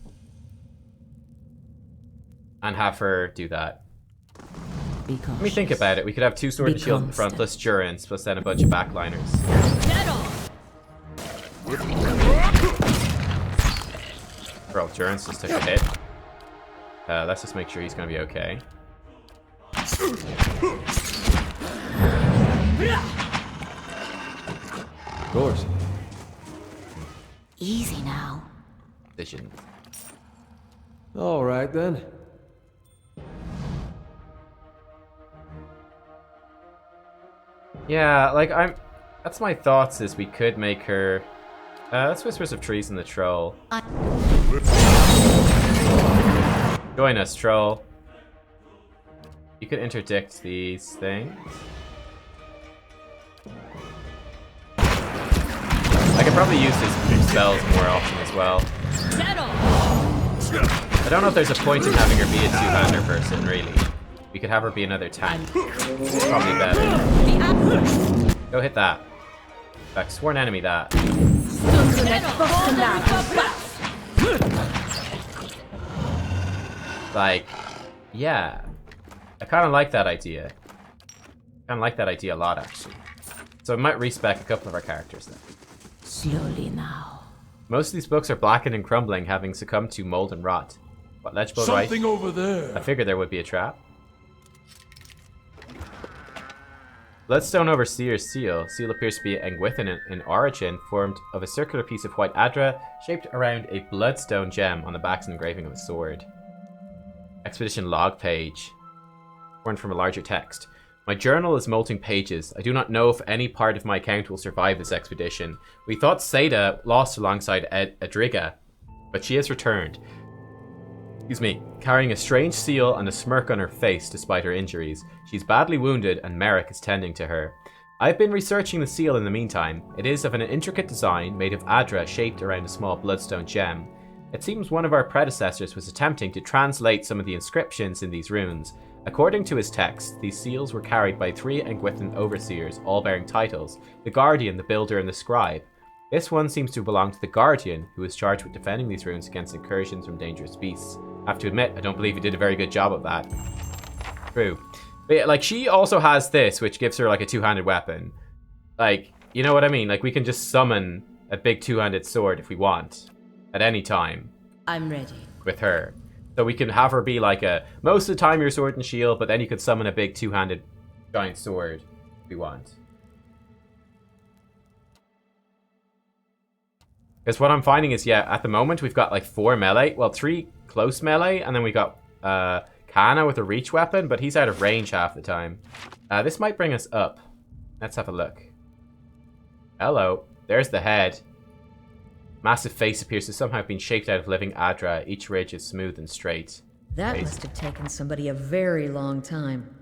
A: and have her do that. Let me think about it. We could have 2 sword and shield at the front, plus Durance, plus then a bunch of backliners. Bro, Durance just took a hit. Let's just make sure he's gonna be okay.
E: Of course.
L: Easy now.
A: Vision.
E: All right then.
A: Yeah, like that's my thoughts is we could make her let's Whispers of Trees and the Troll. Join us, Troll. You could interdict these things. I could probably use his spells more often as well. I don't know if there's a point in having her be a two-hander person, really. We could have her be another tank. It's probably better. Go hit that. In fact, sworn enemy that. Like, yeah. I kind of like that idea. I kind of like that idea a lot, actually. So I might respec a couple of our characters then.
I: Slowly now.
A: Most of these books are blackened and crumbling, having succumbed to mold and rot. What, legible right?
H: Something over there.
A: I figured there would be a trap. Bloodstone Overseer's seal. Seal appears to be Engwithan in origin, formed of a circular piece of white adra, shaped around a bloodstone gem on the back engraving of a sword. Expedition log page. Torn from a larger text. My journal is molting pages. I do not know if any part of my account will survive this expedition. We thought Seda lost alongside Adriga, but she has returned. Excuse me, carrying a strange seal and a smirk on her face despite her injuries. She's badly wounded and Merrick is tending to her. I've been researching the seal in the meantime. It is of an intricate design made of adra shaped around a small bloodstone gem. It seems one of our predecessors was attempting to translate some of the inscriptions in these runes. According to his text, these seals were carried by 3 Engwithan overseers, all bearing titles: the Guardian, the Builder, and the Scribe. This one seems to belong to the Guardian, who is charged with defending these runes against incursions from dangerous beasts. I have to admit, I don't believe he did a very good job of that. True. But yeah, like, she also has this, which gives her, like, a two-handed weapon. Like, you know what I mean? Like, we can just summon a big two-handed sword if we want. At any time.
I: I'm ready.
A: With her. So we can have her be like a, most of the time your sword and shield, but then you could summon a big two-handed giant sword if we want. Because what I'm finding is, yeah, at the moment we've got like 4 melee, well 3 close melee, and then we got Kana with a reach weapon, but he's out of range half the time. This might bring us up. Let's have a look. Hello, there's the head. Massive face appears to somehow have been shaped out of living adra. Each ridge is smooth and straight.
J: That
A: Crazy.
J: must have taken somebody a very long time.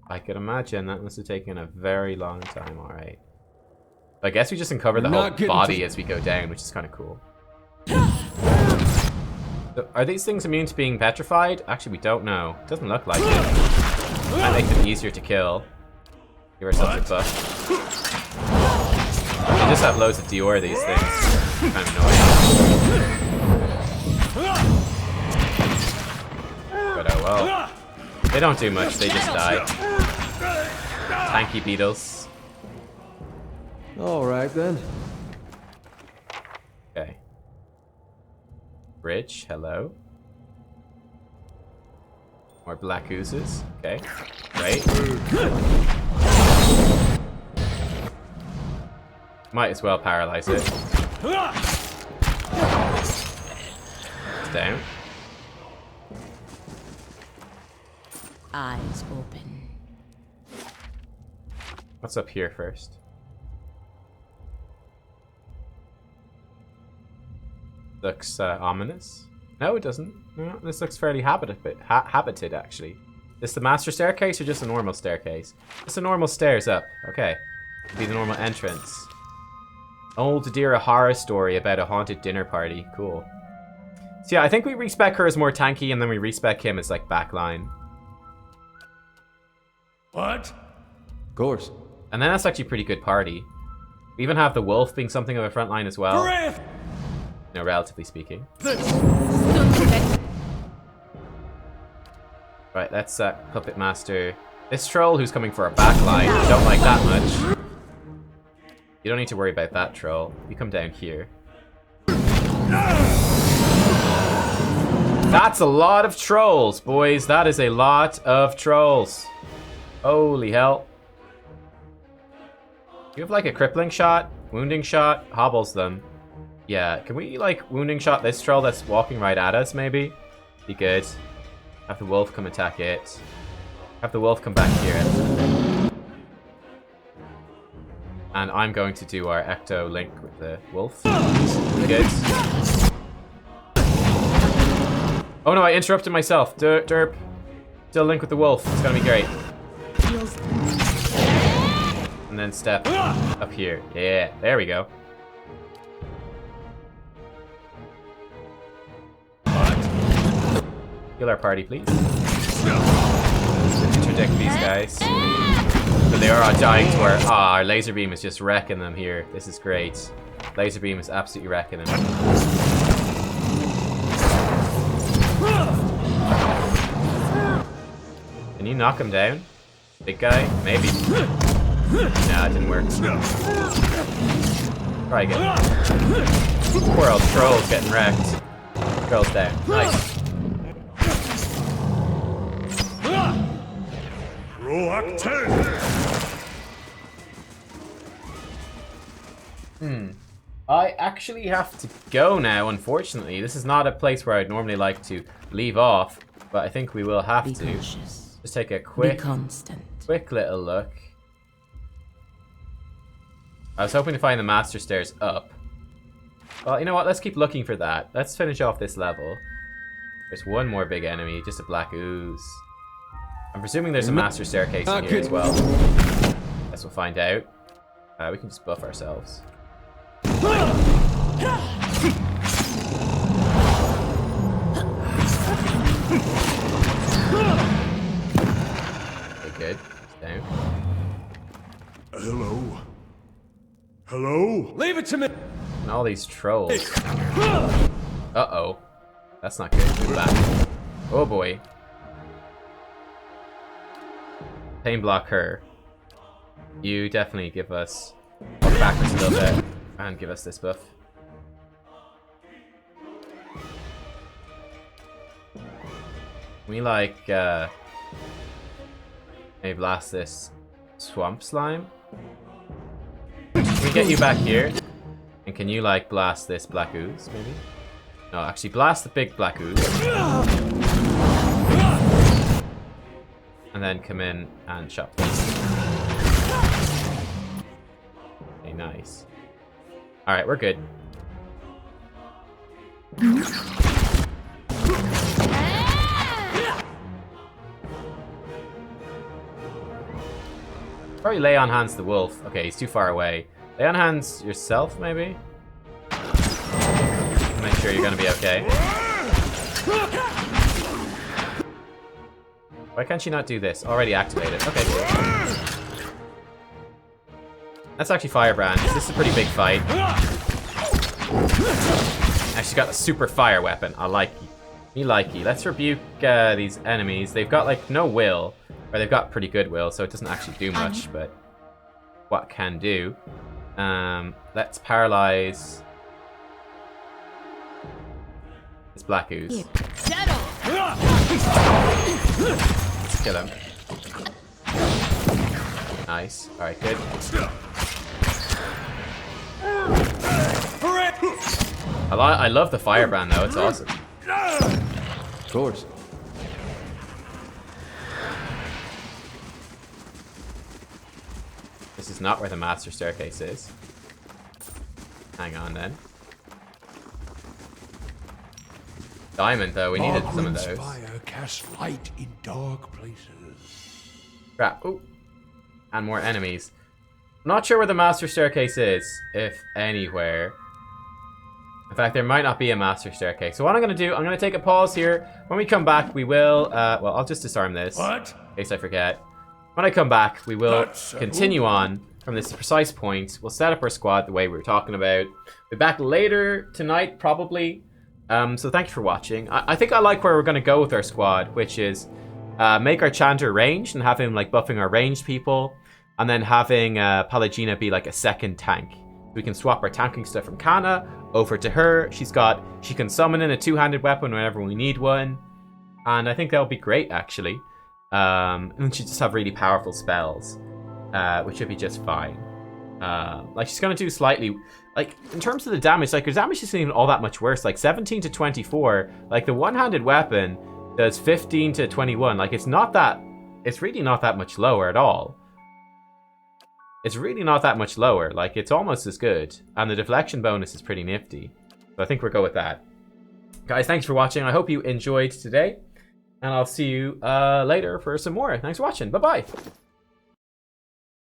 A: I could imagine that must have taken a very long time, alright. I guess we just uncover the whole body as we go down, which is kind of cool. So, are these things immune to being petrified? Actually, we don't know. It doesn't look like it. Might make them easier to kill. Give ourselves a buff. We just have loads of Dior, these things. Kind of annoying. But oh well. They don't do much, they just die. Tanky beetles.
E: Alright then.
A: Okay. Bridge, hello. More black oozes. Okay. Great. Might as well paralyze it. It's down.
I: Eyes open.
A: What's up here first? Looks ominous. No, it doesn't. No, this looks fairly habited, actually. Is this the master staircase or just a normal staircase? Just a normal stairs up. Okay. Be the normal entrance. Old Adira horror story about a haunted dinner party. Cool. So yeah, I think we respec her as more tanky and then we respec him as like backline.
H: What?
E: Of course.
A: And then that's actually a pretty good party. We even have the wolf being something of a front line as well. No, relatively speaking. Right, let's puppet master this troll who's coming for our backline. Don't like that much. You don't need to worry about that troll. You come down here. That's a lot of trolls, boys. That is a lot of trolls. Holy hell. You have like a crippling shot, wounding shot, hobbles them. Yeah, can we like wounding shot this troll that's walking right at us maybe? Be good. Have the wolf come attack it. Have the wolf come back here. And I'm going to do our ecto link with the wolf. Good. Oh no, I interrupted myself. Derp. Still link with the wolf. It's gonna be great. And then step up here. Yeah, there we go. Heal our party, please. Interdict these guys. But they are dying to our laser beam is just wrecking them here. This is great. Laser beam is absolutely wrecking them. Can you knock him down? Big guy? Maybe. Nah, it didn't work. Try again. Poor old troll's getting wrecked. Troll's down. Nice. I actually have to go now, unfortunately. This is not a place where I'd normally like to leave off, but I think we will have to. Just take a quick little look. I was hoping to find the master stairs up. Well, you know what? Let's keep looking for that. Let's finish off this level. There's one more big enemy, just a black ooze. I'm presuming there's a master staircase in here as well. Guess we'll find out. We can just buff ourselves. Okay, good. Down.
F: Hello? Hello?
E: Leave it to me!
A: And all these trolls. Uh-oh. That's not good. Move back. Oh boy. Pain block her. You definitely give us... walk backwards a little bit. And give us this buff. We like, maybe blast this swamp slime. Can we get you back here? And can you like blast this black ooze, maybe? No, actually blast the big black ooze. And then come in and chop this. Okay, nice. Alright, we're good. Probably lay on hands the wolf. Okay, he's too far away. Lay on hands yourself, maybe? Make sure you're gonna be okay. Why can't she not do this? Already activated. Okay, cool. That's actually Firebrand. This is a pretty big fight. Actually got a super fire weapon. I like me likey. Let's rebuke these enemies. They've got like no will. Or they've got pretty good will, so it doesn't actually do much, but what can do. Let's paralyze this black ooze. Let's kill him. Nice. Alright, good. I love the firebrand though, it's awesome.
E: Of course.
A: This is not where the master staircase is. Hang on then. Diamond though, we needed some of those.
H: Fire casts light in dark places.
A: Crap. Ooh. And more enemies. I'm not sure where the master staircase is, if anywhere. In fact, there might not be a master staircase. So what I'm going to do, I'm going to take a pause here. When we come back, we will... well, I'll just disarm this.
H: What?
A: In case I forget. When I come back, we will continue on from this precise point. We'll set up our squad the way we were talking about. Be back later tonight, probably. So thank you for watching. I think I like where we're going to go with our squad, which is make our Chanter ranged and have him like buffing our ranged people. And then having Pallegina be like a second tank. We can swap our tanking stuff from Kana over to her. She can summon in a two-handed weapon whenever we need one. And I think that'll be great, actually. And she just have really powerful spells, which should be just fine. Like she's gonna do slightly, like in terms of the damage, like her damage isn't even all that much worse. Like 17 to 24, like the one-handed weapon does 15 to 21. Like it's really not that much lower at all. It's really not that much lower. Like it's almost as good, and the deflection bonus is pretty nifty. So I think we'll go with that. Guys, thanks for watching. I hope you enjoyed today, and I'll see you later for some more. Thanks for watching. Bye bye.